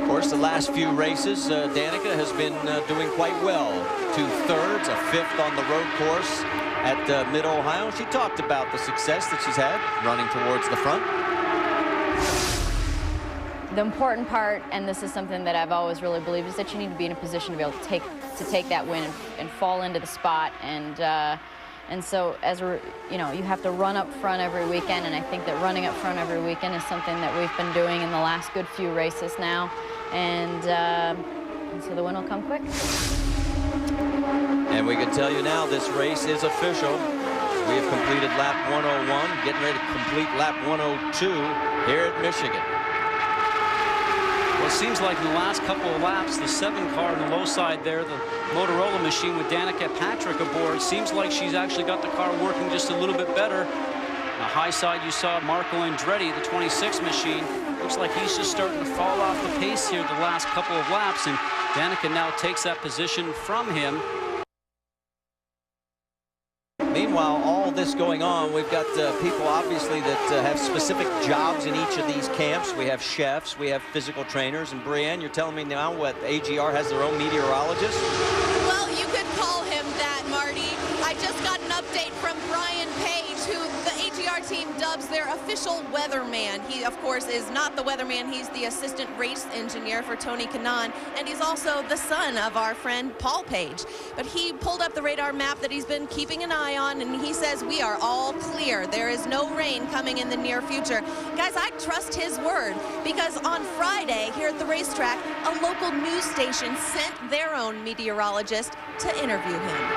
S1: Of course, the last few races, Danica has been doing quite well. 2 thirds, a 5th on the road course at Mid-Ohio. She talked about the success that she's had running towards the front.
S12: The important part, and this is something that I've always really believed, is that you need to be in a position to be able to take that win and fall into the spot. And so, as you know, you have to run up front every weekend, and I think that running up front every weekend is something that we've been doing in the last good few races now, and so the win will come quick.
S1: And we can tell you now, this race is official. We have completed lap 101, getting ready to complete lap 102 here at Michigan.
S2: Well, it seems like in the last couple of laps, the 7 car on the low side there, the Motorola machine with Danica Patrick aboard, seems like she's actually got the car working just a little bit better. On the high side, you saw Marco Andretti, the 26 machine. Looks like he's just starting to fall off the pace here the last couple of laps, and Danica now takes that position from him.
S1: Meanwhile, all this going on, we've got people obviously that have specific jobs in each of these camps. We have chefs, we have physical trainers, and Brienne, you're telling me now what, AGR has their own meteorologist?
S6: Well, you could call him that, Marty. I just got an update from Brian Page, who the AGR team dubs their official weatherman. He, of course, is not the weatherman. He's the assistant race engineer for Tony Kanaan, and he's also the son of our friend Paul Page. But he pulled up the radar map that he's been keeping an eye on, and he says we are all clear. There is no rain coming in the near future. Guys, I trust his word, because on Friday here at the racetrack, a local news station sent their own meteorologist to interview him.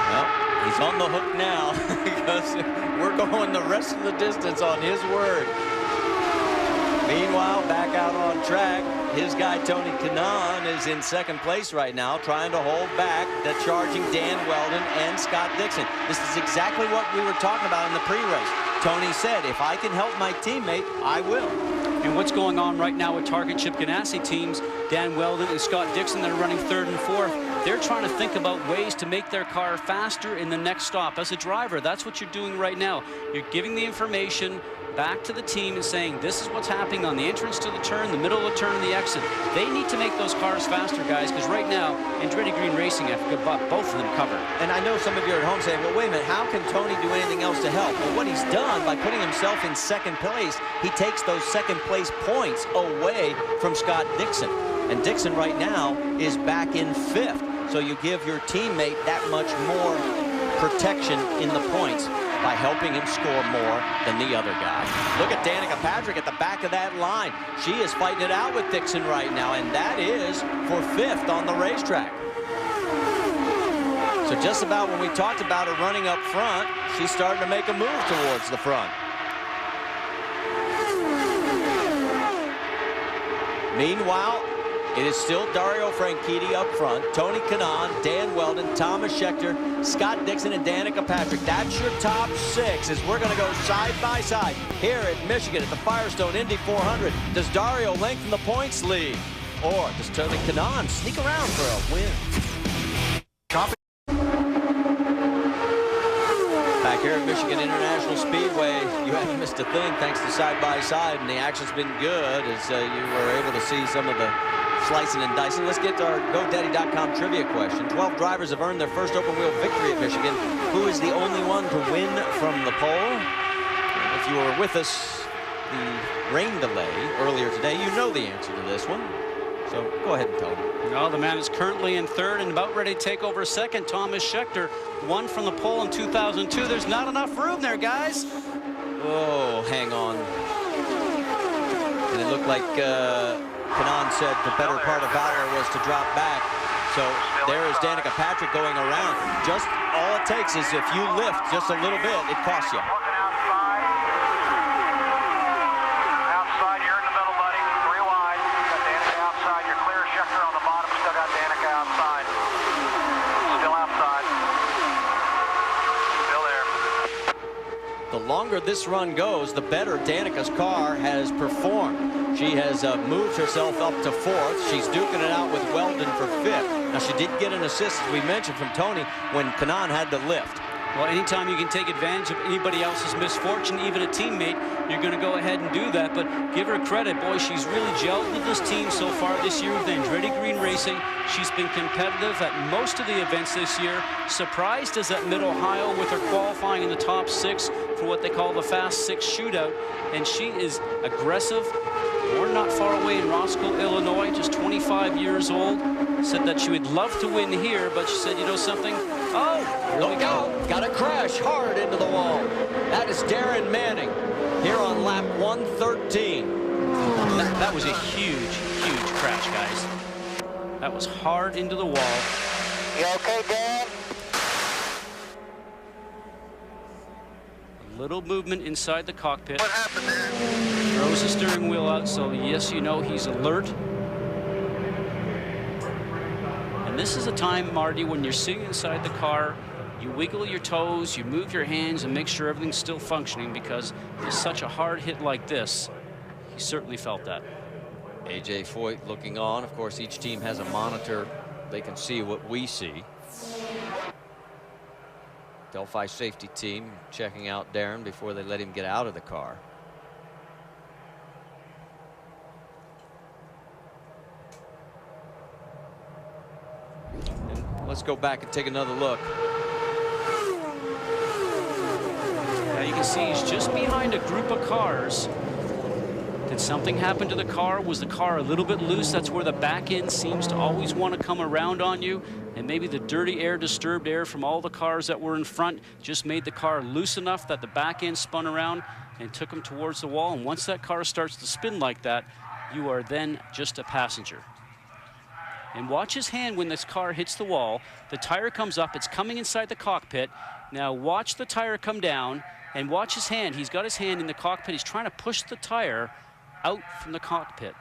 S1: Well, he's on the hook now because we're going the rest of the distance on his word. Meanwhile, back out on track, his guy Tony Kanaan is in 2nd place right now, trying to hold back the charging Dan Wheldon and Scott Dixon. This is exactly what we were talking about in the pre-race. Tony said, if I can help my teammate, I will.
S2: And what's going on right now with Target Chip Ganassi teams, Dan Wheldon and Scott Dixon, that are running 3rd and 4th, they're trying to think about ways to make their car faster in the next stop. As a driver, that's what you're doing right now. You're giving the information back to the team and saying, this is what's happening on the entrance to the turn, the middle of the turn, and the exit. They need to make those cars faster, guys, because right now, Andretti Green Racing have got both of them covered.
S1: And I know some of you are at home saying, well, wait a minute, how can Tony do anything else to help? Well, what he's done by putting himself in 2nd place, he takes those 2nd place points away from Scott Dixon. And Dixon right now is back in 5th. So you give your teammate that much more protection in the points. by helping him score more than the other guy. Look at Danica Patrick at the back of that line. She is fighting it out with Dixon right now, and that is for 5th on the racetrack. So just about when we talked about her running up front, she's starting to make a move towards the front. Meanwhile, it is still Dario Franchitti up front, Tony Kanaan, Dan Wheldon, Thomas Schechter, Scott Dixon, and Danica Patrick. That's your top 6 as we're going to go side by side here at Michigan at the Firestone Indy 400. Does Dario lengthen the points lead? Or does Tony Kanaan sneak around for a win? Back here at Michigan International Speedway, you haven't missed a thing thanks to Side by Side, and the action's been good as you were able to see some of the slicing and dicing. Let's get to our GoDaddy.com trivia question. 12 drivers have earned their first open-wheel victory at Michigan. Who is the only one to win from the pole? If you were with us the rain delay earlier today, you know the answer to this one. So go ahead and tell me.
S2: Well, the man is currently in 3rd and about ready to take over 2nd. Thomas Schechter won from the pole in 2002. There's not enough room there, guys.
S1: Oh, hang on. And it looked like Kanaan said the better part of valor was to drop back. So there is Danica Patrick going around. Just all it takes is if you lift just a little bit, it costs you.
S8: Outside, you're in the middle, buddy. 3 wide. Got Danica outside. You're clear. Schechter on the bottom. Still got Danica outside. Still outside. Still there.
S1: The longer this run goes, the better Danica's car has performed. She has moved herself up to 4th. She's duking it out with Wheldon for 5th. Now, she did get an assist, as we mentioned, from Tony when Kanaan had to lift.
S2: Well, anytime you can take advantage of anybody else's misfortune, even a teammate, you're going to go ahead and do that. But give her credit, boy, she's really gelled with this team so far this year with Andretti Green Racing. She's been competitive at most of the events this year. Surprised as at Mid-Ohio with her qualifying in the top 6 for what they call the Fast 6 shootout. And she is aggressive. Born not far away in Roscoe, Illinois, just 25 years old. Said that she would love to win here, but she said, you know something? Oh, here we go.
S1: Got to crash hard into the wall. That is Darren Manning here on lap 113.
S2: That was a huge, huge crash, guys. That was hard into the wall.
S8: You okay, Dan?
S2: A little movement inside the cockpit.
S8: What happened there?
S2: Throws the steering wheel out, so yes, you know he's alert. And this is a time, Marty, when you're sitting inside the car, you wiggle your toes, you move your hands, and make sure everything's still functioning, because it's such a hard hit like this. He certainly felt that.
S1: A.J. Foyt looking on. Of course, each team has a monitor. They can see what we see. Delphi safety team checking out Darren before they let him get out of the car. And let's go back and take another look.
S2: Now you can see he's just behind a group of cars. Did something happen to the car? Was the car a little bit loose? That's where the back end seems to always want to come around on you. And maybe the dirty air, disturbed air from all the cars that were in front just made the car loose enough that the back end spun around and took him towards the wall. And once that car starts to spin like that, you are then just a passenger. And watch his hand when this car hits the wall. The tire comes up. It's coming inside the cockpit. Now watch the tire come down and watch his hand. He's got his hand in the cockpit. He's trying to push the tire out from the cockpit.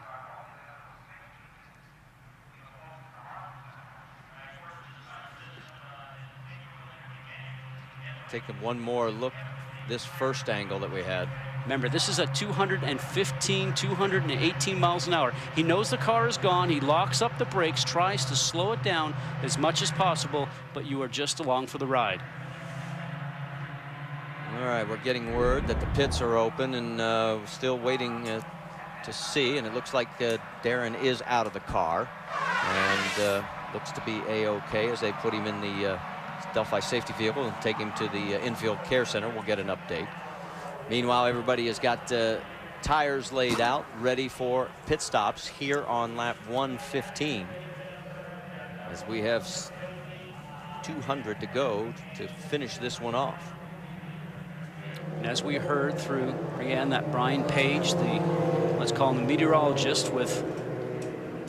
S1: Taking one more look, this first angle that we had.
S2: Remember, this is at 215, 218 miles an hour. He knows the car is gone. He locks up the brakes, tries to slow it down as much as possible, but you are just along for the ride.
S1: All right, we're getting word that the pits are open, and still waiting to see, and it looks like Darren is out of the car, and looks to be a-okay as they put him in the Delphi safety vehicle and take him to the infield care center. We'll get an update. Meanwhile, everybody has got tires laid out, ready for pit stops here on lap 115, as we have 200 to go to finish this one off.
S2: as we heard through Brianne, that Brian Page, the, let's call him the meteorologist with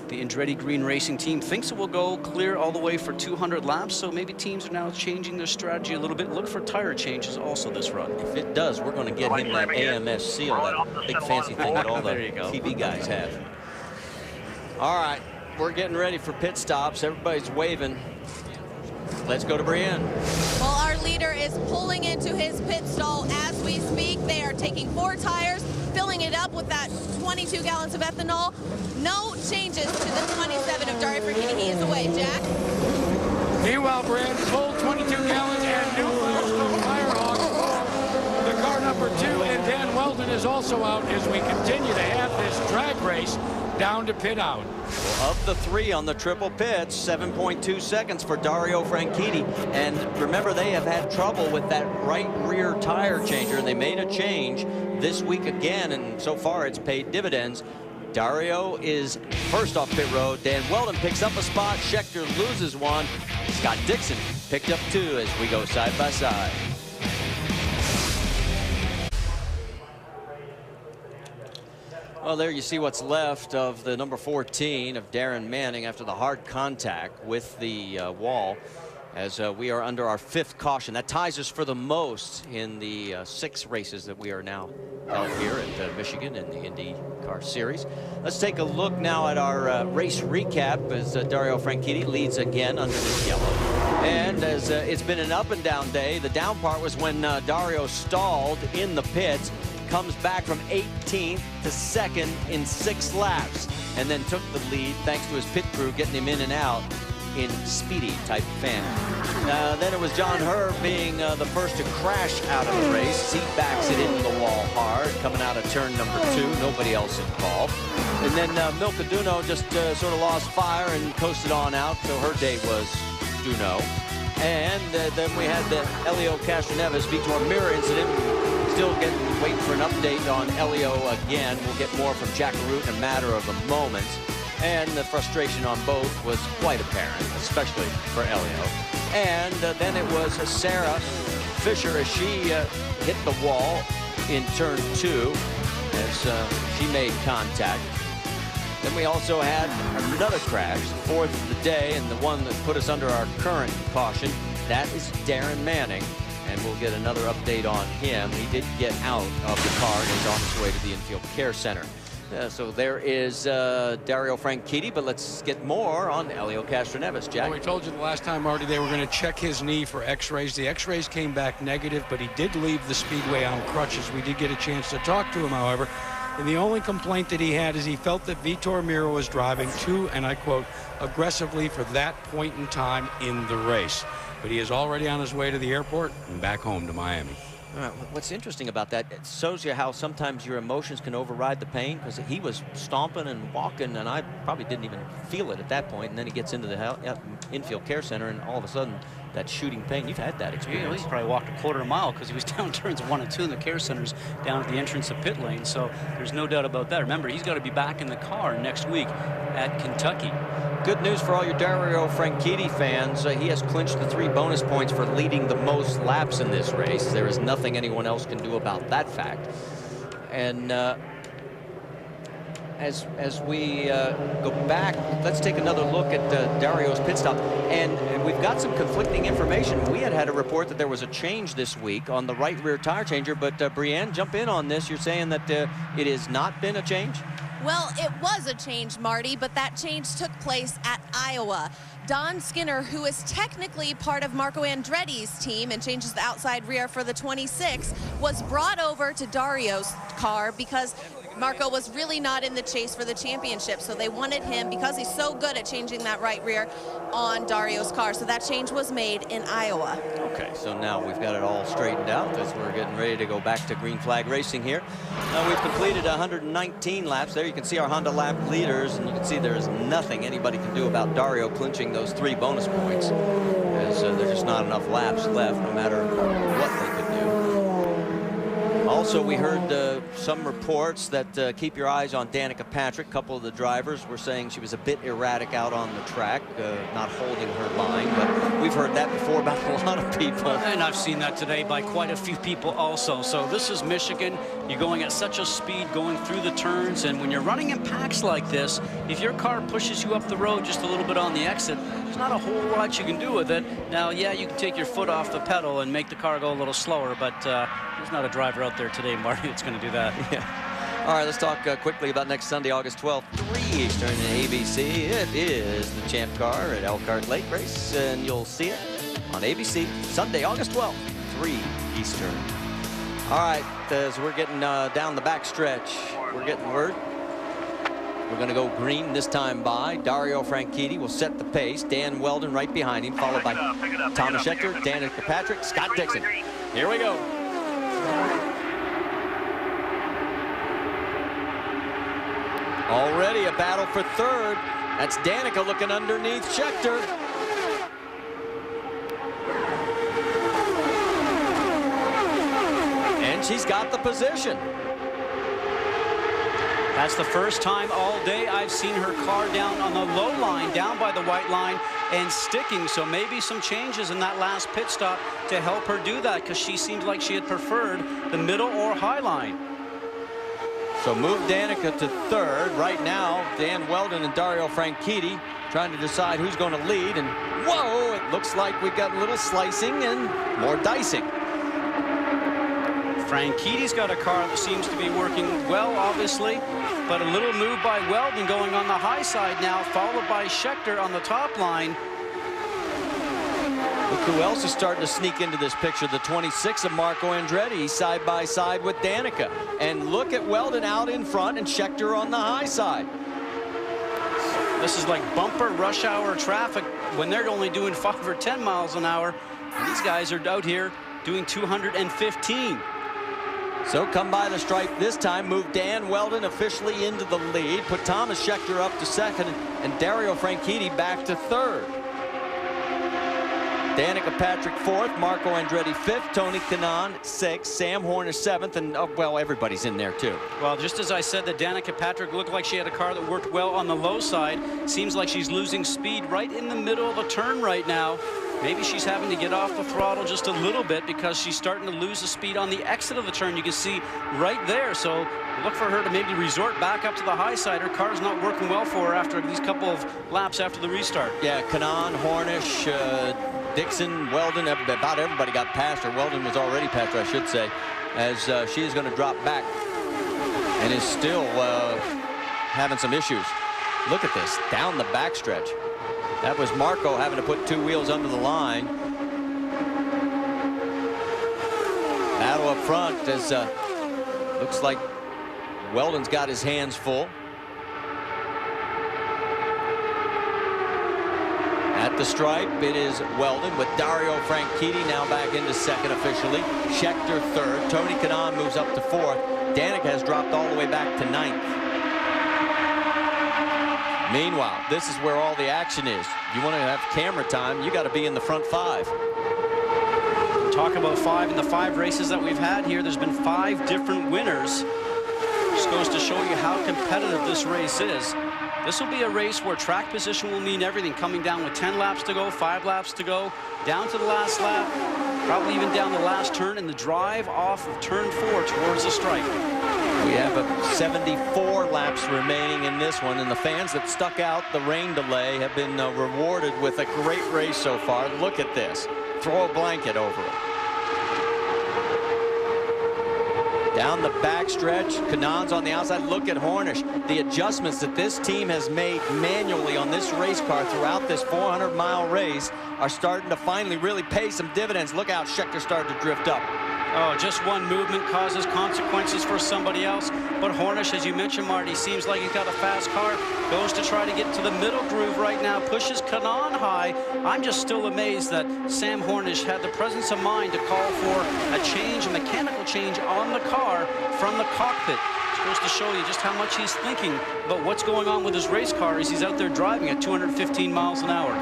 S2: the Andretti Green Racing team, thinks it will go clear all the way for 200 laps. So maybe teams are now changing their strategy a little bit. Look for tire changes also this run.
S1: If it does, we're going to get him that AMS seal, that big fancy thing that all the TV guys have. All right, we're getting ready for pit stops. Everybody's waving. Let's go to Brienne.
S6: Well, our leader is pulling into his pit stall as we speak. They are taking 4 tires, filling it up with that 22 gallons of ethanol. No changes to the 27 of Dario Franchitti. He is away. Jack?
S5: Meanwhile, Brian, full 22 gallons and new Firestone Firehawk. The car number 2, and Dan Wheldon is also out as we continue to have this drag race down to pit out.
S1: Well, of the 3 on the triple pits, 7.2 seconds for Dario Franchitti. And remember, they have had trouble with that right rear tire changer, and they made a change this week again, and so far it's paid dividends. Dario is first off pit road. Dan Wheldon picks up a spot. Schechter loses one. Scott Dixon picked up 2 as we go side by side. Well, there you see what's left of the number 14 of Darren Manning after the hard contact with the wall, as we are under our 5th caution. That ties us for the most in the 6 races that we are now held here at Michigan in the IndyCar Series. Let's take a look now at our race recap as Dario Franchitti leads again under this yellow. And as it's been an up and down day, the down part was when Dario stalled in the pits, comes back from 18th to 2nd in 6 laps, and then took the lead thanks to his pit crew getting him in and out in speedy type fashion. Then it was John Herb being the first to crash out of the race. Seat backs it into the wall hard, coming out of turn number 2. Nobody else involved. And then Milka Duno just sort of lost fire and coasted on out, so her day was Duno. And then we had the Elio Castroneves Vitor Mirror incident. Still waiting for an update on Elio again. We'll get more from Jack Root in a matter of a moment. And the frustration on both was quite apparent, especially for Elio. And then it was Sarah Fisher as she hit the wall in turn 2 as she made contact. Then we also had another crash, 4th of the day, and the one that put us under our current caution. That is Darren Manning, and we'll get another update on him. He did get out of the car and is on his way to the infield care center. So there is Dario Franchitti, but let's get more on Elio Castroneves. Jack?
S5: Well, we told you the last time, Marty, they were going to check his knee for x-rays. The x-rays came back negative, but he did leave the speedway on crutches. We did get a chance to talk to him, however. And the only complaint that he had is he felt that Vitor Mirror was driving too, and I quote, aggressively for that point in time in the race. But he is already on his way to the airport and back home to Miami.
S1: All right, what's interesting about that, it shows you how sometimes your emotions can override the pain, because he was stomping and walking, and I probably didn't even feel it at that point, and then he gets into the infield care center, and all of a sudden, that shooting pain. You've had that experience.
S2: He probably walked a quarter mile because he was down turns 1 and 2 in the care centers down at the entrance of pit lane, so there's no doubt about that. Remember, he's got to be back in the car next week at Kentucky.
S1: Good news for all your Dario Franchitti fans. He has clinched the 3 bonus points for leading the most laps in this race. There is nothing anyone else can do about that fact. And as we go back, let's take another look at Dario's pit stop. And we've got some conflicting information. We had a report that there was a change this week on the right rear tire changer, but Brianne, jump in on this. You're saying that it has not been a change?
S6: Well, it was a change, Marty, but that change took place at Iowa. Don Skinner, who is technically part of Marco Andretti's team and changes the outside rear for the 26, was brought over to Dario's car because Marco was really not in the chase for the championship, so they wanted him, because he's so good at changing that right rear, on Dario's car. So that change was made in Iowa.
S1: Okay, so now we've got it all straightened out as we're getting ready to go back to green flag racing here. We've completed 119 laps. There you can see our Honda lap leaders, and you can see there is nothing anybody can do about Dario clinching those 3 bonus points, as there's just not enough laps left, no matter what they could do. Also, we heard some reports that keep your eyes on Danica Patrick. A couple of the drivers were saying she was a bit erratic out on the track, not holding her line. But we've heard that before about a lot of people.
S2: And I've seen that today by quite a few people also. So this is Michigan. You're going at such a speed going through the turns. And when you're running in packs like this, if your car pushes you up the road just a little bit on the exit, there's not a whole lot you can do with it. Now, yeah, you can take your foot off the pedal and make the car go a little slower, but there's not a driver out there today, Marty, that's going to do that.
S1: Yeah. All right, let's talk quickly about next Sunday, August 12th, 3 Eastern in ABC. It is the Champ Car at Elkhart Lake Race, and you'll see it on ABC Sunday, August 12th, 3 Eastern. All right, as we're getting down the back stretch, we're getting word. We're going to go green this time by. Dario Franchitti will set the pace. Dan Wheldon right behind him, followed by Thomas Scheckter, Danica Patrick, Scott Dixon. Here we go. Already a battle for third. That's Danica looking underneath Scheckter. And she's got the position.
S2: That's the first time all day I've seen her car down on the low line, down by the white line, and sticking. So maybe some changes in that last pit stop to help her do that, because she seemed like she had preferred the middle or high line.
S1: So move Danica to third. Right now, Dan Wheldon and Dario Franchitti trying to decide who's going to lead. And whoa, it looks like we've got a little slicing and more dicing.
S2: Franchitti's got a car that seems to be working well, obviously, but a little move by Wheldon going on the high side now, followed by Scheckter on the top line.
S1: Look who else is starting to sneak into this picture. The 26 of Marco Andretti side by side with Danica. And look at Wheldon out in front and Scheckter on the high side.
S2: This is like bumper rush hour traffic when they're only doing 5 or 10 miles an hour. And these guys are out here doing 215.
S1: So come by the stripe this time, move Dan Wheldon officially into the lead, put Thomas Scheckter up to second, and Dario Franchitti back to third. Danica Patrick fourth, Marco Andretti fifth, Tony Kanaan sixth, Sam Horner seventh, and well, everybody's in there too.
S2: Well, just as I said that Danica Patrick looked like she had a car that worked well on the low side, seems like she's losing speed right in the middle of the turn right now. Maybe she's having to get off the throttle just a little bit because she's starting to lose the speed on the exit of the turn. You can see right there. So look for her to maybe resort back up to the high side. Her car's not working well for her after these couple of laps after the restart.
S1: Yeah, Kanaan, Hornish, Dixon, Wheldon, about everybody got past her. Wheldon was already past her, I should say, as she is going to drop back and is still having some issues. Look at this, down the backstretch. That was Marco having to put 2 wheels under the line. Battle up front as looks like Wheldon's got his hands full. At the stripe, it is Wheldon with Dario Franchitti now back into second officially. Scheckter third. Tony Kanaan moves up to fourth. Danica has dropped all the way back to ninth. Meanwhile, this is where all the action is. You want to have camera time, you got to be in the front 5.
S2: Talk about 5 in the 5 races that we've had here. There's been 5 different winners. Just goes to show you how competitive this race is. This will be a race where track position will mean everything. Coming down with 10 laps to go, 5 laps to go, down to the last lap, probably even down the last turn, and the drive off of turn 4 towards the stripe.
S1: We have 74 laps remaining in this one, and the fans that stuck out the rain delay have been rewarded with a great race so far. Look at this. Throw a blanket over it. Down the backstretch, Kanaan's on the outside. Look at Hornish. The adjustments that this team has made manually on this race car throughout this 400-mile race are starting to finally really pay some dividends. Look out, Scheckter started to drift up.
S2: Oh, just one movement causes consequences for somebody else. But Hornish, as you mentioned, Marty, seems like he's got a fast car. Goes to try to get to the middle groove right now. Pushes Kanaan high. I'm just still amazed that Sam Hornish had the presence of mind to call for a change, a mechanical change on the car from the cockpit. It goes to show you just how much he's thinking about what's going on with his race car as he's out there driving at 215 miles an hour.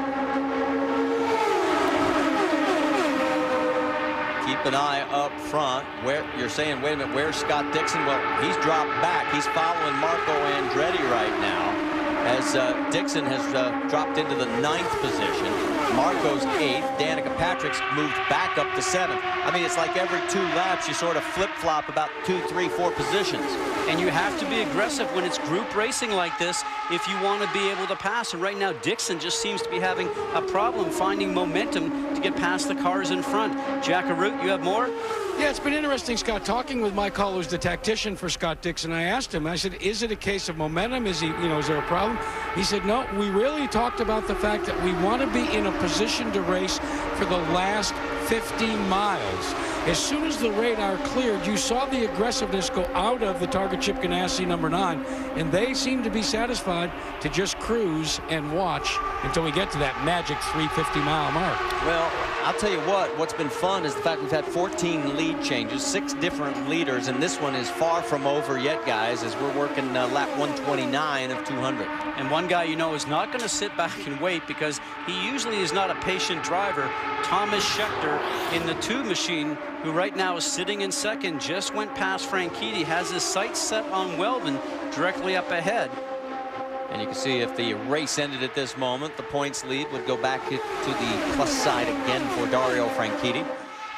S1: keep an eye up front. Where you're saying, wait a minute, where's Scott Dixon? Well, he's dropped back. He's following Marco Andretti right now, as Dixon has dropped into the 9th position. Marco's 8th. Danica Patrick's moved back up to 7th. I mean, it's like every 2 laps you sort of flip-flop about 2, 3, 4 positions.
S2: And you have to be aggressive when it's group racing like this if you want to be able to pass. And right now, Dixon just seems to be having a problem finding momentum to get past the cars in front. Jack Arute, you have more?
S5: Yeah, it's been interesting, Scott, talking with Mike Hull, who's the tactician for Scott Dixon. I asked him, I said, is it a case of momentum? Is he, is there a problem? He said, no, we really talked about the fact that we want to be in a position to race for the last 15 miles. As soon as the radar cleared, you saw the aggressiveness go out of the target Chip Ganassi number 9, and they seem to be satisfied to just cruise and watch until we get to that magic 350-mile mark.
S1: Well, I'll tell you what's been fun is the fact we've had 14 lead changes, 6 different leaders, and this one is far from over yet, guys, as we're working lap 129 of 200.
S2: And one guy is not going to sit back and wait, because he usually is not a patient driver. Thomas Scheckter in the 2 machine, who right now is sitting in 2nd, just went past Franchitti, has his sights set on Wheldon directly up ahead.
S1: And you can see if the race ended at this moment, the points lead would go back to the plus side again for Dario Franchitti,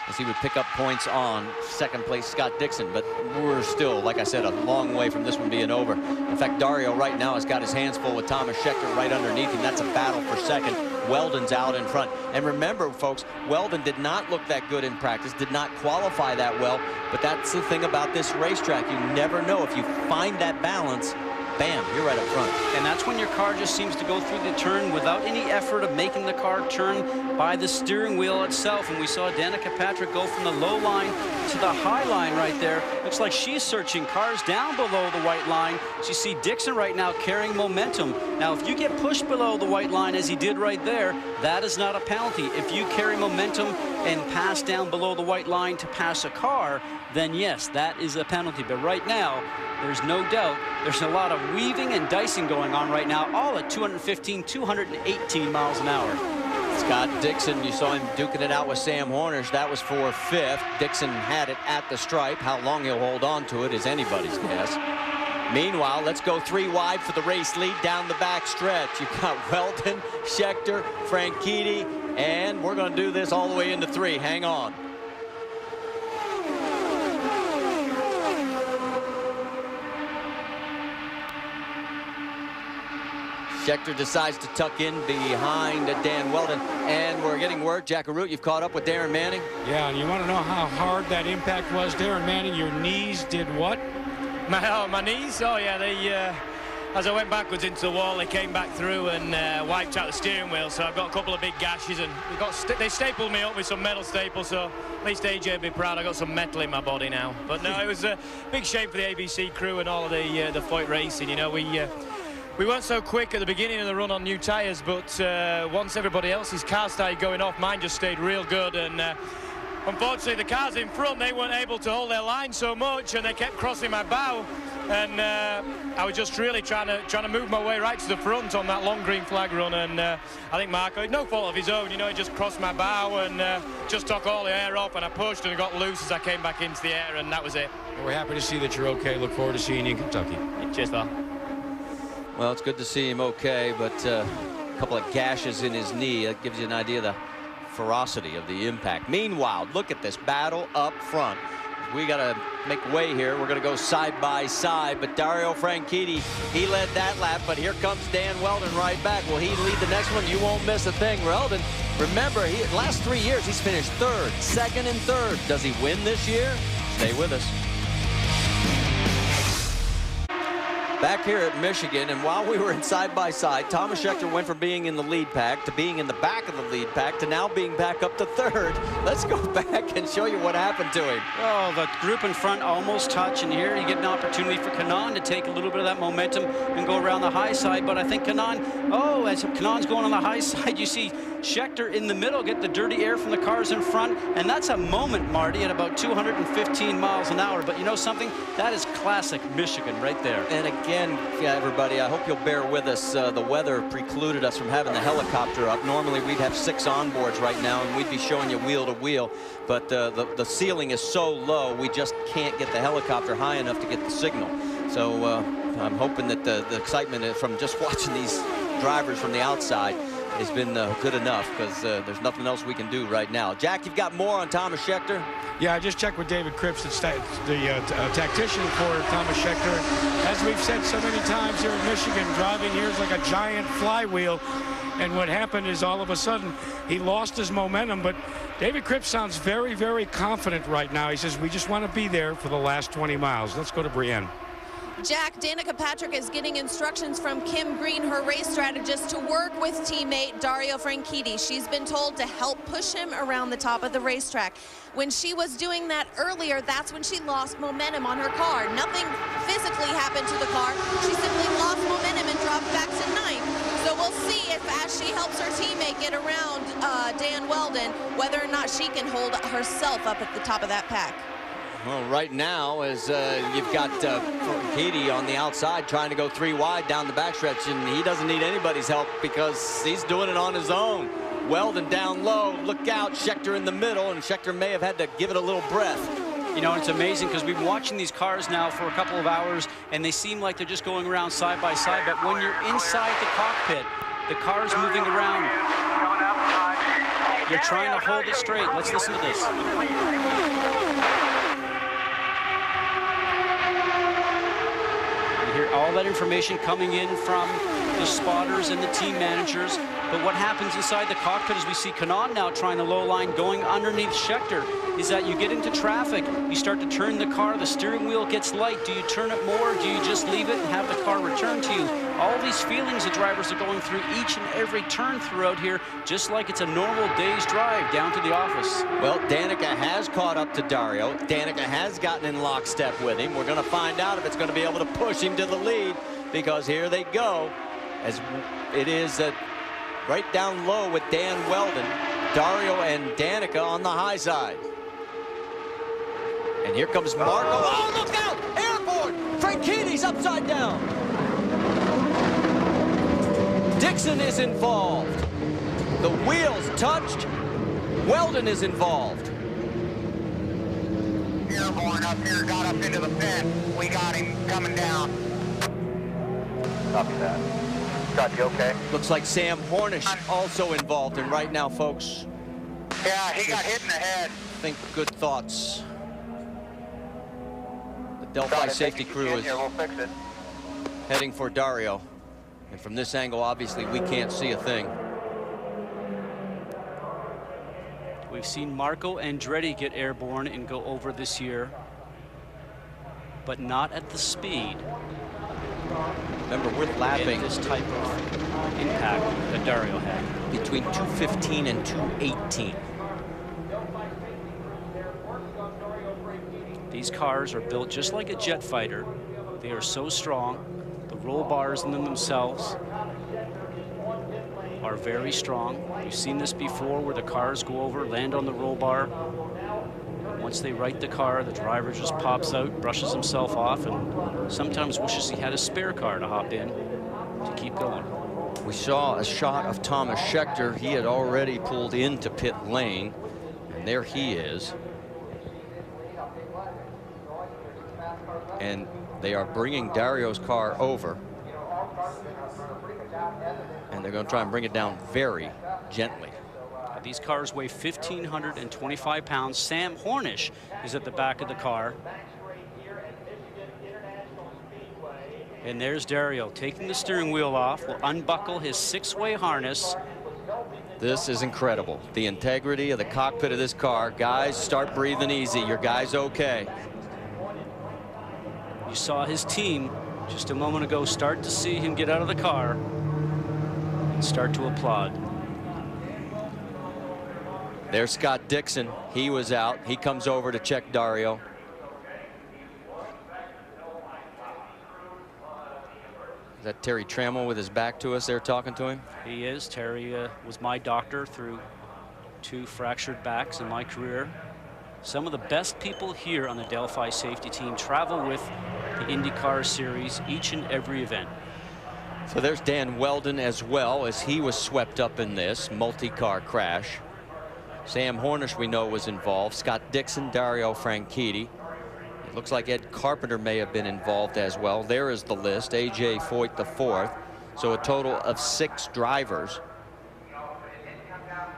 S1: as he would pick up points on 2nd place Scott Dixon. But we're still, like I said, a long way from this one being over. In fact, Dario right now has got his hands full with Thomas Scheckter right underneath him. That's a battle for 2nd. Wheldon's out in front. And remember, folks, Wheldon did not look that good in practice, did not qualify that well. But that's the thing about this racetrack. You never know. If you find that balance, bam, you're right up front.
S2: And that's when your car just seems to go through the turn without any effort of making the car turn by the steering wheel itself. And we saw Danica Patrick go from the low line to the high line right there. Looks like she's searching cars down below the white line. So you see Dixon right now carrying momentum. Now, if you get pushed below the white line, as he did right there, that is not a penalty. If you carry momentum and pass down below the white line to pass a car, then yes, that is a penalty. But right now, there's no doubt there's a lot of weaving and dicing going on right now, all at 215, 218 miles an hour.
S1: Scott Dixon, you saw him duking it out with Sam Hornish. That was for 5th. Dixon had it at the stripe. How long he'll hold on to it is anybody's guess. Meanwhile, let's go 3 wide for the race lead down the back stretch. You've got Wheldon, Scheckter, Franchitti, and we're going to do this all the way into 3. Hang on. Scheckter decides to tuck in behind Dan Wheldon, and we're getting word, Jack Arute, you've caught up with Darren Manning.
S5: Yeah, and you want to know how hard that impact was, Darren Manning? Your knees did what?
S13: My knees? Oh, yeah, they, as I went backwards into the wall, they came back through and wiped out the steering wheel, so I've got a couple of big gashes, and they stapled me up with some metal staples, so at least AJ will be proud I got some metal in my body now. But no, it was a big shame for the ABC crew and all of the Foyt racing. We weren't so quick at the beginning of the run on new tyres, but once everybody else's car started going off, mine just stayed real good. And unfortunately, the cars in front, they weren't able to hold their line so much, and they kept crossing my bow. And I was just really trying to move my way right to the front on that long green flag run. And I think Marco, no fault of his own, he just crossed my bow and just took all the air off, and I pushed and got loose as I came back into the air, and that was it.
S5: We're happy to see that you're okay. Look forward to seeing you in Kentucky.
S13: Cheers, pal.
S1: Well, it's good to see him okay, but a couple of gashes in his knee. That gives you an idea of the ferocity of the impact. Meanwhile, look at this battle up front. We got to make way here. We're going to go side by side, but Dario Franchitti, he led that lap, but here comes Dan Wheldon right back. Will he lead the next one? You won't miss a thing. Wheldon, remember, last 3 years, he's finished 3rd, 2nd, and 3rd. Does he win this year? Stay with us. Back here at Michigan, and while we were in side-by-side, Thomas Scheckter went from being in the lead pack to being in the back of the lead pack to now being back up to 3rd. Let's go back and show you what happened to him.
S2: Oh, the group in front almost touch, and here you get an opportunity for Kanaan to take a little bit of that momentum and go around the high side. But I think Kanaan, as Kanaan's going on the high side, you see Scheckter in the middle get the dirty air from the cars in front, and that's a moment, Marty, at about 215 miles an hour. But you know something? That is classic Michigan right there.
S1: And again, again, everybody, I hope you'll bear with us. The weather precluded us from having the helicopter up. Normally we'd have 6 onboards right now and we'd be showing you wheel to wheel, but the ceiling is so low we just can't get the helicopter high enough to get the signal. So I'm hoping that the excitement from just watching these drivers from the outside has been good enough, because there's nothing else we can do right now. Jack, you've got more on Thomas Scheckter?
S5: Yeah, I just checked with David Cripps, the tactician for Thomas Scheckter. As we've said so many times here in Michigan, driving here is like a giant flywheel. And what happened is all of a sudden he lost his momentum. But David Cripps sounds very, very confident right now. He says, we just want to be there for the last 20 miles. Let's go to Brienne.
S6: Jack, Danica Patrick is getting instructions from Kim Green, her race strategist, to work with teammate Dario Franchitti. She's been told to help push him around the top of the racetrack. When she was doing that earlier, that's when she lost momentum on her car. Nothing physically happened to the car. She simply lost momentum and dropped back to 9th. So we'll see if, as she helps her teammate get around Dan Wheldon, whether or not she can hold herself up at the top of that pack.
S1: Well, right now, as you've got Franchitti on the outside trying to go 3 wide down the backstretch, and he doesn't need anybody's help because he's doing it on his own. Wheldon down low, look out, Scheckter in the middle, and Scheckter may have had to give it a little breath.
S2: You know, it's amazing because we've been watching these cars now for a couple of hours, and they seem like they're just going around side by side, but when you're inside the cockpit, the car's moving around. You're trying to hold it straight. Let's listen to this. All that information coming in from the spotters and the team managers. But what happens inside the cockpit, as we see Kanaan now trying to low line going underneath Scheckter, is that you get into traffic, you start to turn the car, the steering wheel gets light. Do you turn it more? Do you just leave it and have the car return to you? All these feelings the drivers are going through each and every turn throughout here, just like it's a normal day's drive down to the office.
S1: Well, Danica has caught up to Dario. Danica has gotten in lockstep with him. We're going to find out if it's going to be able to push him to the lead, because here they go, as it is right down low with Dan Wheldon, Dario and Danica on the high side. And here comes Marco. Oh, look out! Airborne! Franchitti's upside down. Dixon is involved. The wheels touched. Wheldon is involved.
S8: Airborne up here, got up into the pit. We got him coming down. Copy that. Scott, you okay?
S1: Looks like Sam Hornish also involved, and right now, folks.
S8: Yeah, he got hit in the head.
S1: Think good thoughts. The Delphi safety crew is heading for Dario. And from this angle, obviously, we can't see a thing.
S2: We've seen Marco Andretti get airborne and go over this year, but not at the speed.
S1: Remember, we're lapping
S2: this type of impact that Dario had.
S1: Between 215 and 218.
S2: These cars are built just like a jet fighter. They are so strong. The roll bars in them themselves are very strong. We've seen this before where the cars go over, land on the roll bar. Once they right the car, the driver just pops out, brushes himself off, and sometimes wishes he had a spare car to hop in to keep going.
S1: We saw a shot of Thomas Scheckter. He had already pulled into pit lane, and there he is. And they are bringing Dario's car over, and they're going to try and bring it down very gently.
S2: These cars weigh 1,525 pounds. Sam Hornish is at the back of the car. And there's Dario taking the steering wheel off, will unbuckle his 6-way harness.
S1: This is incredible. The integrity of the cockpit of this car. Guys, start breathing easy. Your guy's okay.
S2: You saw his team just a moment ago start to see him get out of the car and start to applaud.
S1: There's Scott Dixon. He was out. He comes over to check Dario. Is that Terry Trammell with his back to us there talking to him?
S2: He is. Terry was my doctor through 2 fractured backs in my career. Some of the best people here on the Delphi safety team travel with the IndyCar Series each and every event.
S1: So there's Dan Wheldon as well, as he was swept up in this multi-car crash. Sam Hornish, we know, was involved. Scott Dixon, Dario Franchitti. It looks like Ed Carpenter may have been involved as well. There is the list. A.J. Foyt the fourth. So a total of 6 drivers.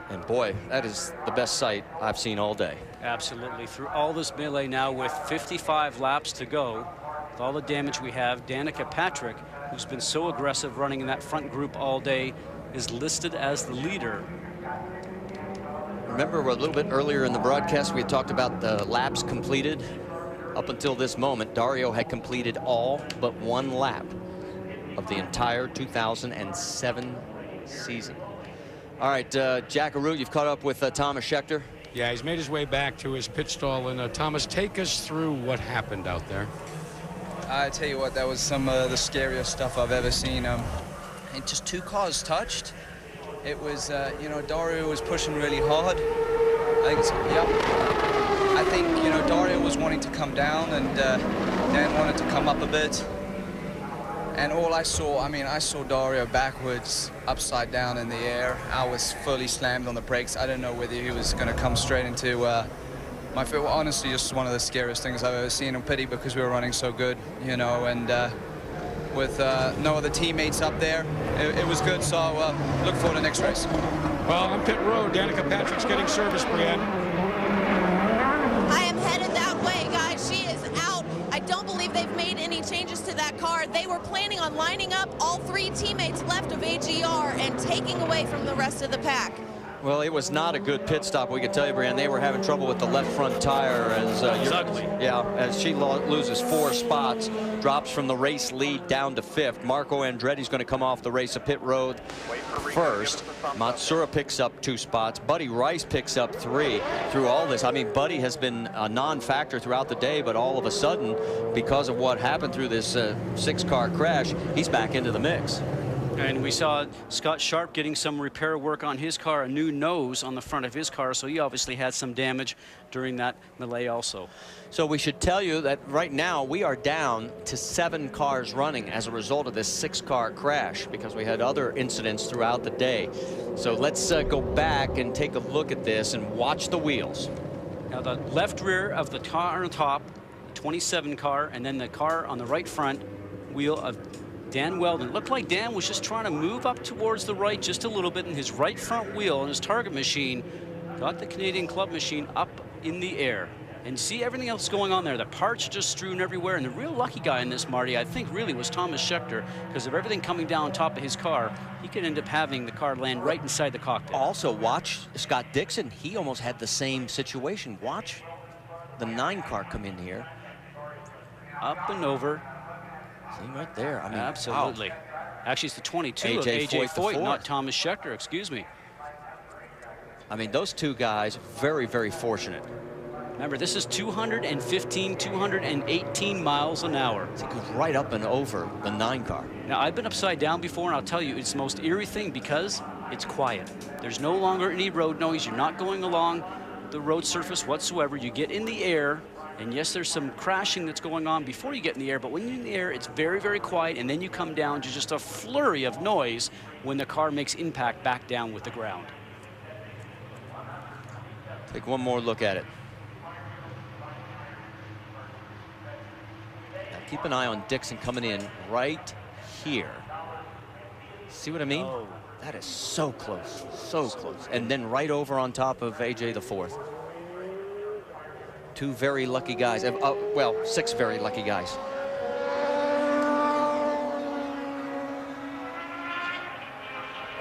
S1: And boy, that is the best sight I've seen all day.
S2: Absolutely. Through all this melee now with 55 laps to go, with all the damage we have, Danica Patrick, who's been so aggressive running in that front group all day, is listed as the leader.
S1: Remember a little bit earlier in the broadcast, we had talked about the laps completed. Up until this moment, Dario had completed all but 1 lap of the entire 2007 season. All right, Jack Arute, you've caught up with Thomas Scheckter.
S5: Yeah, he's made his way back to his pit stall. And Thomas, take us through what happened out there.
S14: I tell you what, that was some of the scariest stuff I've ever seen. And just 2 cars touched. It was, you know, Dario was pushing really hard. I think, you know, Dario was wanting to come down, and Dan wanted to come up a bit. And all I saw, I mean, I saw Dario backwards, upside down in the air. I was fully slammed on the brakes. I didn't know whether he was going to come straight into my foot. Honestly, just one of the scariest things I've ever seen. And pity because we were running so good, you know, and with no other teammates up there, it was good. So look forward to the next race.
S5: Well, on pit road, Danica Patrick's getting service, Brienne.
S6: I am headed that way, guys. She is out. I don't believe they've made any changes to that car. They were planning on lining up all 3 teammates left of AGR and taking away from the rest of the pack.
S1: Well, it was not a good pit stop. We could tell you, Brian, they were having trouble with the left front tire as as she loses 4 spots, drops from the race lead down to 5th. Marco Andretti's going to come off the race of pit road first. Matsura picks up 2 spots. Buddy Rice picks up 3 through all this. I mean, Buddy has been a non-factor throughout the day, but all of a sudden, because of what happened through this 6-car crash, he's back into the mix.
S2: And we saw Scott Sharp getting some repair work on his car, a new nose on the front of his car, so he obviously had some damage during that melee also.
S1: So we should tell you that right now we are down to 7 cars running as a result of this 6-car crash, because we had other incidents throughout the day. So let's go back and take a look at this and watch the wheels.
S2: Now the left rear of the car on top, the 27 car, and then the car on the right front wheel of Dan Wheldon. Looked like Dan was just trying to move up towards the right just a little bit, and his right front wheel on his target machine got the Canadian Club machine up in the air. And see everything else going on there. The parts just strewn everywhere. And the real lucky guy in this, Marty, I think really was Thomas Scheckter, because of everything coming down on top of his car, he could end up having the car land right inside the cockpit.
S1: Also, watch Scott Dixon. He almost had the same situation. Watch the 9-car come in here.
S2: Up and over.
S1: See right there. I mean,
S2: absolutely. Wow. Actually, it's the 22 of A.J. Foyt, not Thomas Scheckter, excuse me.
S1: I mean, those 2 guys, very, very fortunate.
S2: Remember, this is 215, 218 miles an hour.
S1: It goes right up and over the 9-car.
S2: Now, I've been upside down before, and I'll tell you, it's the most eerie thing because it's quiet. There's no longer any road noise. You're not going along the road surface whatsoever. You get in the air. And yes, there's some crashing that's going on before you get in the air, but when you're in the air, it's very, very quiet, and then you come down to just a flurry of noise when the car makes impact back down with the ground.
S1: Take one more look at it. Now keep an eye on Dixon coming in right here. See what I mean?
S2: Oh.
S1: That is so close, so close. And then right over on top of AJ the 4th. 2 very lucky guys. Well, 6 very lucky guys.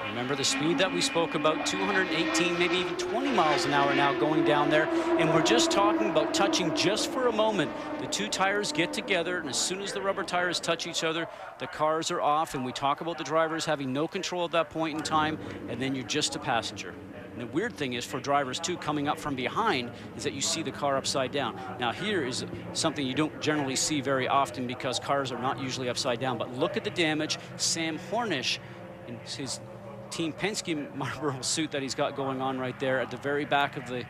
S2: Remember the speed that we spoke about, 218, maybe even 20 miles an hour now going down there. And we're just talking about touching just for a moment. The 2 tires get together, and as soon as the rubber tires touch each other, the cars are off. And we talk about the drivers having no control at that point in time, and then you're just a passenger. And the weird thing is for drivers too, coming up from behind, is that you see the car upside down. Now here is something you don't generally see very often because cars are not usually upside down. But look at the damage. Sam Hornish in his Team Penske Marlboro suit that he's got going on right there at the very back of the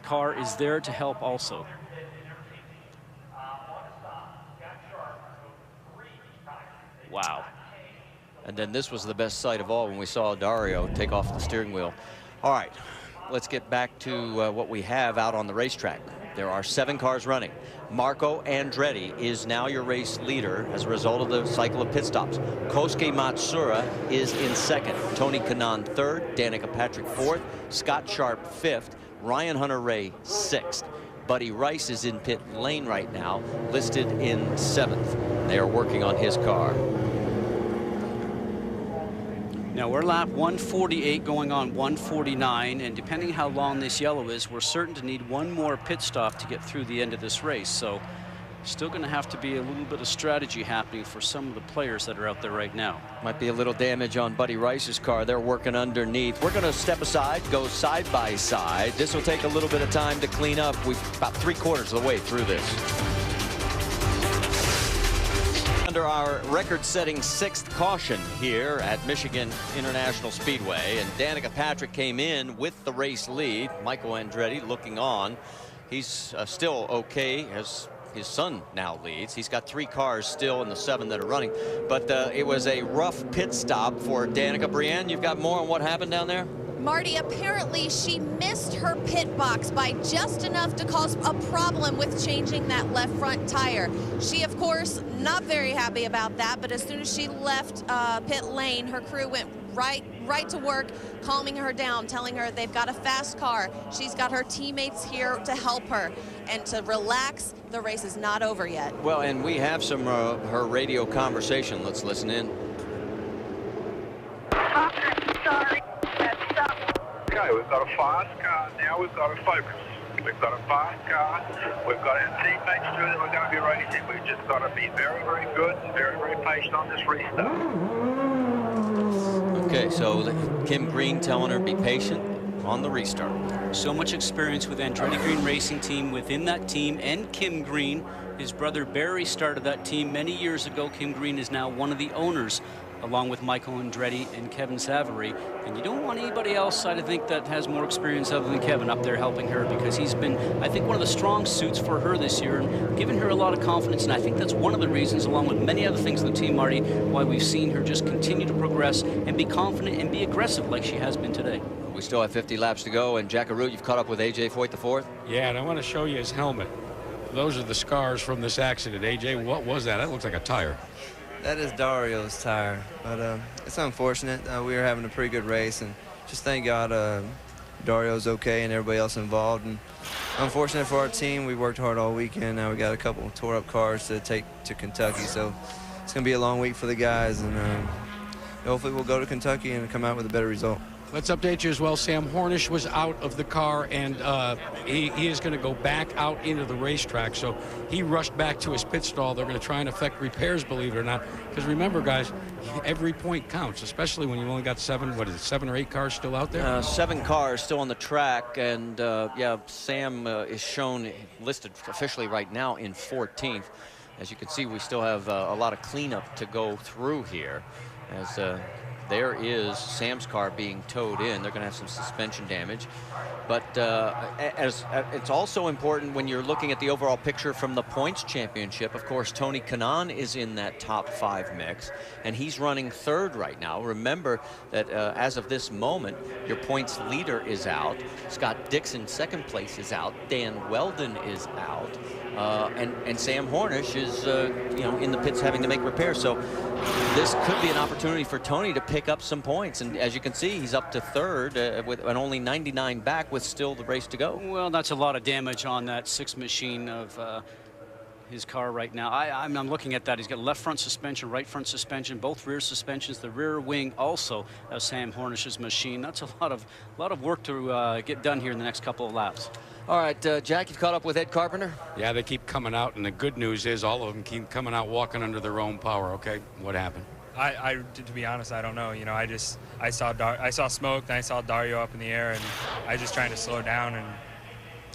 S2: car is there to help also. Wow.
S1: And then this was the best sight of all when we saw Dario take off the steering wheel. All right, let's get back to what we have out on the racetrack. There are 7 cars running. Marco Andretti is now your race leader as a result of the cycle of pit stops. Kosuke Matsuura is in 2nd. Tony Kanaan 3rd. Danica Patrick 4th. Scott Sharp 5th. Ryan Hunter-Reay 6th. Buddy Rice is in pit lane right now, listed in 7th. They are working on his car.
S2: Now we're lap 148 going on 149, and depending how long this yellow is, we're certain to need one more pit stop to get through the end of this race. So still going to have to be a little bit of strategy happening for some of the players that are out there right now.
S1: Might be a little damage on Buddy Rice's car. They're working underneath. We're going to step aside, go side by side. This will take a little bit of time to clean up. We've about 3/4 of the way through this. Under our record-setting 6th caution here at Michigan International Speedway, and Danica Patrick came in with the race lead. Michael Andretti looking on. He's still okay as his son now leads. He's got 3 cars still in the 7 that are running, but it was a rough pit stop for Danica. Brienne, you've got more on what happened down there?
S6: Marty, apparently she missed her pit box by just enough to cause a problem with changing that left front tire. She, of course, not very happy about that, but as soon as she left pit lane, her crew went right to work, calming her down, telling her they've got a fast car. She's got her teammates here to help her and to relax. The race is not over yet.
S1: Well, and we have some her radio conversation. Let's listen in.
S8: Sorry. Okay, we've got a fast car now. We've got to focus. We've got a fast car. We've got our teammates too that we're going to be racing. We've just got to be very, very good and very, very patient on this restart.
S1: Okay, so Kim Green telling her be patient on the restart.
S2: So much experience with Andretti Green Racing Team within that team, and Kim Green. His brother Barry started that team many years ago. Kim Green is now one of the owners, along with Michael Andretti and Kevin Savary. And you don't want anybody else, I think, that has more experience other than Kevin up there helping her, because he's been, I think, one of the strong suits for her this year and giving her a lot of confidence. And I think that's one of the reasons, along with many other things in the team, Marty, why we've seen her just continue to progress and be confident and be aggressive like she has been today.
S1: We still have 50 laps to go, and Jackaroo, you've caught up with AJ Foyt the 4th.
S5: Yeah, and I want to show you his helmet. Those are the scars from this accident. AJ, what was that? That looks like a tire.
S15: That is Dario's tire, but it's unfortunate. We were having a pretty good race, and just thank God Dario's okay and everybody else involved. And unfortunate for our team, we worked hard all weekend. Now we got a couple tore up cars to take to Kentucky, so it's going to be a long week for the guys, and hopefully we'll go to Kentucky and come out with a better result.
S5: Let's update you as well. Sam Hornish was out of the car, and he is going to go back out into the racetrack. So he rushed back to his pit stall. They're going to try and effect repairs, believe it or not. Because remember, guys, every point counts, especially when you've only got 7 or 8 cars still out there?
S1: 7 cars still on the track, and yeah, Sam is shown listed officially right now in 14th. As you can see, we still have a lot of cleanup to go through here, as there is Sam's car being towed in. They're going to have some suspension damage. But it's also important when you're looking at the overall picture from the points championship. Of course, Tony Kanaan is in that top 5 mix, and he's running 3rd right now. Remember that as of this moment, your points leader is out. Scott Dixon, 2nd place, is out. Dan Wheldon is out. And Sam Hornish is in the pits having to make repairs. So this could be an opportunity for Tony to pick up some points. And as you can see, he's up to 3rd with an only 99 back with still the race to go.
S2: Well, that's a lot of damage on that 6 machine of his car right now. I'm looking at that. He's got left front suspension, right front suspension, both rear suspensions, the rear wing also of Sam Hornish's machine. That's a lot of work to get done here in the next couple of laps.
S1: All right, Jack, you've caught up with Ed Carpenter?
S5: Yeah, they keep coming out, and the good news is all of them keep coming out walking under their own power. Okay, what happened?
S16: To be honest, I don't know. You know, I saw smoke, then I saw Dario up in the air, and I just trying to slow down, and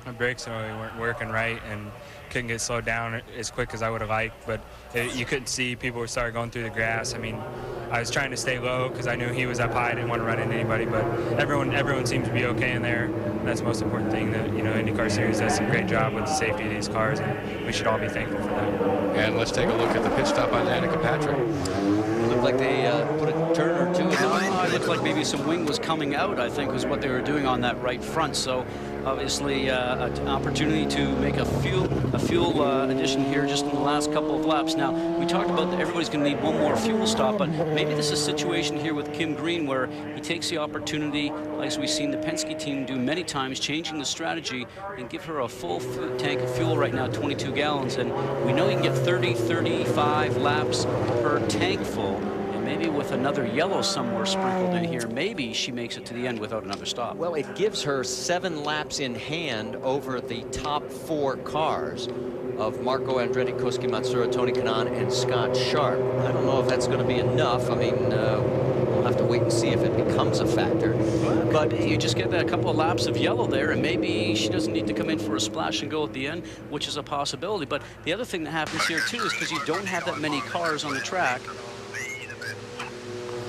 S16: my brakes really weren't working right, and couldn't get slowed down as quick as I would have liked. But you couldn't see. People started going through the grass. I mean, I was trying to stay low because I knew he was up high. I didn't want to run into anybody. But everyone seemed to be okay in there. And that's the most important thing. That IndyCar Series does a great job with the safety of these cars, and we should all be thankful for that.
S5: And let's take a look at the pit stop on Danica Patrick.
S1: looked like they put a turn or two in the
S2: It looked like maybe some wing was coming out, I think, was what they were doing on that right front. So obviously an opportunity to make a fuel addition here just in the last couple of laps. Now, we talked about that everybody's going to need one more fuel stop, but maybe this is a situation here with Kim Green where he takes the opportunity, as we've seen the Penske team do many times, changing the strategy and give her a full tank of fuel right now, 22 gallons. And we know you can get 30, 35 laps per tank full. And maybe with another yellow somewhere sprinkled in here, maybe she makes it to the end without another stop.
S1: Well, it gives her 7 laps in hand over the top 4 cars of Marco Andretti, Koski Matsuura, Tony Kanaan, and Scott Sharp. I don't know if that's going to be enough. I mean, we'll have to wait and see if it becomes a factor.
S2: But you just get a couple of laps of yellow there, and maybe she doesn't need to come in for a splash and go at the end, which is a possibility. But the other thing that happens here, too, is because you don't have that many cars on the track.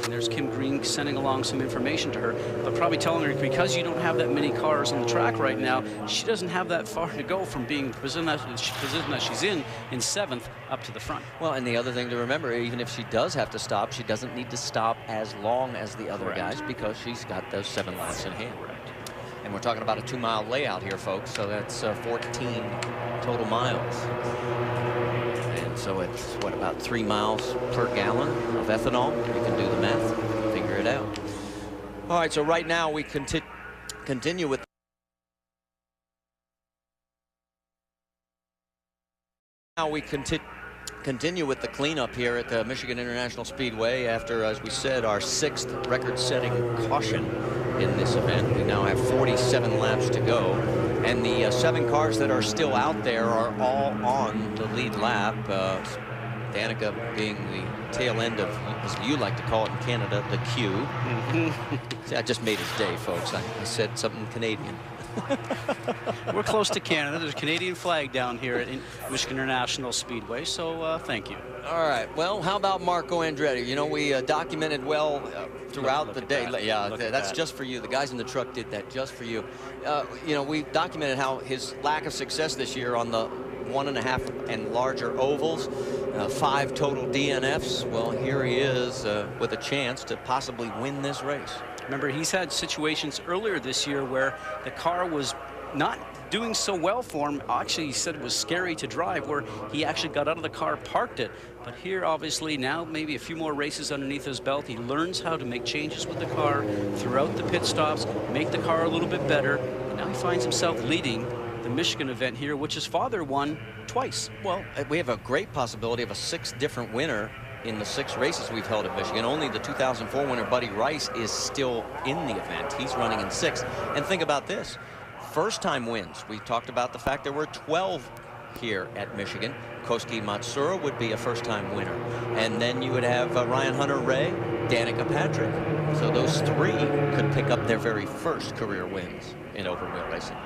S2: And there's Kim Green sending along some information to her, but probably telling her because you don't have that many cars on the track right now, she doesn't have that far to go from being the position that she's in 7th up to the front.
S1: Well, and the other thing to remember, even if she does have to stop, she doesn't need to stop as long as the other guys because she's got those 7 laps in hand. And we're talking about a 2-mile layout here, folks, so that's 14 total miles. So it's, what, about 3 miles per gallon of ethanol? You can do the math, figure it out. All right, so right now we continue with continue with the cleanup here at the Michigan International Speedway after, as we said, our 6th record-setting caution in this event. We now have 47 laps to go. And the 7 cars that are still out there are all on the lead lap. Danica being the tail end of, as you like to call it in Canada, the queue. See, I just made his day, folks. I said something Canadian.
S2: We're close to Canada. There's a Canadian flag down here at Michigan International Speedway, so thank you.
S1: All right. Well, how about Marco Andretti? You know, we documented well throughout the day. Yeah, that's just for you. The guys in the truck did that just for you. You know, we documented how his lack of success this year on the 1.5 and larger ovals, 5 total DNFs. Well, here he is with a chance to possibly win this race.
S2: Remember, he's had situations earlier this year where the car was not doing so well for him. Actually, he said it was scary to drive, where he actually got out of the car, parked it. But here, obviously, now maybe a few more races underneath his belt. He learns how to make changes with the car throughout the pit stops, make the car a little bit better. And now he finds himself leading the Michigan event here, which his father won twice.
S1: Well, we have a great possibility of a 6th different winner in the 6 races we've held at Michigan. Only the 2004 winner, Buddy Rice, is still in the event. He's running in 6th. And think about this. First-time wins. We talked about the fact there were 12 here at Michigan. Koski Matsuura would be a first-time winner. And then you would have Ryan Hunter-Reay, Danica Patrick. So those 3 could pick up their very first career wins in open-wheel racing.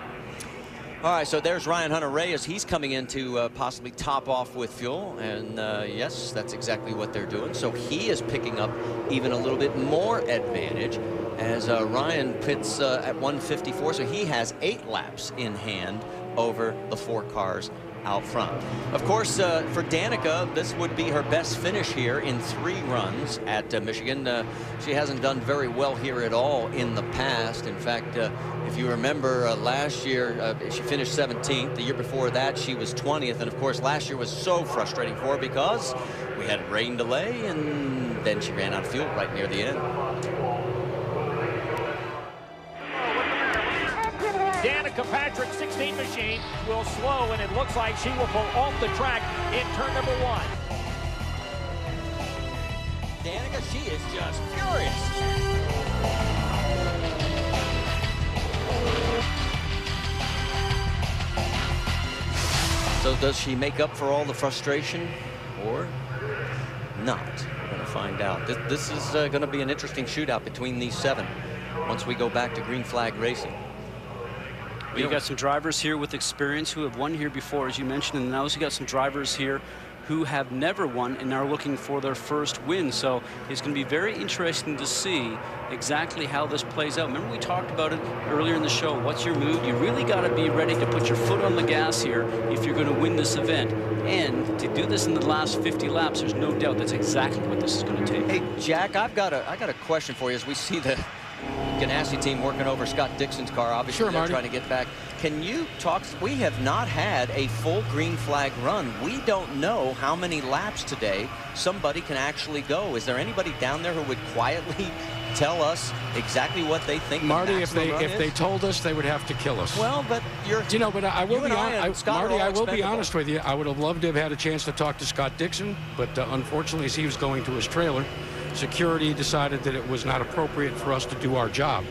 S1: All right, so there's Ryan Hunter-Reay as he's coming in to possibly top off with fuel. And yes, that's exactly what they're doing. So he is picking up even a little bit more advantage as Ryan pits at 154. So he has 8 laps in hand over the 4 cars out front. Of course, for Danica, this would be her best finish here in 3 runs at Michigan. She hasn't done very well here at all in the past. In fact, if you remember last year, she finished 17th. The year before that, she was 20th. And of course, last year was so frustrating for her because we had rain delay and then she ran out of fuel right near the end.
S17: Danica Patrick, 16 machine, will slow, and it looks like she will pull off the track in turn number 1.
S1: Danica, she is just furious. So does she make up for all the frustration or not? We're going to find out. This is going to be an interesting shootout between these 7 once we go back to green flag racing.
S2: You've got some drivers here with experience who have won here before, as you mentioned, and now you got some drivers here who have never won and are looking for their first win. So it's going to be very interesting to see exactly how this plays out. Remember, we talked about it earlier in the show. What's your mood? You really got to be ready to put your foot on the gas here if you're going to win this event. And to do this in the last 50 laps, there's no doubt that's exactly what this is going to take.
S1: Hey, Jack, I got a question for you as we see the Ganassi team working over Scott Dixon's car. Obviously, they're trying to get back. Can you talk? We have not had a full green flag run. We don't know how many laps today somebody can actually go. Is there anybody down there who would quietly tell us exactly what they think?
S5: Marty, if they told us, they would have to kill us.
S1: Well, but
S5: but I will be honest. Marty, I will be honest with you. I would have loved to have had a chance to talk to Scott Dixon, but unfortunately, as he was going to his trailer, security decided that it was not appropriate for us to do our job.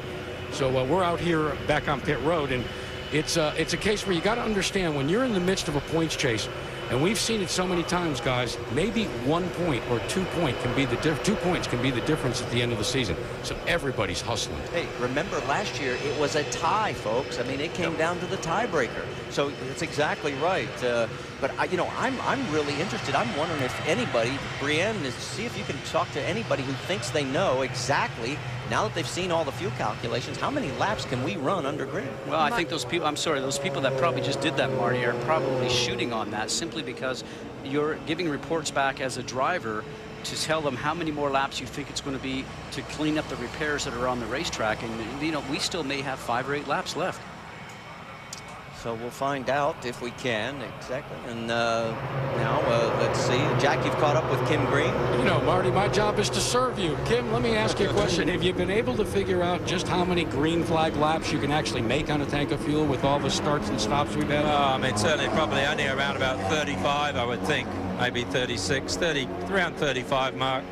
S5: So we're out here back on pit road, and it's a case where you got to understand when you're in the midst of a points chase, and we've seen it so many times, guys, maybe 1 point or 2 points can be the 2 points can be the difference at the end of the season. So everybody's hustling.
S1: Hey, remember last year it was a tie, folks. I mean, it came down to the tiebreaker. So it's exactly right. But I'm really interested. I'm wondering if anybody, Brienne, see if you can talk to anybody who thinks they know exactly, now that they've seen all the fuel calculations, how many laps can we run under green?
S2: Well, I think those people, I'm sorry, those people that probably just did that, Marty, are probably shooting on that simply because you're giving reports back as a driver to tell them how many more laps you think it's going to be to clean up the repairs that are on the racetrack. And, we still may have 5 or 8 laps left.
S1: So we'll find out if we can, exactly. And now, let's see. Jack, you've caught up with Kim Green.
S5: Marty, my job is to serve you. Kim, let me ask you a question. Have you been able to figure out just how many green flag laps you can actually make on a tank of fuel with all the starts and stops we've had?
S18: I mean, certainly probably only around about 35, I would think. Maybe 36, around 35 mark.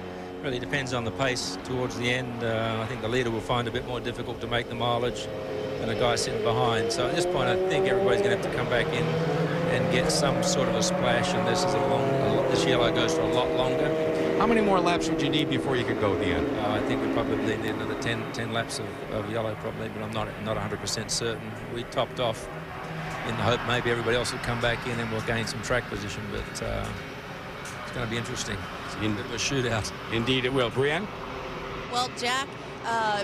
S18: Really depends on the pace towards the end. I think the leader will find it a bit more difficult to make the mileage than a guy sitting behind. So at this point, I think everybody's going to have to come back in and get some sort of a splash. And this yellow goes for a lot longer.
S5: How many more laps would you need before you could go at the end?
S18: I think we probably need another 10 laps of yellow probably, but I'm not 100% certain. We topped off in the hope maybe everybody else will come back in and we'll gain some track position, but it's going to be interesting. It's a shootout.
S5: Indeed it will. Brienne?
S6: Well, Jack,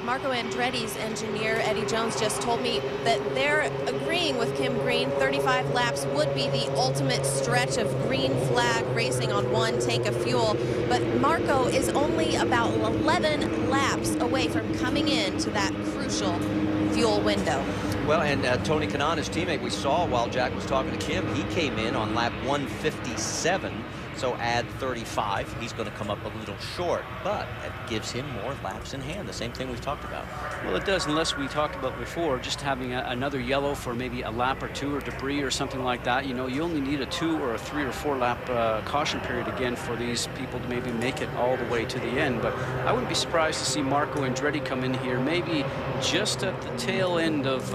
S6: Marco Andretti's engineer, Eddie Jones, just told me that they're agreeing with Kim Green. 35 laps would be the ultimate stretch of green flag racing on one tank of fuel. But Marco is only about 11 laps away from coming into that crucial fuel window.
S1: Well, and Tony Kanaan, his teammate, we saw while Jack was talking to Kim, he came in on lap 157. So add 35, he's going to come up a little short, but that gives him more laps in hand. The same thing we've talked about.
S2: Well, it does, unless we talked about before, just having another yellow for maybe a lap or 2 or debris or something like that. You only need a 2 or a 3 or 4 lap caution period again for these people to maybe make it all the way to the end. But I wouldn't be surprised to see Marco Andretti come in here, maybe just at the tail end of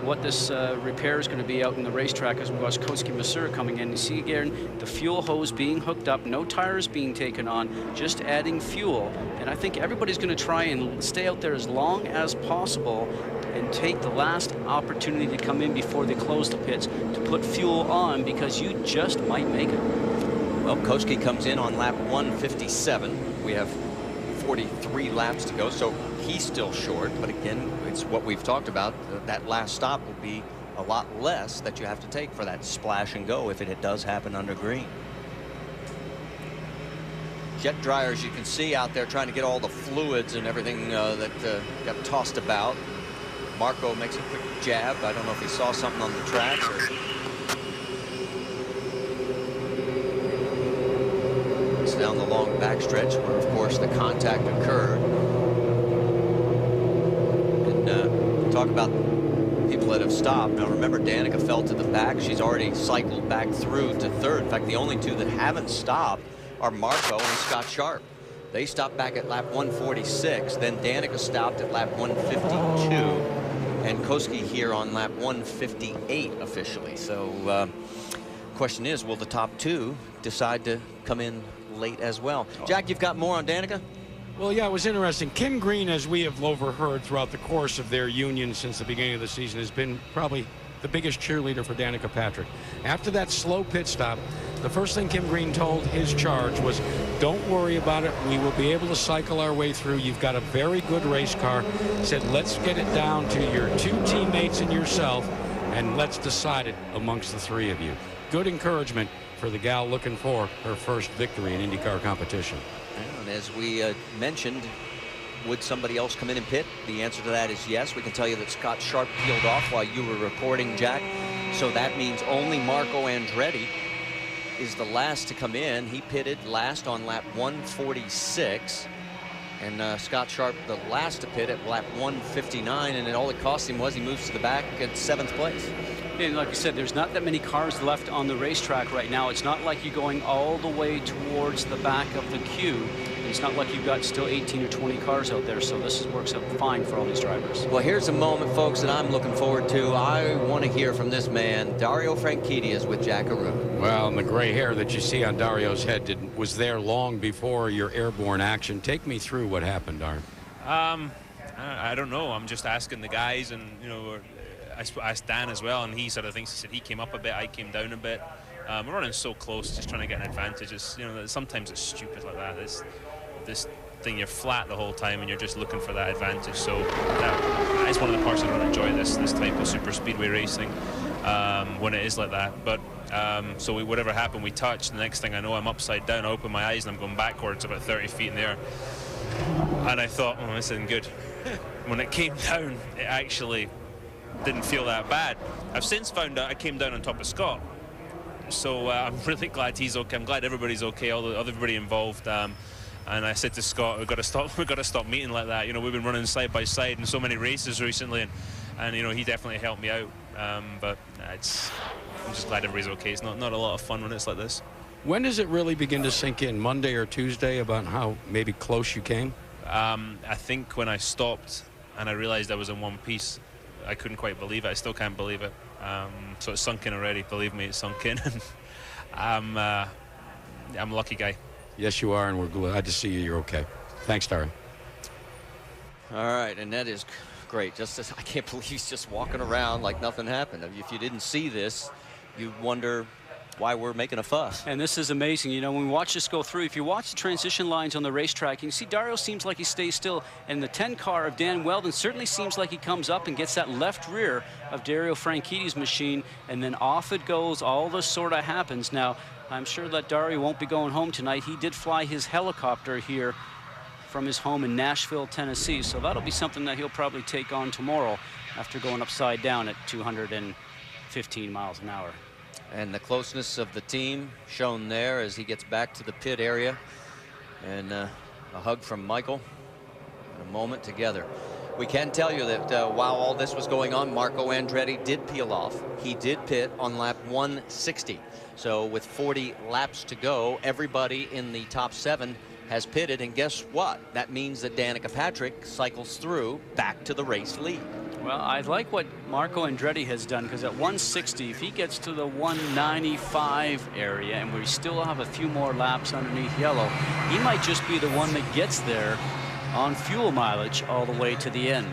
S2: what this repair is going to be out in the racetrack as we watch Koski Masur coming in. You see again the fuel hose being hooked up, no tires being taken on, just adding fuel. And I think everybody's going to try and stay out there as long as possible and take the last opportunity to come in before they close the pits to put fuel on, because you just might make it.
S1: Well, Koski comes in on lap 157. We have 43 laps to go, so he's still short, but again, it's what we've talked about. That last stop will be a lot less that you have to take for that splash and go if it does happen under green. Jet dryers, you can see out there trying to get all the fluids and everything that got tossed about. Marco makes a quick jab. I don't know if he saw something on the tracks. It's down the long backstretch where, of course, the contact occurred. And talk about people that have stopped. Now, remember, Danica fell to the back. She's already cycled back through to third. In fact, the only two that haven't stopped are Marco and Scott Sharp. They stopped back at lap 146. Then Danica stopped at lap 152. And Koski here on lap 158 officially. So question is, will the top two decide to come in late as well? Jack, you've got more on Danica?
S5: Well, yeah, it was interesting. Kim Green, as we have overheard throughout the course of their union since the beginning of the season, has been probably the biggest cheerleader for Danica Patrick. After that slow pit stop, the first thing Kim Green told his charge was, don't worry about it. We will be able to cycle our way through. You've got a very good race car. Said, let's get it down to your 2 teammates and yourself, and let's decide it amongst the 3 of you. Good encouragement for the gal looking for her first victory in IndyCar competition.
S1: And as we mentioned, would somebody else come in and pit? The answer to that is yes. We can tell you that Scott Sharp peeled off while you were reporting, Jack. So that means only Marco Andretti is the last to come in. He pitted last on lap 146. And Scott Sharp, the last to pit at lap 159. And all it cost him was he moves to the back at 7th place.
S2: And like you said, there's not that many cars left on the racetrack right now. It's not like you're going all the way towards the back of the queue. It's not like you've got still 18 or 20 cars out there, so this works out fine for all these drivers.
S1: Well, here's a moment, folks, that I'm looking forward to. I want to hear from this man. Dario Franchitti is with Jack Arute.
S5: Well, and the gray hair that you see on Dario's head was there long before your airborne action. Take me through what happened, Dario.
S19: I don't know. I'm just asking the guys, and you know, I asked Dan as well, and he said, he said he came up a bit, I came down a bit. We're running so close, just trying to get an advantage. You know, sometimes it's stupid like that. This thing, you're flat the whole time, and you're just looking for that advantage. So that is one of the parts I don't enjoy this type of super speedway racing when it is like that. But so whatever happened, we touched. The next thing I know, I'm upside down. I open my eyes and I'm going backwards about 30 feet in the air. And I thought, oh, this isn't good. When it came down, it actually didn't feel that bad. I've since found out I came down on top of Scott. So I'm really glad he's okay. I'm glad everybody's okay, everybody involved. And I said to Scott, we've got to stop meeting like that. You know, we've been running side by side in so many races recently, and you know, he definitely helped me out. But I'm just glad everybody's okay. It's not a lot of fun when it's like this.
S5: When does it really begin to sink in, Monday or Tuesday, about how maybe close you came?
S19: I think when I stopped and I realized I was in one piece, I couldn't quite believe it. I still can't believe it. So it's sunk in already. Believe me, it's sunk in. I'm a lucky guy.
S5: Yes, you are, and we're glad to see you're okay. Thanks, Dario.
S1: All right, and that is great. I can't believe he's just walking around like nothing happened. If you didn't see this, you'd wonder why we're making a fuss.
S2: And this is amazing. You know, when we watch this go through, if you watch the transition lines on the racetrack, you can see Dario seems like he stays still, and the 10 car of Dan Wheldon certainly seems like he comes up and gets that left rear of Dario Franchitti's machine, and then off it goes. All this sort of happens. Now, I'm sure that Dario won't be going home tonight. He did fly his helicopter here from his home in Nashville, Tennessee, so that'll be something that he'll probably take on tomorrow after going upside down at 215 miles an hour.
S1: And the closeness of the team shown there as he gets back to the pit area. And a hug from Michael in a moment together. We can tell you that while all this was going on, Marco Andretti did peel off. He did pit on lap 160. So with 40 laps to go, everybody in the top 7 has pitted. And guess what? That means that Danica Patrick cycles through back to the race lead.
S2: Well, I like what Marco Andretti has done, because at 160, if he gets to the 195 area and we still have a few more laps underneath yellow, he might just be the one that gets there on fuel mileage all the way to the end.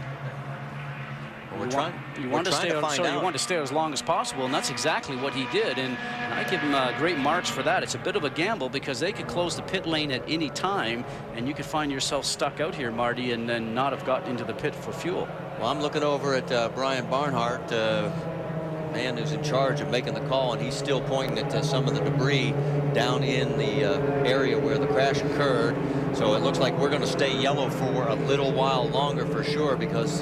S1: Well,
S2: you want to stay as long as possible, and that's exactly what he did. And I give him great marks for that. It's a bit of a gamble because they could close the pit lane at any time, and you could find yourself stuck out here, Marty, and then not have gotten into the pit for fuel.
S1: Well, I'm looking over at Brian Barnhart, man who's in charge of making the call, and he's still pointing at some of the debris down in the area where the crash occurred. So it looks like we're going to stay yellow for a little while longer for sure, because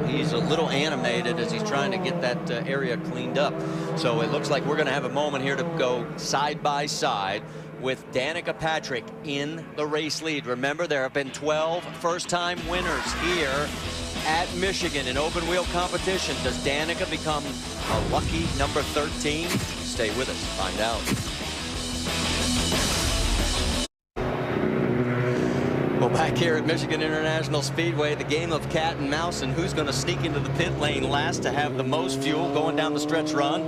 S1: he's a little animated as he's trying to get that area cleaned up. So it looks like we're going to have a moment here to go side by side with Danica Patrick in the race lead. Remember, there have been 12 first-time winners here at Michigan in open wheel competition. Does Danica become a lucky number 13? Stay with us, find out. Well, back here at Michigan International Speedway, the game of cat and mouse, and who's going to sneak into the pit lane last to have the most fuel going down the stretch run.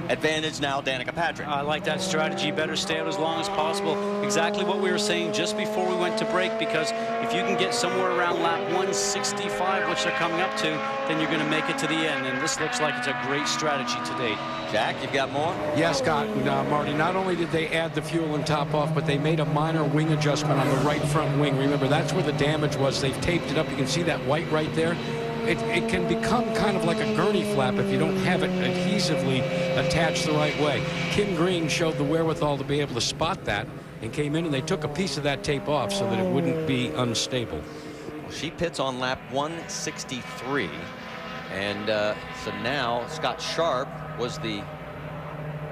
S1: advantage now, Danica Patrick.
S2: I like that strategy. Better stay out as long as possible. Exactly what we were saying just before we went to break, because if you can get somewhere around lap 165, which they're coming up to, then you're going to make it to the end. And this looks like it's a great strategy to date.
S1: Jack, you've got more?
S5: Yes, Scott and Marty, not only did they add the fuel and top off, but they made a minor wing adjustment on the right front wing. Remember, that's where the damage was. They've taped it up. You can see that white right there. It can become kind of like a gurney flap if you don't have it adhesively attached the right way. Kim Green showed the wherewithal to be able to spot that and came in and they took a piece of that tape off so that it wouldn't be unstable.
S1: Well, she pits on lap 163. And so now Scott Sharp was the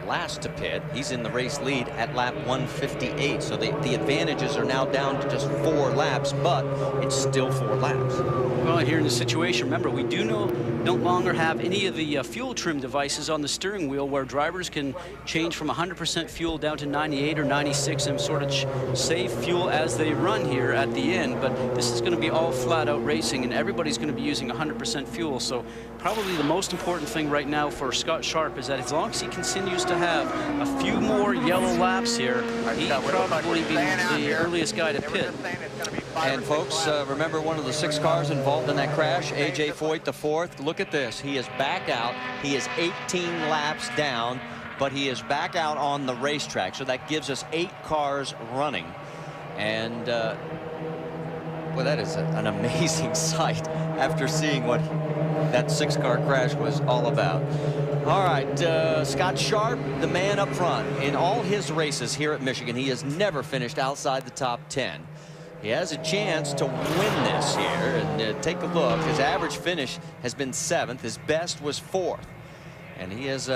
S1: last to pit. He's in the race lead at lap 158. So the advantages are now down to just 4 laps, but it's still 4 laps.
S2: Well, here in the situation, remember, we do no longer have any of the fuel trim devices on the steering wheel where drivers can change from 100% fuel down to 98 or 96 and sort of save fuel as they run here at the end. But this is going to be all flat out racing, and everybody's going to be using 100% fuel. So probably the most important thing right now for Scott Sharp is that as long as he continues to have a few more yellow laps here, he probably be the earliest guy to pit.
S1: And folks, remember one of the 6 cars involved in that crash, A.J. Foyt, the 4th. Look at this. He is back out. He is 18 laps down, but he is back out on the racetrack. So that gives us 8 cars running. And, well, that is an amazing sight after seeing what that 6-car crash was all about. All right, Scott Sharp, the man up front. In all his races here at Michigan, he has never finished outside the top 10. He has a chance to win this here, and take a look. His average finish has been 7th. His best was 4th. And he is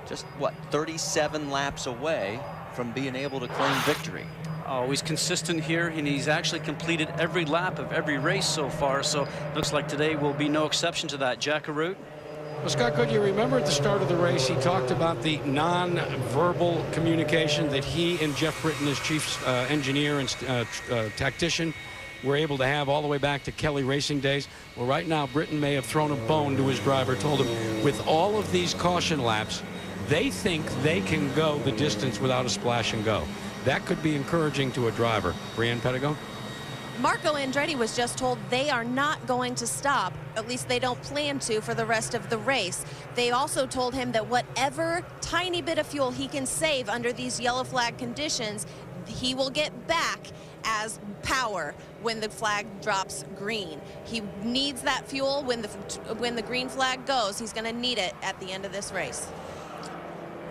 S1: just, what, 37 laps away from being able to claim victory.
S2: Oh, he's consistent here, and he's actually completed every lap of every race so far, so looks like today will be no exception to that. Jack Arute?
S5: Well, Scott, could you remember at the start of the race, he talked about the non-verbal communication that he and Jeff Britton, his chief engineer and tactician, were able to have all the way back to Kelly Racing days. Well, right now, Britton may have thrown a bone to his driver, told him, with all of these caution laps, they think they can go the distance without a splash and go. That could be encouraging to a driver. Brianne Pedigo?
S6: Marco Andretti was just told they are not going to stop. At least they don't plan to for the rest of the race. They also told him that whatever tiny bit of fuel he can save under these yellow flag conditions, he will get back as power when the flag drops green. He needs that fuel when the green flag goes. He's going to need it at the end of this race.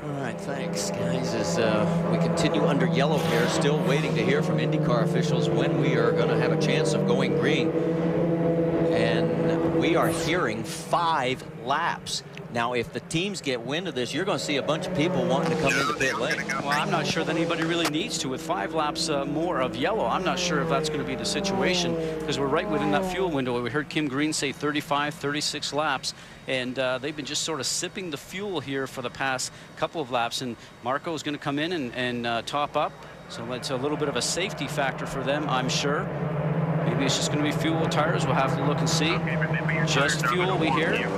S1: All right, thanks, guys. As we continue under yellow here, still waiting to hear from IndyCar officials when we are going to have a chance of going green. And we are hearing 5 laps. Now, if the teams get wind of this, you're going to see a bunch of people wanting to come into pit lane.
S2: Well, I'm not sure that anybody really needs to. With 5 laps more of yellow, I'm not sure if that's going to be the situation, because we're right within that fuel window. We heard Kim Green say 35, 36 laps, and they've been just sort of sipping the fuel here for the past couple of laps, and Marco is going to come in and top up. So it's a little bit of a safety factor for them, I'm sure. Maybe it's just going to be fuel tires. We'll have to look and see. Just fuel, we hear.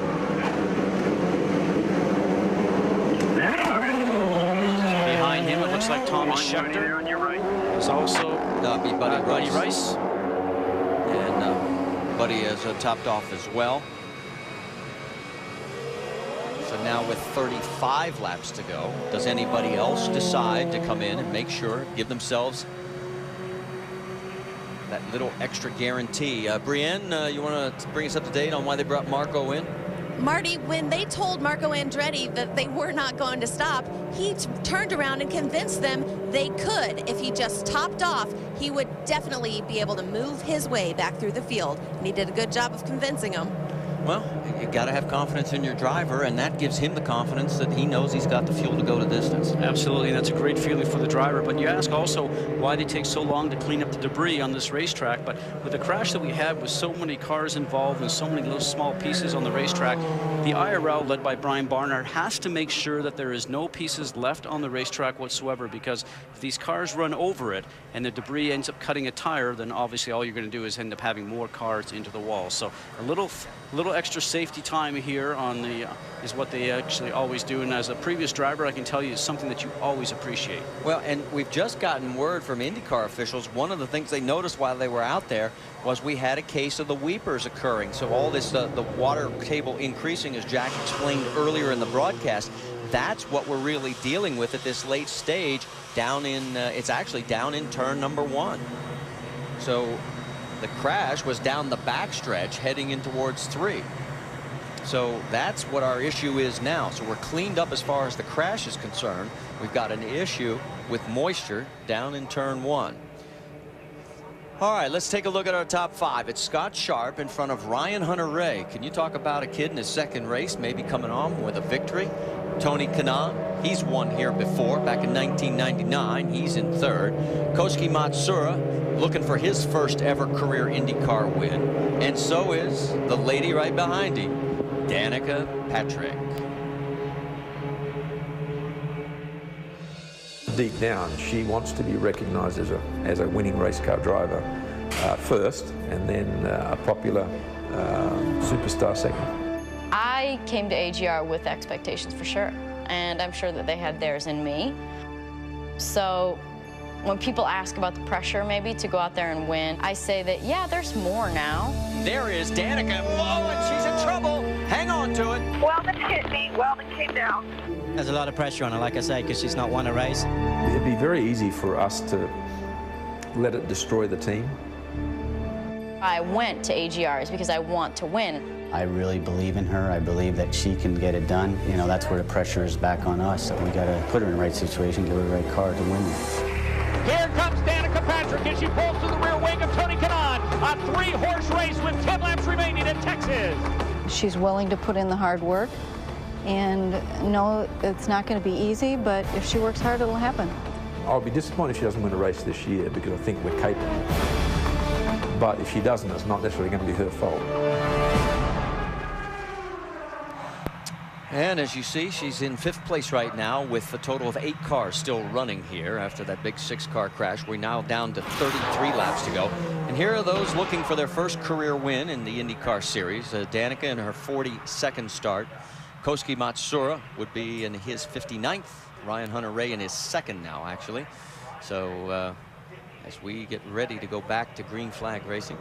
S2: Behind him, it looks like Thomas Schechter. There's also Buddy Rice.
S1: And Buddy has topped off as well. So now with 35 laps to go, does anybody else decide to come in and make sure, give themselves that little extra guarantee? Brianne, you want to bring us up to date on why they brought Marco in?
S6: Marty, when they told Marco Andretti that they were not going to stop, he turned around and convinced them they could. If he just topped off, he would definitely be able to move his way back through the field. And he did a good job of convincing them.
S1: Well, you got to have confidence in your driver, and that gives him the confidence that he knows he's got the fuel to go the distance.
S2: Absolutely, and that's a great feeling for the driver. But you ask also why they take so long to clean up the debris on this racetrack. But with the crash that we had with so many cars involved and so many little small pieces on the racetrack, the IRL, led by Brian Barnard, has to make sure that there is no pieces left on the racetrack whatsoever, because if these cars run over it and the debris ends up cutting a tire, then obviously all you're going to do is end up having more cars into the wall. So a little extra safety time here on the is what they actually always do. And as a previous driver, I can tell you it's something that you always appreciate.
S1: Well, and we've just gotten word from IndyCar officials. One of the things they noticed while they were out there was we had a case of the weepers occurring. So all this, the water table increasing, as Jack explained earlier in the broadcast. That's what we're really dealing with at this late stage down in, it's actually down in turn number 1. So the crash was down the backstretch heading in towards 3. So that's what our issue is now. So we're cleaned up as far as the crash is concerned. We've got an issue with moisture down in turn 1. All right, let's take a look at our top 5. It's Scott Sharp in front of Ryan Hunter-Reay. Can you talk about a kid in his second race, maybe coming on with a victory? Tony Kanaan, he's won here before, back in 1999. He's in 3rd. Koski Matsuura looking for his first ever career IndyCar win. And so is the lady right behind him, Danica Patrick.
S20: Deep down, she wants to be recognized as a winning race car driver first, and then a popular superstar second.
S12: I came to AGR with expectations for sure, and I'm sure that they had theirs in me. So when people ask about the pressure maybe to go out there and win, I say that, yeah, there's more now.
S1: There is Danica. Whoa, and she's in trouble. Hang on to it.
S21: Wheldon hit me. Wheldon came down.
S22: There's a lot of pressure on her, like I say, because she's not won a race.
S20: It'd be very easy for us to let it destroy the team.
S12: I went to AGRs because I want to win.
S23: I really believe in her. I believe that she can get it done. You know, that's where the pressure is back on us. We got to put her in the right situation, give her the right car to win.
S17: Here comes Danica Patrick as she pulls to the rear wing of Tony Kanaan. A 3-horse race with 10 laps remaining in Texas.
S24: She's willing to put in the hard work. And no, it's not going to be easy, but if she works hard, it'll happen.
S20: I'll be disappointed if she doesn't win a race this year, because I think we're capable. But if she doesn't, it's not necessarily going to be her fault.
S1: And as you see, she's in 5th place right now with a total of 8 cars still running here after that big 6-car crash. We're now down to 33 laps to go. And here are those looking for their first career win in the IndyCar Series. Danica in her 42nd start. Koski Matsuura would be in his 59th. Ryan Hunter-Reay in his 2nd now, actually. So as we get ready to go back to green flag racing.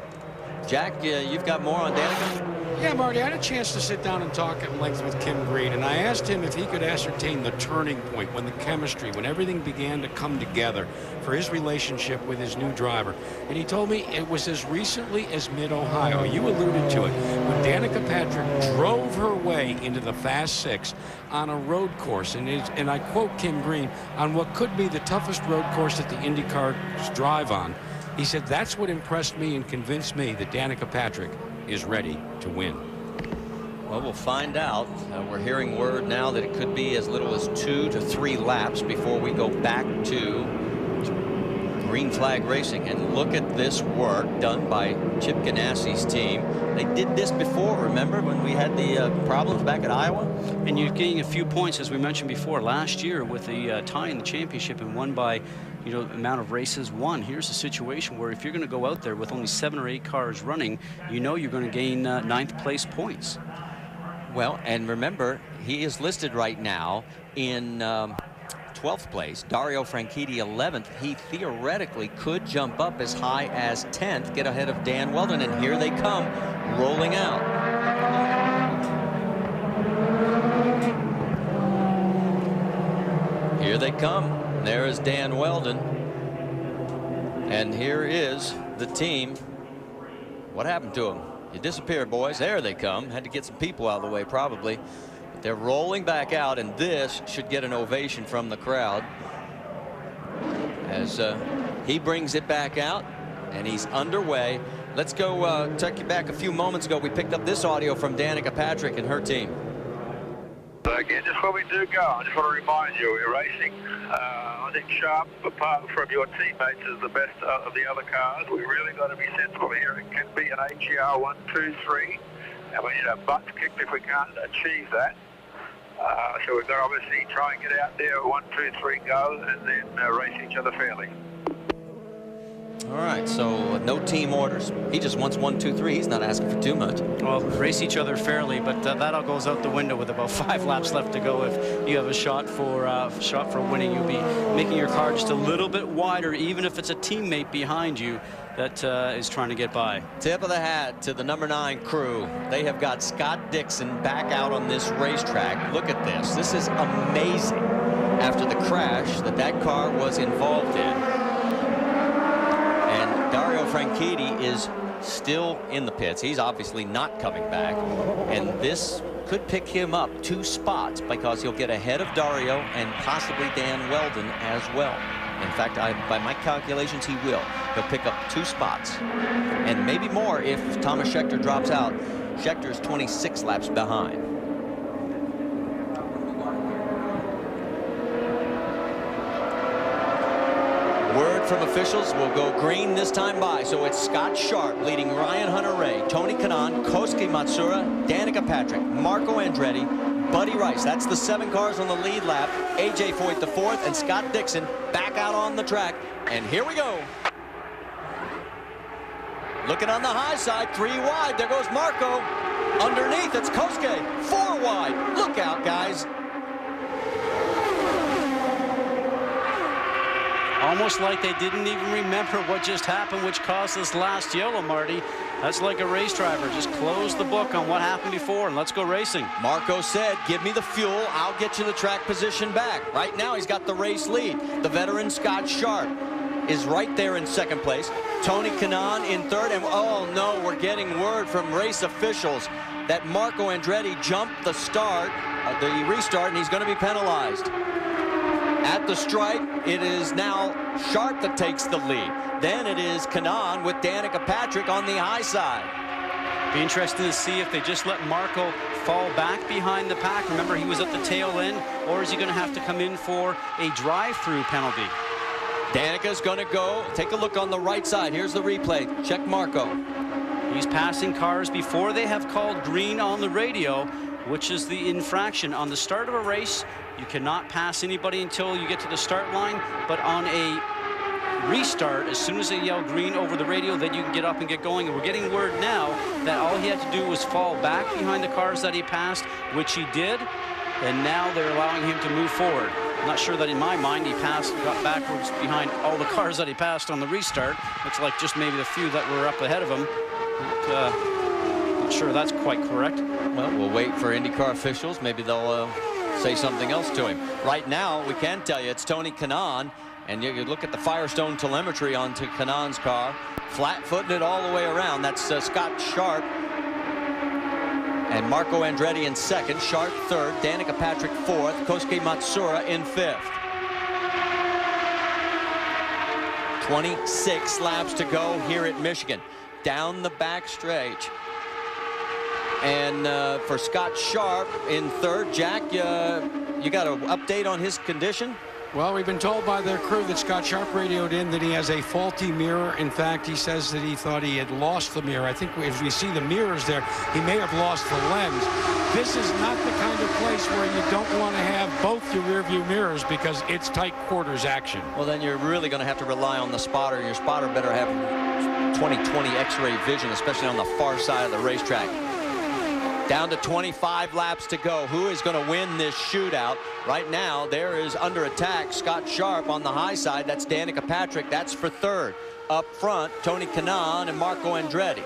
S1: Jack, you've got more on Danica?
S5: Yeah, Marty, I had a chance to sit down and talk at length with Kim Green, and I asked him if he could ascertain the turning point, when the chemistry, when everything began to come together for his relationship with his new driver. And he told me it was as recently as mid-Ohio. You alluded to it. When Danica Patrick drove her way into the Fast 6 on a road course, and I quote Kim Green, on what could be the toughest road course that the IndyCars drive on. He said, that's what impressed me and convinced me that Danica Patrick is ready to win.
S1: Well, we'll find out. We're hearing word now that it could be as little as 2 to 3 laps before we go back to green flag racing. And look at this work done by Chip Ganassi's team. They did this before, remember, when we had the problems back at Iowa?
S2: And you're getting a few points, as we mentioned before, last year with the tie in the championship and won by, you know, amount of races won. Here's a situation where if you're going to go out there with only 7 or 8 cars running, you know you're going to gain 9th place points.
S1: Well, and remember, he is listed right now in 12th place. Dario Franchitti 11th. He theoretically could jump up as high as 10th, get ahead of Dan Wheldon, and here they come rolling out. Here they come. There is Dan Wheldon. And here is the team. What happened to him? You disappeared, boys. There they come. Had to get some people out of the way, probably. But they're rolling back out, and this should get an ovation from the crowd as he brings it back out, and he's underway. Let's go take you back a few moments ago. We picked up this audio from Danica Patrick and her team.
S8: Again, just before we do go, I just want to remind you, we're racing. I think Sharp, apart from your teammates, is the best of the other cars. We really got to be sensible here. It can be an AGR 1, 2, 3, and we need our butts kicked if we can't achieve that. So we've got to obviously try and get out there, 1, 2, 3, go, and then race each other fairly.
S1: All right, so no team orders. He just wants 1, 2, 3. He's not asking for too much.
S2: Well, race each other fairly, but that all goes out the window with about 5 laps left to go. If you have a shot for winning, you'll be making your car just a little bit wider, even if it's a teammate behind you that is trying to get by.
S1: Tip of the hat to the number 9 crew. They have got Scott Dixon back out on this racetrack. Look at this. This is amazing. After the crash that car was involved in. And Dario Franchitti is still in the pits. He's obviously not coming back. And this could pick him up 2 spots because he'll get ahead of Dario and possibly Dan Wheldon as well. In fact, by my calculations, he will. He'll pick up 2 spots. And maybe more if Thomas Scheckter drops out. Schecter's 26 laps behind. Word from officials will go green this time by. So it's Scott Sharp leading Ryan Hunter-Reay, Tony Kanaan, Kosuke Matsuura, Danica Patrick, Marco Andretti, Buddy Rice. That's the 7 cars on the lead lap. AJ Foyt the 4th, and Scott Dixon back out on the track. And here we go. Looking on the high side, 3 wide. There goes Marco. Underneath, it's Kosuke. 4 wide. Look out, guys.
S2: Almost like they didn't even remember what just happened, which caused this last yellow, Marty. That's like a race driver. Just close the book on what happened before and let's go racing.
S1: Marco said, give me the fuel, I'll get you the track position back. Right now, he's got the race lead. The veteran Scott Sharp is right there in 2nd place. Tony Kanaan in 3rd. And oh no, we're getting word from race officials that Marco Andretti jumped the restart, and he's going to be penalized. At the stripe, it is now Sharp that takes the lead. Then it is Kanaan with Danica Patrick on the high side.
S2: Be interesting to see if they just let Marco fall back behind the pack. Remember, he was at the tail end, or is he going to have to come in for a drive-through penalty?
S1: Danica's going to go. Take a look on the right side. Here's the replay. Check Marco.
S2: He's passing cars before they have called green on the radio, which is the infraction. On the start of a race, you cannot pass anybody until you get to the start line, but on a restart, as soon as they yell green over the radio, then you can get up and get going. And we're getting word now that all he had to do was fall back behind the cars that he passed, which he did, and now they're allowing him to move forward. I'm not sure that in my mind he got backwards behind all the cars that he passed on the restart. Looks like just maybe the few that were up ahead of him. But, not sure that's quite correct.
S1: Well, we'll wait for IndyCar officials. Maybe they'll say something else to him. Right now, we can tell you it's Tony Kanaan, and you look at the Firestone telemetry onto Kanaan's car, flat-footing it all the way around. That's Scott Sharp and Marco Andretti in 2nd, Sharp 3rd, Danica Patrick 4th, Kosuke Matsuura in 5th. 26 laps to go here at Michigan. Down the back stretch. And for Scott Sharp in 3rd, Jack, you got an update on his condition?
S5: Well, we've been told by their crew that Scott Sharp radioed in that he has a faulty mirror. In fact, he says that he thought he had lost the mirror. I think if we see the mirrors there, he may have lost the lens. This is not the kind of place where you don't want to have both your rear view mirrors because it's tight quarters action.
S1: Well, then you're really going to have to rely on the spotter. Your spotter better have 20/20 X-ray vision, especially on the far side of the racetrack. Down to 25 laps to go. Who is going to win this shootout? Right now, there is under attack Scott Sharp on the high side. That's Danica Patrick. That's for 3rd. Up front, Tony Kanaan and Marco Andretti.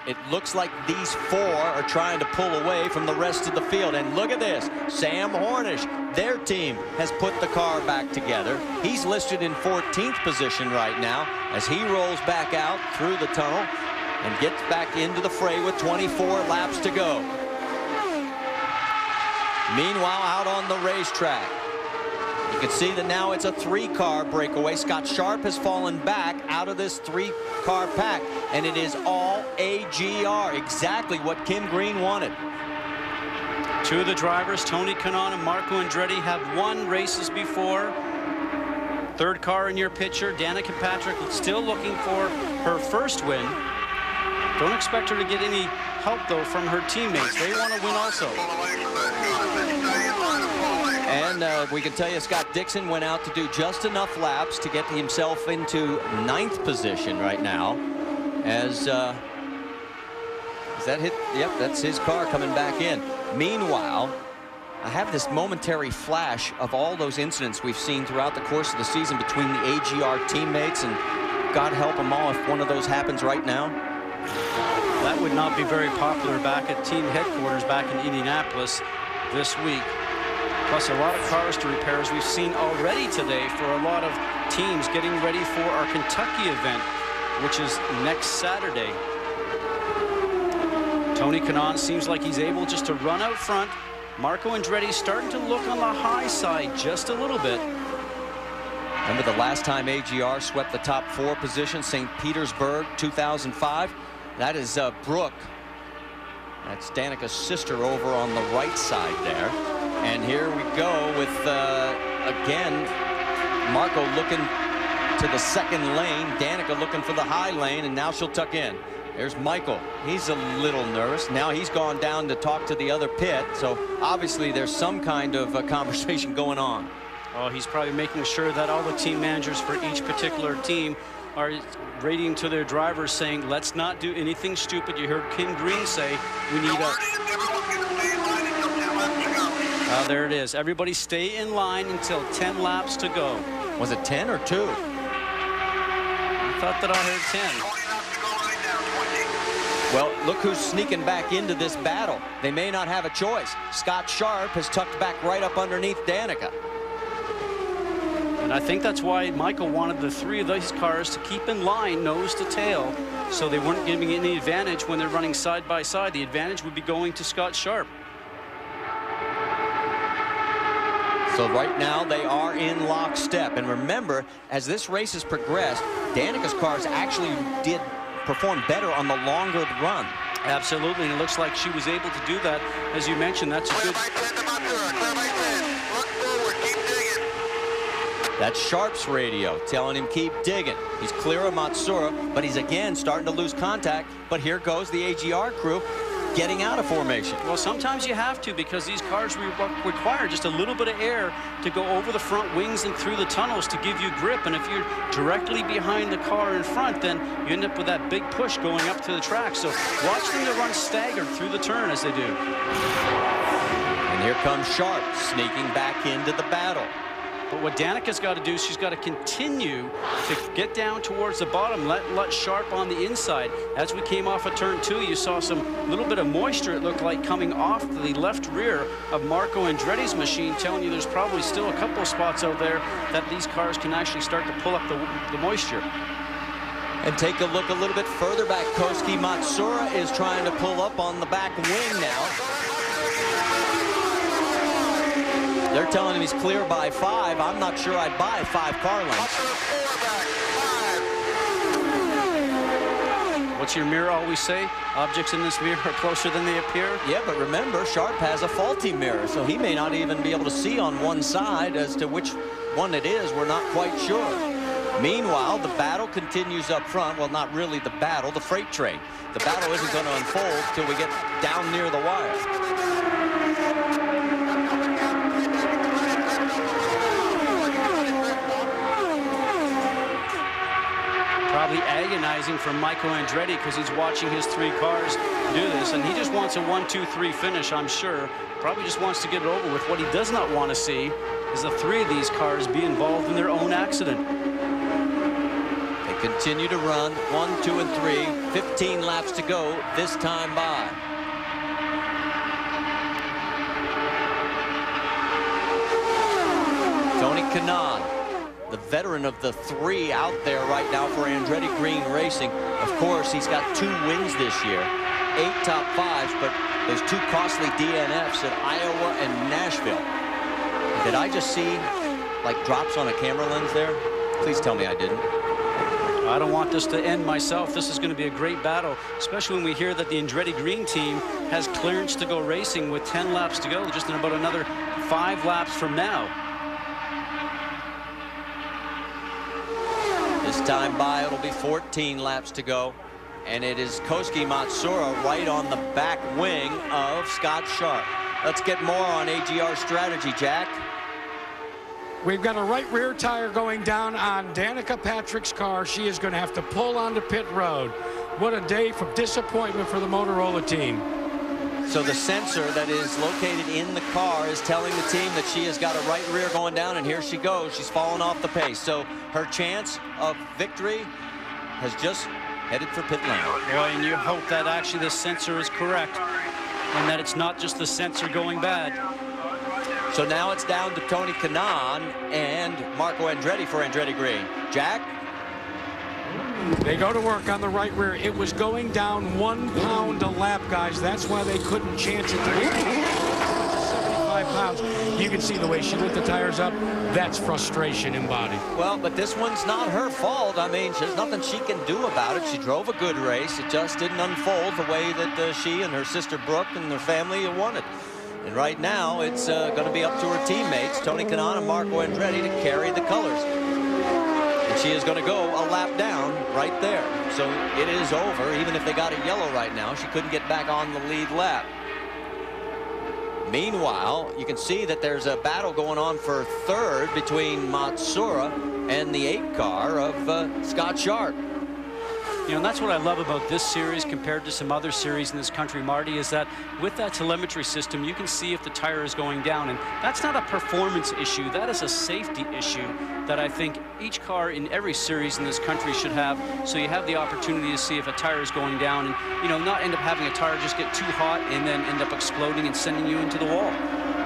S1: It looks like these 4 are trying to pull away from the rest of the field. And look at this. Sam Hornish, their team, has put the car back together. He's listed in 14th position right now as he rolls back out through the tunnel and gets back into the fray with 24 laps to go. Meanwhile, out on the racetrack, you can see that now it's a 3-car breakaway. Scott Sharp has fallen back out of this 3-car pack, and it is all AGR, exactly what Kim Green wanted.
S2: 2 of the drivers, Tony Kanaan and Marco Andretti, have won races before. 3rd car in your picture, Danica Patrick, still looking for her 1st win. Don't expect her to get any help, though, from her teammates. They want to win also.
S1: And we can tell you Scott Dixon went out to do just enough laps to get himself into 9th position right now. As is that hit? Yep, that's his car coming back in. Meanwhile, I have this momentary flash of all those incidents we've seen throughout the course of the season between the AGR teammates, and God help them all if one of those happens right now.
S2: That would not be very popular back at team headquarters back in Indianapolis this week. Plus a lot of cars to repair, as we've seen already today, for a lot of teams getting ready for our Kentucky event, which is next Saturday. Tony Kanaan seems like he's able just to run out front. Marco Andretti starting to look on the high side just a little bit.
S1: Remember the last time AGR swept the top 4 position, St. Petersburg, 2005. That is Brooke. That's Danica's sister over on the right side there. And here we go with, again, Marco looking to the second lane. Danica looking for the high lane, and now she'll tuck in. There's Michael. He's a little nervous. Now he's gone down to talk to the other pit. So obviously there's some kind of a conversation going on.
S2: Oh, he's probably making sure that all the team managers for each particular team are radiating to their drivers saying, let's not do anything stupid. You heard Ken Green say, we need a... there it is. Everybody stay in line until 10 laps to go.
S1: Was it 10 or 2?
S2: I thought that I heard 10.
S1: Well, look who's sneaking back into this battle. They may not have a choice. Scott Sharp has tucked back right up underneath Danica.
S2: And I think that's why Michael wanted the 3 of these cars to keep in line nose to tail, so they weren't giving any advantage when they're running side by side. The advantage would be going to Scott Sharp.
S1: So right now they are in lockstep. And remember, as this race has progressed, Danica's cars actually did perform better on the longer run.
S2: Absolutely, and it looks like she was able to do that. As you mentioned, that's a good...
S1: That's Sharp's radio telling him keep digging. He's clear of Matsuura, but he's again starting to lose contact. But here goes the AGR crew getting out of formation.
S2: Well, sometimes you have to, because these cars require just a little bit of air to go over the front wings and through the tunnels to give you grip. And if you're directly behind the car in front, then you end up with that big push going up to the track. So watch them to run staggered through the turn as they do.
S1: And here comes Sharp sneaking back into the battle.
S2: But what Danica's got to do, she's got to continue to get down towards the bottom, let Sharp on the inside. As we came off of turn 2, you saw some little bit of moisture, it looked like, coming off the left rear of Marco Andretti's machine, telling you there's probably still a couple of spots out there that these cars can actually start to pull up the moisture.
S1: And take a look a little bit further back. Koski Matsuura is trying to pull up on the back wing now. They're telling him he's clear by 5. I'm not sure I'd buy 5 car lengths.
S2: What's your mirror always say? Objects in this mirror are closer than they appear?
S1: Yeah, but remember, Sharp has a faulty mirror, so he may not even be able to see on one side. As to which one it is, we're not quite sure. Meanwhile, the battle continues up front. Well, not really the battle, the freight train. The battle isn't going to unfold till we get down near the wire.
S2: Probably agonizing for Michael Andretti, because he's watching his 3 cars do this, and he just wants a 1-2-3 finish, I'm sure. Probably just wants to get it over with. What he does not want to see is the 3 of these cars be involved in their own accident.
S1: They continue to run 1, 2, and 3. 15 laps to go this time by. Tony Kanaan, the veteran of the 3 out there right now for Andretti Green Racing. Of course, he's got 2 wins this year, 8 top 5s, but those 2 costly DNFs at Iowa and Nashville. Did I just see like drops on a camera lens there? Please tell me I didn't.
S2: I don't want this to end myself. This is going to be a great battle, especially when we hear that the Andretti Green team has clearance to go racing with 10 laps to go, just in about another 5 laps from now.
S1: This time by, it'll be 14 laps to go. And it is Koski Matsuura right on the back wing of Scott Sharp. Let's get more on AGR strategy, Jack.
S5: We've got a right rear tire going down on Danica Patrick's car. She is going to have to pull onto pit road. What a day for disappointment for the Motorola team.
S1: So the sensor that is located in the car is telling the team that she has got a right rear going down, and here she goes. She's fallen off the pace. So her chance of victory has just headed for pit lane.
S2: Boy, and you hope that actually the sensor is correct and that it's not just the sensor going bad.
S1: So now it's down to Tony Kanaan and Marco Andretti for Andretti Green. Jack?
S5: They go to work on the right rear. It was going down 1 pound a lap, guys. That's why they couldn't chance it. 75 pounds. You can see the way she lit the tires up. That's frustration embodied.
S1: Well, but this one's not her fault. I mean, there's nothing she can do about it. She drove a good race. It just didn't unfold the way that she and her sister Brooke and their family wanted. And right now, it's going to be up to her teammates, Tony Kanaan and Marco Andretti, to carry the colors. And she is going to go a lap down right there. So it is over. Even if they got a yellow right now, she couldn't get back on the lead lap. Meanwhile, you can see that there's a battle going on for third between Matsuura and the 8 car of Scott Sharp.
S2: You know, and that's what I love about this series compared to some other series in this country, Marty, is that with that telemetry system, you can see if the tire is going down. And that's not a performance issue. That is a safety issue that I think each car in every series in this country should have. So you have the opportunity to see if a tire is going down and, you know, not end up having a tire just get too hot and then end up exploding and sending you into the wall.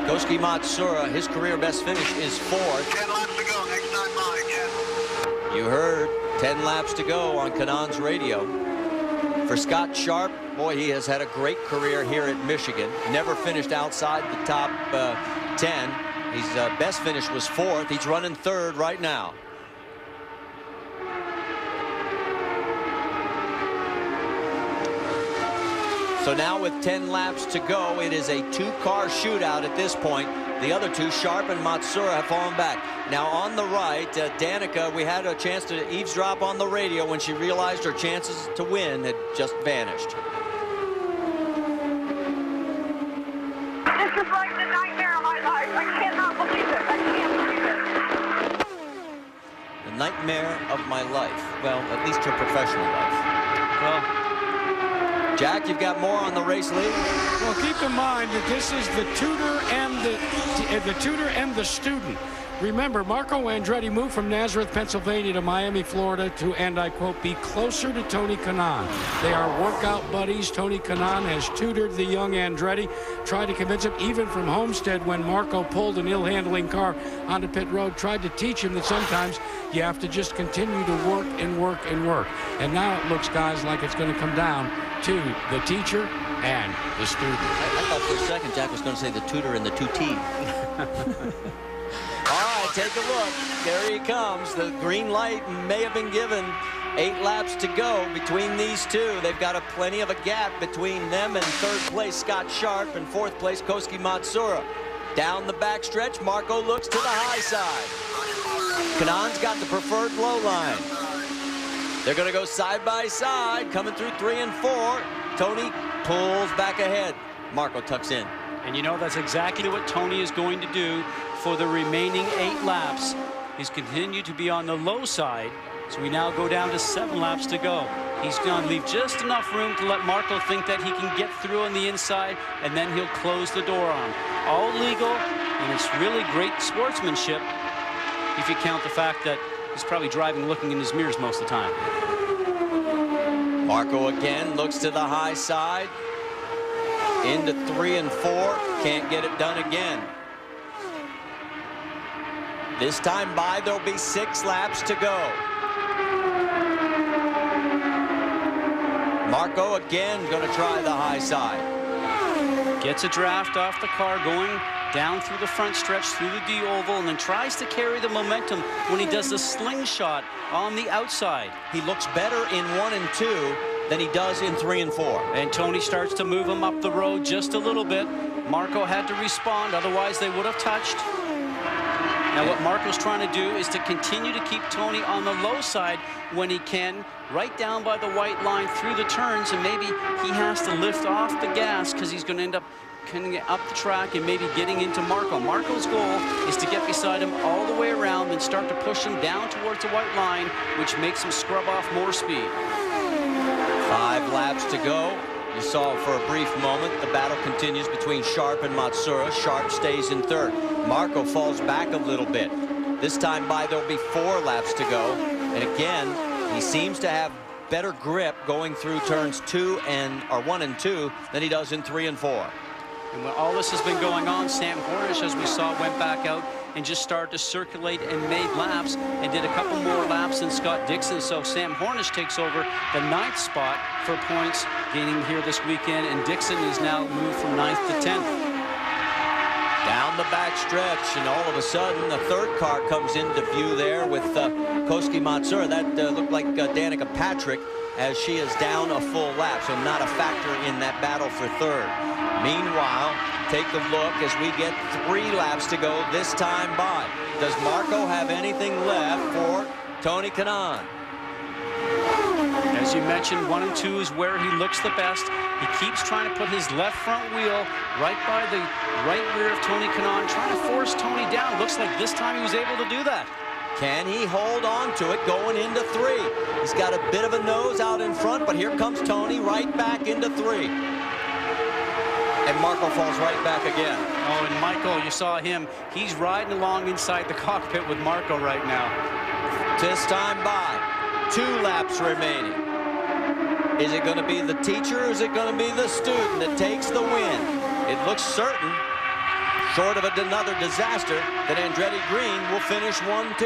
S1: Koski Matsuura, his career best finish is 4th.
S21: 10 laps to go. Next time by, Ken.
S1: You heard 10 laps to go on Kanaan's radio. For Scott Sharp, boy, he has had a great career here at Michigan. Never finished outside the top 10. His best finish was 4th. He's running 3rd right now. So now with 10 laps to go, it is a 2-car shootout at this point. The other 2, Sharp and Matsuura, have fallen back. Now on the right, Danica, we had a chance to eavesdrop on the radio when she realized her chances to win had just vanished.
S21: This is like the nightmare of my life. I cannot believe it. I can't believe it.
S1: The nightmare of my life. Well, at least her professional life. Well, Jack, you've got more on the race lead.
S5: Well, keep in mind that this is the tutor and the student. Remember, Marco Andretti moved from Nazareth, Pennsylvania to Miami, Florida to, and I quote, be closer to Tony Kanaan. They are workout buddies. Tony Kanaan has tutored the young Andretti, tried to convince him, even from Homestead when Marco pulled an ill-handling car onto pit road, tried to teach him that sometimes you have to just continue to work and work and work. And now it looks, guys, like it's going to come down to the teacher and the student.
S1: I thought for a second Jack was going to say the tutor and the 2T. All right, take a look. There he comes. The green light may have been given. 8 laps to go between these two. They've got plenty of a gap between them and 3rd place Scott Sharp and 4th place Koski Matsuura. Down the backstretch, Marco looks to the high side. Kanaan's got the preferred low line. They're going to go side by side, coming through 3 and 4. Tony pulls back ahead. Marco tucks in.
S2: And you know, that's exactly what Tony is going to do for the remaining 8 laps. He's continued to be on the low side. So we now go down to 7 laps to go. He's going to leave just enough room to let Marco think that he can get through on the inside, and then he'll close the door on him. All legal, and it's really great sportsmanship if you count the fact that he's probably driving looking in his mirrors most of the time.
S1: Marco again looks to the high side. Into 3 and 4. Can't get it done again. This time by, there'll be 6 laps to go. Marco again going to try the high side.
S2: Gets a draft off the car, going down through the front stretch, through the D-oval, and then tries to carry the momentum when he does the slingshot on the outside.
S1: He looks better in 1 and 2 than he does in 3 and 4.
S2: And Tony starts to move him up the road just a little bit. Marco had to respond, otherwise they would have touched. Now what Marco's trying to do is to continue to keep Tony on the low side when he can, right down by the white line through the turns, and maybe he has to lift off the gas because he's going to end up coming up the track and maybe getting into Marco. Marco's goal is to get beside him all the way around and start to push him down towards the white line, which makes him scrub off more speed.
S1: 5 laps to go. You saw for a brief moment the battle continues between Sharp and Matsura. Sharp stays in third. Marco falls back a little bit. This time by there'll be 4 laps to go. And again, he seems to have better grip going through turns 1 and 2 than he does in 3 and 4.
S2: And when all this has been going on, Sam Hornish, as we saw, went back out and just started to circulate and made laps and did a couple more laps than Scott Dixon. So Sam Hornish takes over the 9th spot for points gaining here this weekend, and Dixon is now moved from 9th to 10th.
S1: Down the back stretch, and all of a sudden the 3rd car comes into view there with Koski Matsura. That looked like Danica Patrick, as she is down a full lap, so not a factor in that battle for 3rd. Meanwhile, take a look as we get 3 laps to go this time by. Does Marco have anything left for Tony Kanaan?
S2: As you mentioned, 1 and 2 is where he looks the best. He keeps trying to put his left front wheel right by the right rear of Tony Kanaan, trying to force Tony down. Looks like this time he was able to do that.
S1: Can he hold on to it going into 3? He's got a bit of a nose out in front, but here comes Tony right back into 3. And Marco falls right back again.
S2: Oh, and Michael, you saw him. He's riding along inside the cockpit with Marco right now.
S1: This time by, 2 laps remaining. Is it going to be the teacher or is it going to be the student that takes the win? It looks certain, short of another disaster, that Andretti Green will finish 1-2.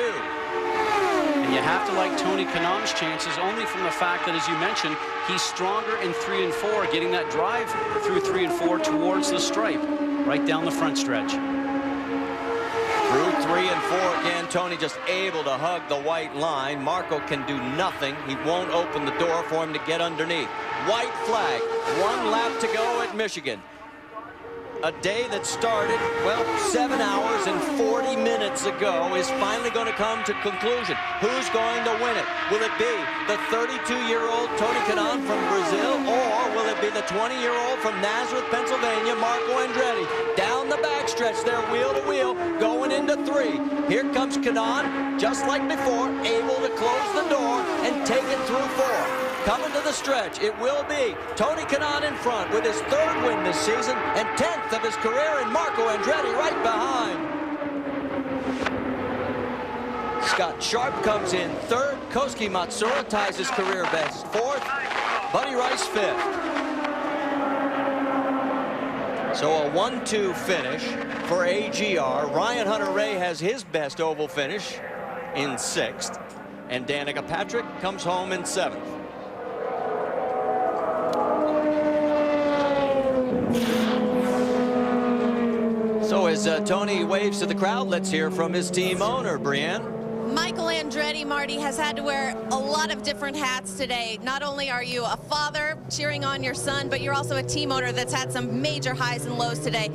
S2: And you have to like Tony Kanaan's chances only from the fact that, as you mentioned, he's stronger in 3 and 4, getting that drive through 3 and 4 towards the stripe, right down the front stretch.
S1: Through 3 and 4 again, Tony just able to hug the white line. Marco can do nothing. He won't open the door for him to get underneath. White flag, 1 lap to go at Michigan. A day that started, well, 7 hours and 40 minutes ago is finally going to come to conclusion. Who's going to win it? Will it be the 32-year-old Tony Kanaan from Brazil, or will it be the 20-year-old from Nazareth, Pennsylvania, Marco Andretti? Down the backstretch there, wheel to wheel, going into 3. Here comes Kanaan, just like before, able to close the door and take it through 4. Coming to the stretch, it will be Tony Kanaan in front with his 3rd win this season and 10th of his career, and Marco Andretti right behind. Scott Sharp comes in 3rd. Koski Matsura ties his career best 4th. Buddy Rice 5th. So a 1-2 finish for AGR. Ryan Hunter-Reay has his best oval finish in 6th. And Danica Patrick comes home in 7th. So as Tony waves to the crowd, let's hear from his team owner, Brianne.
S6: Michael Andretti, Marty, has had to wear a lot of different hats today. Not only are you a father cheering on your son, but you're also a team owner that's had some major highs and lows today.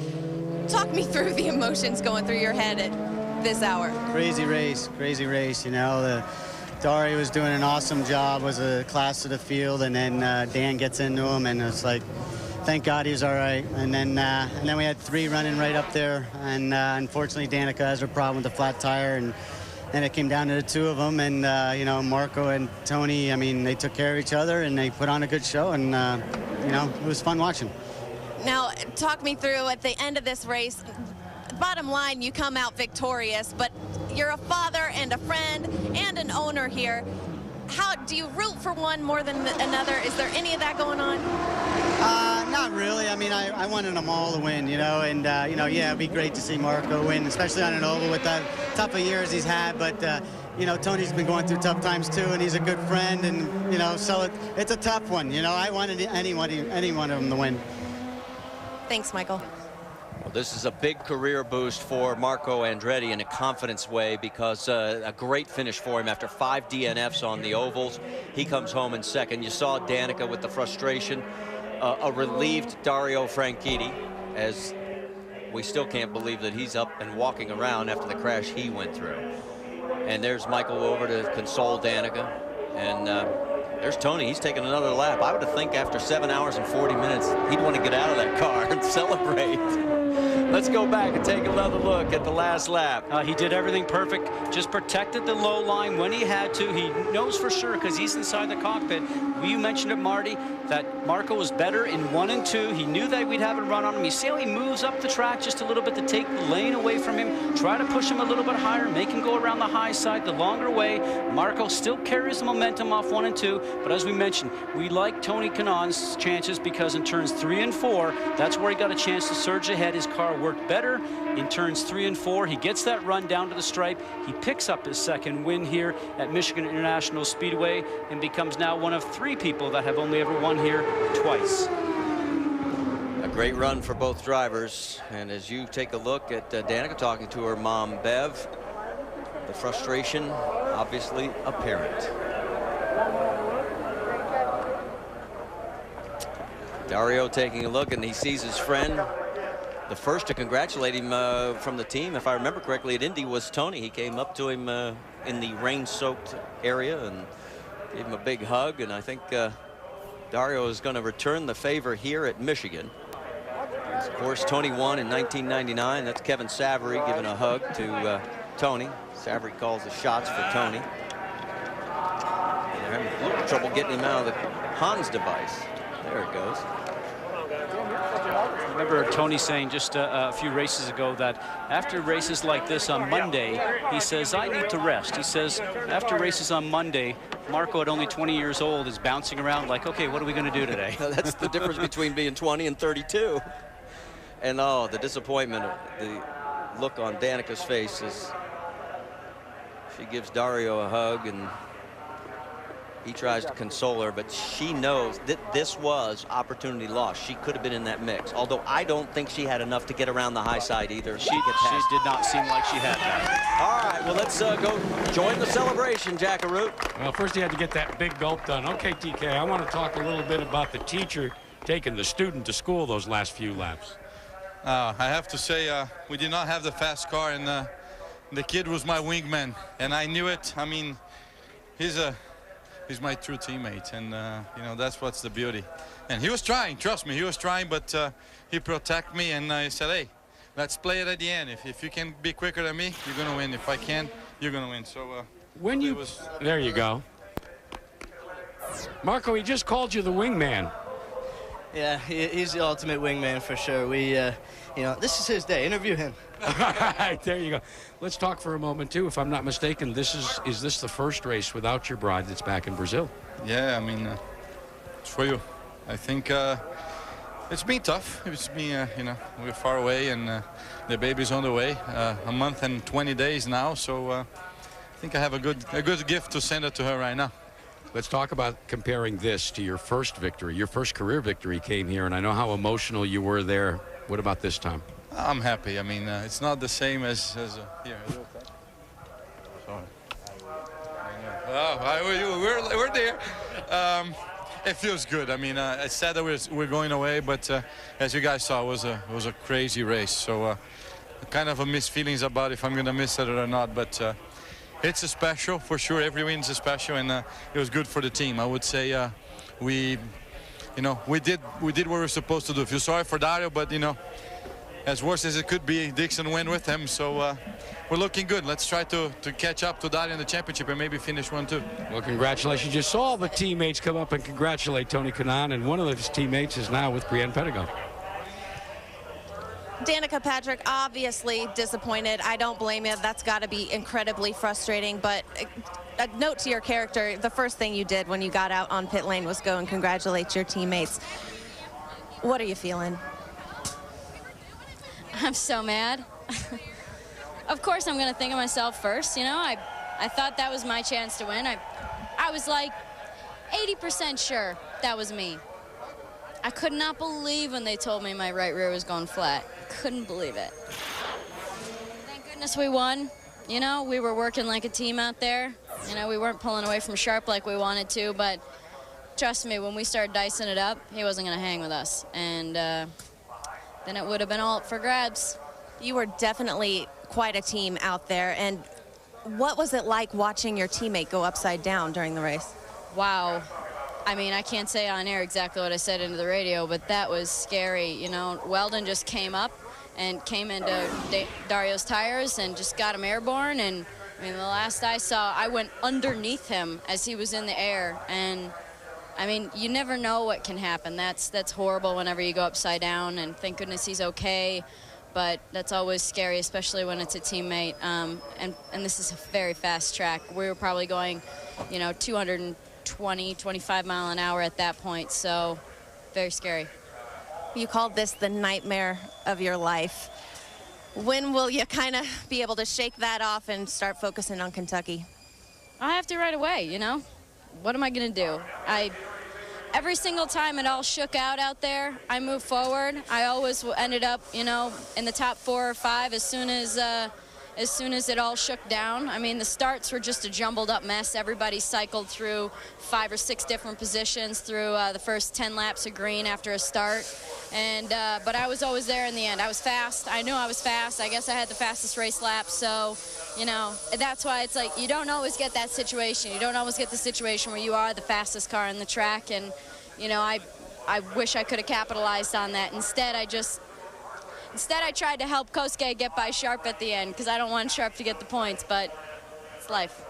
S6: Talk me through the emotions going through your head at this hour.
S23: Crazy race, you know. Dario was doing an awesome job, was a class to the field, and then Dan gets into him, and it's like, thank God he was all right. And then we had 3 running right up there, and unfortunately Danica has a problem with the flat tire, and then it came down to the 2 of them, and you know, Marco and Tony, I mean, they took care of each other and they put on a good show, and you know, it was fun watching.
S6: Now, talk me through at the end of this race. Bottom line, you come out victorious, but you're a father and a friend and an owner here. How do you root for one more than another? Is there any of that going on?
S23: Not really. I mean, I wanted them all to win, you know, and, you know, yeah, it'd be great to see Marco win, especially on an oval with the tough of years he's had, but, you know, Tony's been going through tough times too, and he's a good friend, and, you know, so it's a tough one, you know. I wanted any one of them to win.
S6: Thanks, Michael.
S1: Well, this is a big career boost for Marco Andretti in a confidence way, because a great finish for him after 5 DNFs on the ovals. He comes home in 2nd. You saw Danica with the frustration. A relieved Dario Franchitti, as we still can't believe that he's up and walking around after the crash he went through. And there's Michael over to console Danica. And there's Tony. He's taking another lap. I would think after 7 hours and 40 minutes, he'd want to get out of that car and celebrate. Let's go back and take another look at the last lap.
S2: He did everything perfect. Just protected the low line when he had to. He knows for sure because he's inside the cockpit. You mentioned it, Marty, that Marco was better in 1 and 2. He knew that we'd have a run on him. You see how he moves up the track just a little bit to take the lane away from him, try to push him a little bit higher, make him go around the high side, the longer way. Marco still carries the momentum off 1 and 2, but as we mentioned, we like Tony Kanaan's chances because in turns 3 and 4, that's where he got a chance to surge ahead. His car worked better in turns 3 and 4. He gets that run down to the stripe. He picks up his second win here at Michigan International Speedway and becomes now one of 3 people that have only ever won here twice.
S1: A great run for both drivers. And as you take a look at Danica talking to her mom, Bev, the frustration obviously apparent. Dario taking a look, and he sees his friend. The first to congratulate him from the team, if I remember correctly, at Indy was Tony. He came up to him in the rain-soaked area and gave him a big hug. And I think Dario is going to return the favor here at Michigan. Of course, Tony won in 1999. That's Kevin Savory giving a hug to Tony. Savory calls the shots for Tony. And they're having a little trouble getting him out of the Hans device. There it goes.
S2: I remember Tony saying just a few races ago that after races like this on Monday, he says, I need to rest. He says, after races on Monday, Marco at only 20 years old is bouncing around like, okay, what are we going to do today?
S1: That's the difference between being 20 and 32. And oh, the disappointment, the look on Danica's face as she gives Dario a hug, and he tries to console her, but she knows that this was opportunity lost. She could have been in that mix, although I don't think she had enough to get around the high side either.
S2: She did not seem like she had that.
S1: All right, well, let's go join the celebration, Jackaroot.
S5: Well, first he had to get that big gulp done. Okay, TK, I want to talk a little bit about the teacher taking the student to school those last few laps.
S3: I have to say, we did not have the fast car, and the kid was my wingman, and I knew it. I mean, he's my true teammate, and you know, that's what's the beauty. And he was trying, trust me, he was trying, but he protected me, and I said, hey, let's play it at the end. If you can be quicker than me, you're gonna win. If I can, you're gonna win. So
S5: when you there you go, Marco. He just called you the wingman.
S4: Yeah, he's the ultimate wingman for sure. We, you know, this is his day. Interview him.
S5: All right, there you go. Let's talk for a moment too. If I'm not mistaken, is this the first race without your bride that's back in Brazil?
S3: yeah, I mean, it's for you. I think it's been tough. It's been, you know, we're far away, and the baby's on the way. A month and 20 days now, so I think I have a good gift to send it to her right now.
S5: Let's talk about comparing this to your first victory. Your first career victory came here, and I know how emotional you were there. What about this time?
S3: I'm happy. I mean, it's not the same as here. Sorry. Oh, we're there. It feels good. I mean, I said that we're going away, but as you guys saw, it was a crazy race. So kind of a mixed feelings about if I'm going to miss it or not. But it's a special for sure. Every win's a special, and it was good for the team. I would say we did what we were supposed to do. Feel sorry for Dario, but you know, as worse as it could be, Dixon went with him. So we're looking good. Let's try to catch up to Dario in the championship and maybe finish 1-2.
S5: Well, congratulations. You saw all the teammates come up and congratulate Tony Kanaan, and one of his teammates is now with Brienne Pedigon.
S6: Danica Patrick, obviously disappointed. I don't blame you. That's got to be incredibly frustrating. But a note to your character, the first thing you did when you got out on pit lane was go and congratulate your teammates. What are you feeling?
S12: I'm so mad. Of course I'm going to think of myself first. You know, I thought that was my chance to win. I was like 80% sure that was me. I could not believe when they told me my right rear was going flat. Couldn't believe it. Thank goodness we won. You know, we were working like a team out there. You know, we weren't pulling away from Sharp like we wanted to, but trust me, when we started dicing it up, he wasn't going to hang with us. And then it would have been all up for grabs.
S6: You were definitely quite a team out there. And what was it like watching your teammate go upside down during the race?
S12: Wow. I mean, I can't say on air exactly what I said into the radio, but that was scary. You know, Wheldon just came up and came into Dario's tires and just got him airborne. And I mean, the last I saw, I went underneath him as he was in the air. And I mean, you never know what can happen. That's horrible whenever you go upside down, and thank goodness he's okay. But that's always scary, especially when it's a teammate. And this is a very fast track. We were probably going, you know, 220, 25 mile an hour at that point. So very scary.
S6: You called this the nightmare of your life. When will you kind of be able to shake that off and start focusing on Kentucky?
S12: I have to right away, you know. What am I going to do? Every single time it all shook out there, I moved forward. I always ended up, you know, in the top 4 or 5 as soon as it all shook down. I mean, the starts were just a jumbled up mess. Everybody cycled through 5 or 6 different positions through the first 10 laps of green after a start. And but I was always there in the end. I was fast. I knew I was fast. I guess I had the fastest race lap. So, you know, that's why it's like you don't always get that situation. You don't always get the situation where you are the fastest car in the track. And, you know, I wish I could have capitalized on that. Instead, I tried to help Kosuke get by Sharp at the end because I don't want Sharp to get the points, but it's life.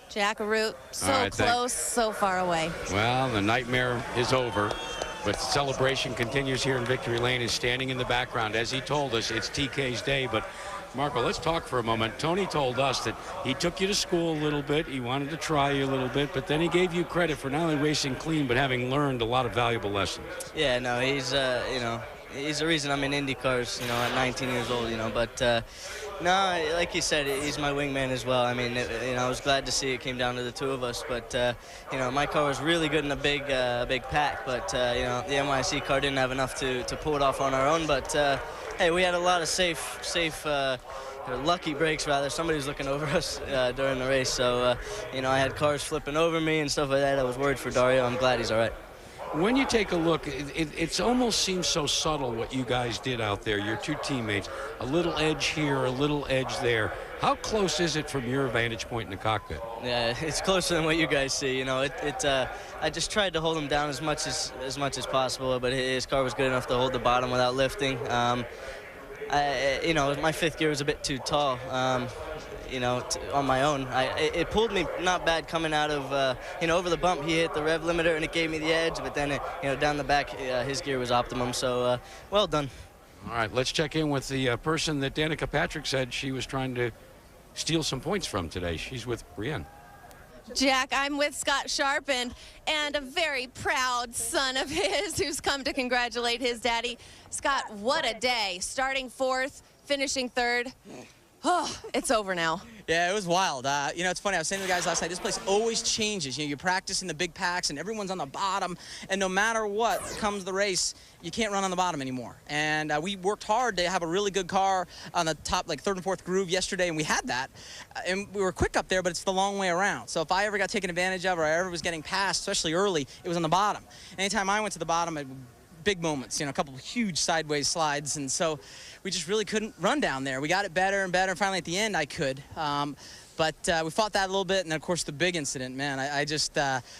S6: Jack Arute, so close, so far away.
S5: Well, the nightmare is over, but the celebration continues here in Victory Lane. Is standing in the background. As he told us, it's TK's day, but Marco, let's talk for a moment. Tony told us that he took you to school a little bit. He wanted to try you a little bit, but then he gave you credit for not only racing clean, but having learned a lot of valuable lessons.
S4: Yeah, no, he's, you know, he's the reason I'm in Indy cars, you know, at 19 years old, you know. But, no, like you said, he's my wingman as well. I mean, you know, I was glad to see it came down to the 2 of us. But, you know, my car was really good in a big pack. But, you know, the NYC car didn't have enough to pull it off on our own. But, hey, we had a lot of safe, lucky breaks, rather. Somebody was looking over us during the race. So, you know, I had cars flipping over me and stuff like that. I was worried for Dario. I'm glad he's all right.
S5: When you take a look, it almost seems so subtle what you guys did out there, your 2 teammates. A little edge here, a little edge there. How close is it from your vantage point in the cockpit?
S4: Yeah, it's closer than what you guys see. You know, I just tried to hold him down as much as possible, but his car was good enough to hold the bottom without lifting. You know, my 5th gear was a bit too tall. You know, on my own. It pulled me not bad coming out of, you know, over the bump. He hit the rev limiter and it gave me the edge, but then, you know, down the back, his gear was optimum. So, well done.
S5: All right, let's check in with the person that Danica Patrick said she was trying to steal some points from today. She's with Brienne.
S6: Jack, I'm with Scott Sharp and a very proud son of his who's come to congratulate his daddy. Scott, what a day. Starting 4th, finishing 3rd. Oh, it's over now.
S7: Yeah, it was wild. You know, it's funny. I was saying to the guys last night, this place always changes. You know, you practice in the big packs, and everyone's on the bottom. And no matter what comes the race, you can't run on the bottom anymore. And we worked hard to have a really good car on the top, like 3rd and 4th groove yesterday, and we had that. And we were quick up there, but it's the long way around. So if I ever got taken advantage of or I ever was getting passed, especially early, it was on the bottom. Anytime I went to the bottom, big moments, you know, a couple of huge sideways slides, and so we just really couldn't run down there. We got it better and better, and finally at the end I could. But we fought that a little bit, and then of course the big incident, man. I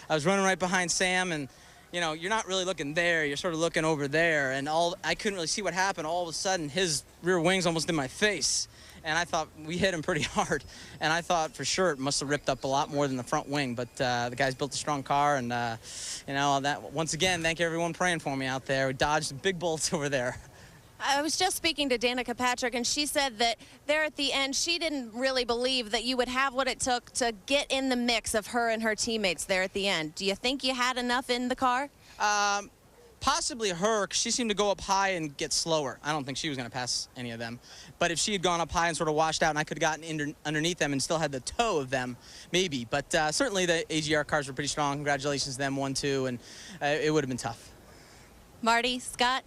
S7: was running right behind Sam, and you know, you're not really looking there, you're sort of looking over there, and I couldn't really see what happened. All of a sudden his rear wing's almost in my face. And I thought we hit him pretty hard. And I thought for sure it must have ripped up a lot more than the front wing. But the guys built a strong car. And, you know, that once again, thank you everyone praying for me out there. We dodged some big bullets over there.
S6: I was just speaking to Danica Patrick, and she said that there at the end, she didn't really believe that you would have what it took to get in the mix of her and her teammates there at the end. Do you think you had enough in the car?
S7: Possibly her, 'cause she seemed to go up high and get slower. I don't think she was going to pass any of them. But if she had gone up high and sort of washed out and I could have gotten underneath them and still had the toe of them, maybe. But certainly the AGR cars were pretty strong. Congratulations to them, 1-2, and it would have been tough.
S6: Marty, Scott?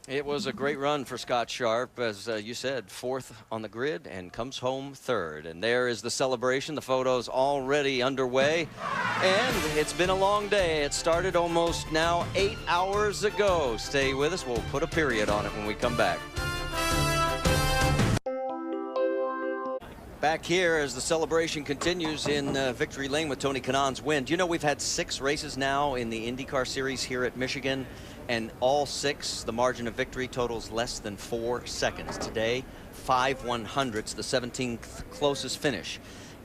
S1: It was a great run for Scott Sharp, as you said, 4th on the grid and comes home 3rd. And there is the celebration. The photos already underway. And it's been a long day. It started almost now 8 hours ago. Stay with us. We'll put a period on it when we come back. Back here as the celebration continues in Victory Lane with Tony Kanaan's win. Do you know we've had 6 races now in the IndyCar Series here at Michigan, and all 6, the margin of victory totals less than 4 seconds. Today, 5/100ths, the 17th closest finish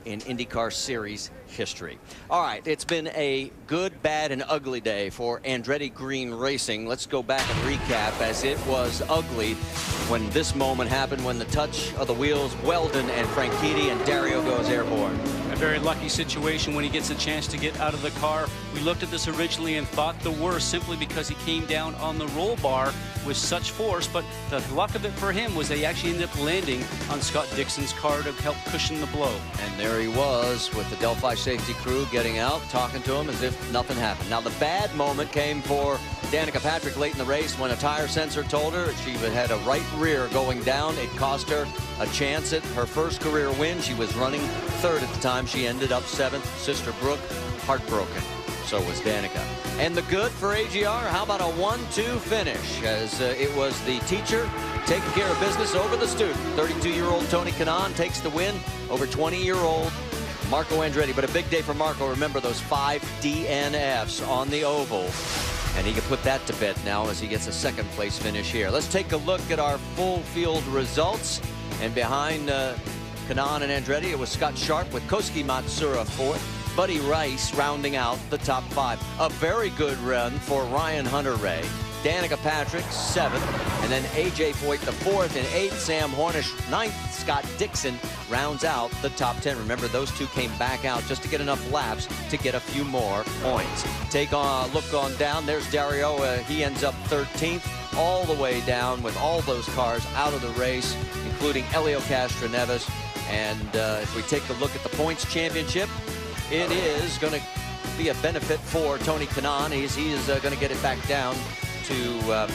S1: in IndyCar Series history. All right, it's been a good, bad, and ugly day for Andretti Green Racing. Let's go back and recap, as it was ugly when this moment happened, when the touch of the wheels, Wheldon and Franchitti, and Dario goes airborne.
S2: A very lucky situation when he gets a chance to get out of the car. We looked at this originally and thought the worst, simply because he came down on the roll bar with such force, but the luck of it for him was they actually ended up landing on Scott Dixon's car to help cushion the blow.
S1: And there he was with the Delphi safety crew getting out, talking to him as if nothing happened. Now, the bad moment came for Danica Patrick late in the race when a tire sensor told her she had a right rear going down. It cost her a chance at her first career win. She was running 3rd at the time. She ended up 7th. Sister Brooke, heartbroken. So was Danica. And the good for AGR, how about a 1-2 finish, as it was the teacher taking care of business over the student. 32-year-old Tony Kanaan takes the win over 20-year-old Marco Andretti. But a big day for Marco. Remember those 5 DNFs on the oval. And he can put that to bed now as he gets a 2nd place finish here. Let's take a look at our full field results. And behind Kanaan and Andretti, it was Scott Sharp with Kosuke Matsura 4th. Buddy Rice rounding out the top 5. A very good run for Ryan Hunter-Reay. Danica Patrick 7th, and then AJ Foyt the 4th, and 8th Sam Hornish 9th. Scott Dixon rounds out the top 10. Remember, those 2 came back out just to get enough laps to get a few more points. Take a look on down. There's Dario. He ends up 13th, all the way down with all those cars out of the race, including Elio Castroneves. And if we take a look at the points championship, it is going to be a benefit for Tony Kanaan. He is going to get it back down to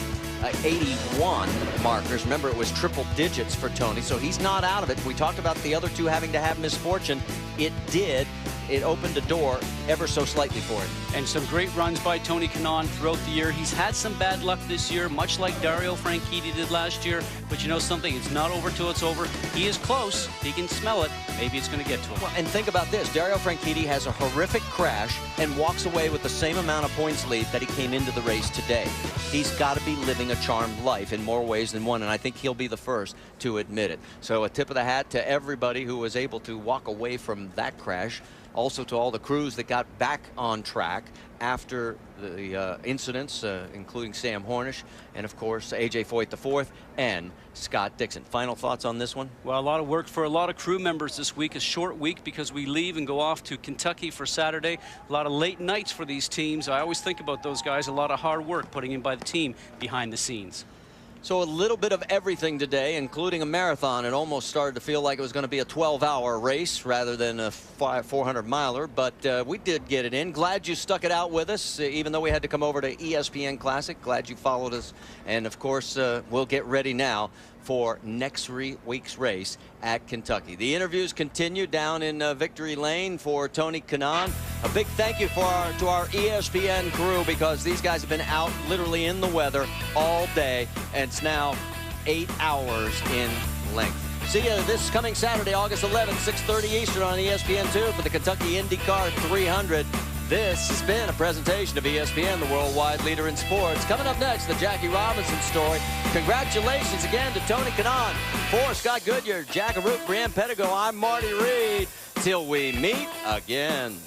S1: 81 markers. Remember, it was triple digits for Tony, so he's not out of it. We talked about the other 2 having to have misfortune. It did. It opened a door ever so slightly for it.
S2: And some great runs by Tony Kanaan throughout the year. He's had some bad luck this year, much like Dario Franchitti did last year. But you know something? It's not over till it's over. He is close. He can smell it. Maybe it's going to get to him.
S1: Well, and think about this. Dario Franchitti has a horrific crash and walks away with the same amount of points lead that he came into the race today. He's got to be living a charmed life in more ways than one, and I think he'll be the first to admit it. So a tip of the hat to everybody who was able to walk away from that crash. Also to all the crews that got back on track after the incidents, including Sam Hornish, and of course AJ Foyt the 4th, and Scott Dixon. Final thoughts on this one?
S2: Well, a lot of work for a lot of crew members this week. A short week because we leave and go off to Kentucky for Saturday. A lot of late nights for these teams. I always think about those guys. A lot of hard work putting in by the team behind the scenes.
S1: So a little bit of everything today, including a marathon. It almost started to feel like it was going to be a 12-hour race rather than a 400-miler, but we did get it in. Glad you stuck it out with us, even though we had to come over to ESPN Classic. Glad you followed us. And, of course, we'll get ready now for next week's race at Kentucky. The interviews continue down in Victory Lane for Tony Kanaan. A big thank you to our ESPN crew, because these guys have been out literally in the weather all day, and it's now 8 hours in length. See you this coming Saturday, August 11th, 6:30 Eastern on ESPN2 for the Kentucky IndyCar 300. This has been a presentation of ESPN, the worldwide leader in sports. Coming up next, the Jackie Robinson story. Congratulations again to Tony Kanaan. For Scott Goodyear, Jack Arute, Brianne Pettigo, I'm Marty Reed. Till we meet again.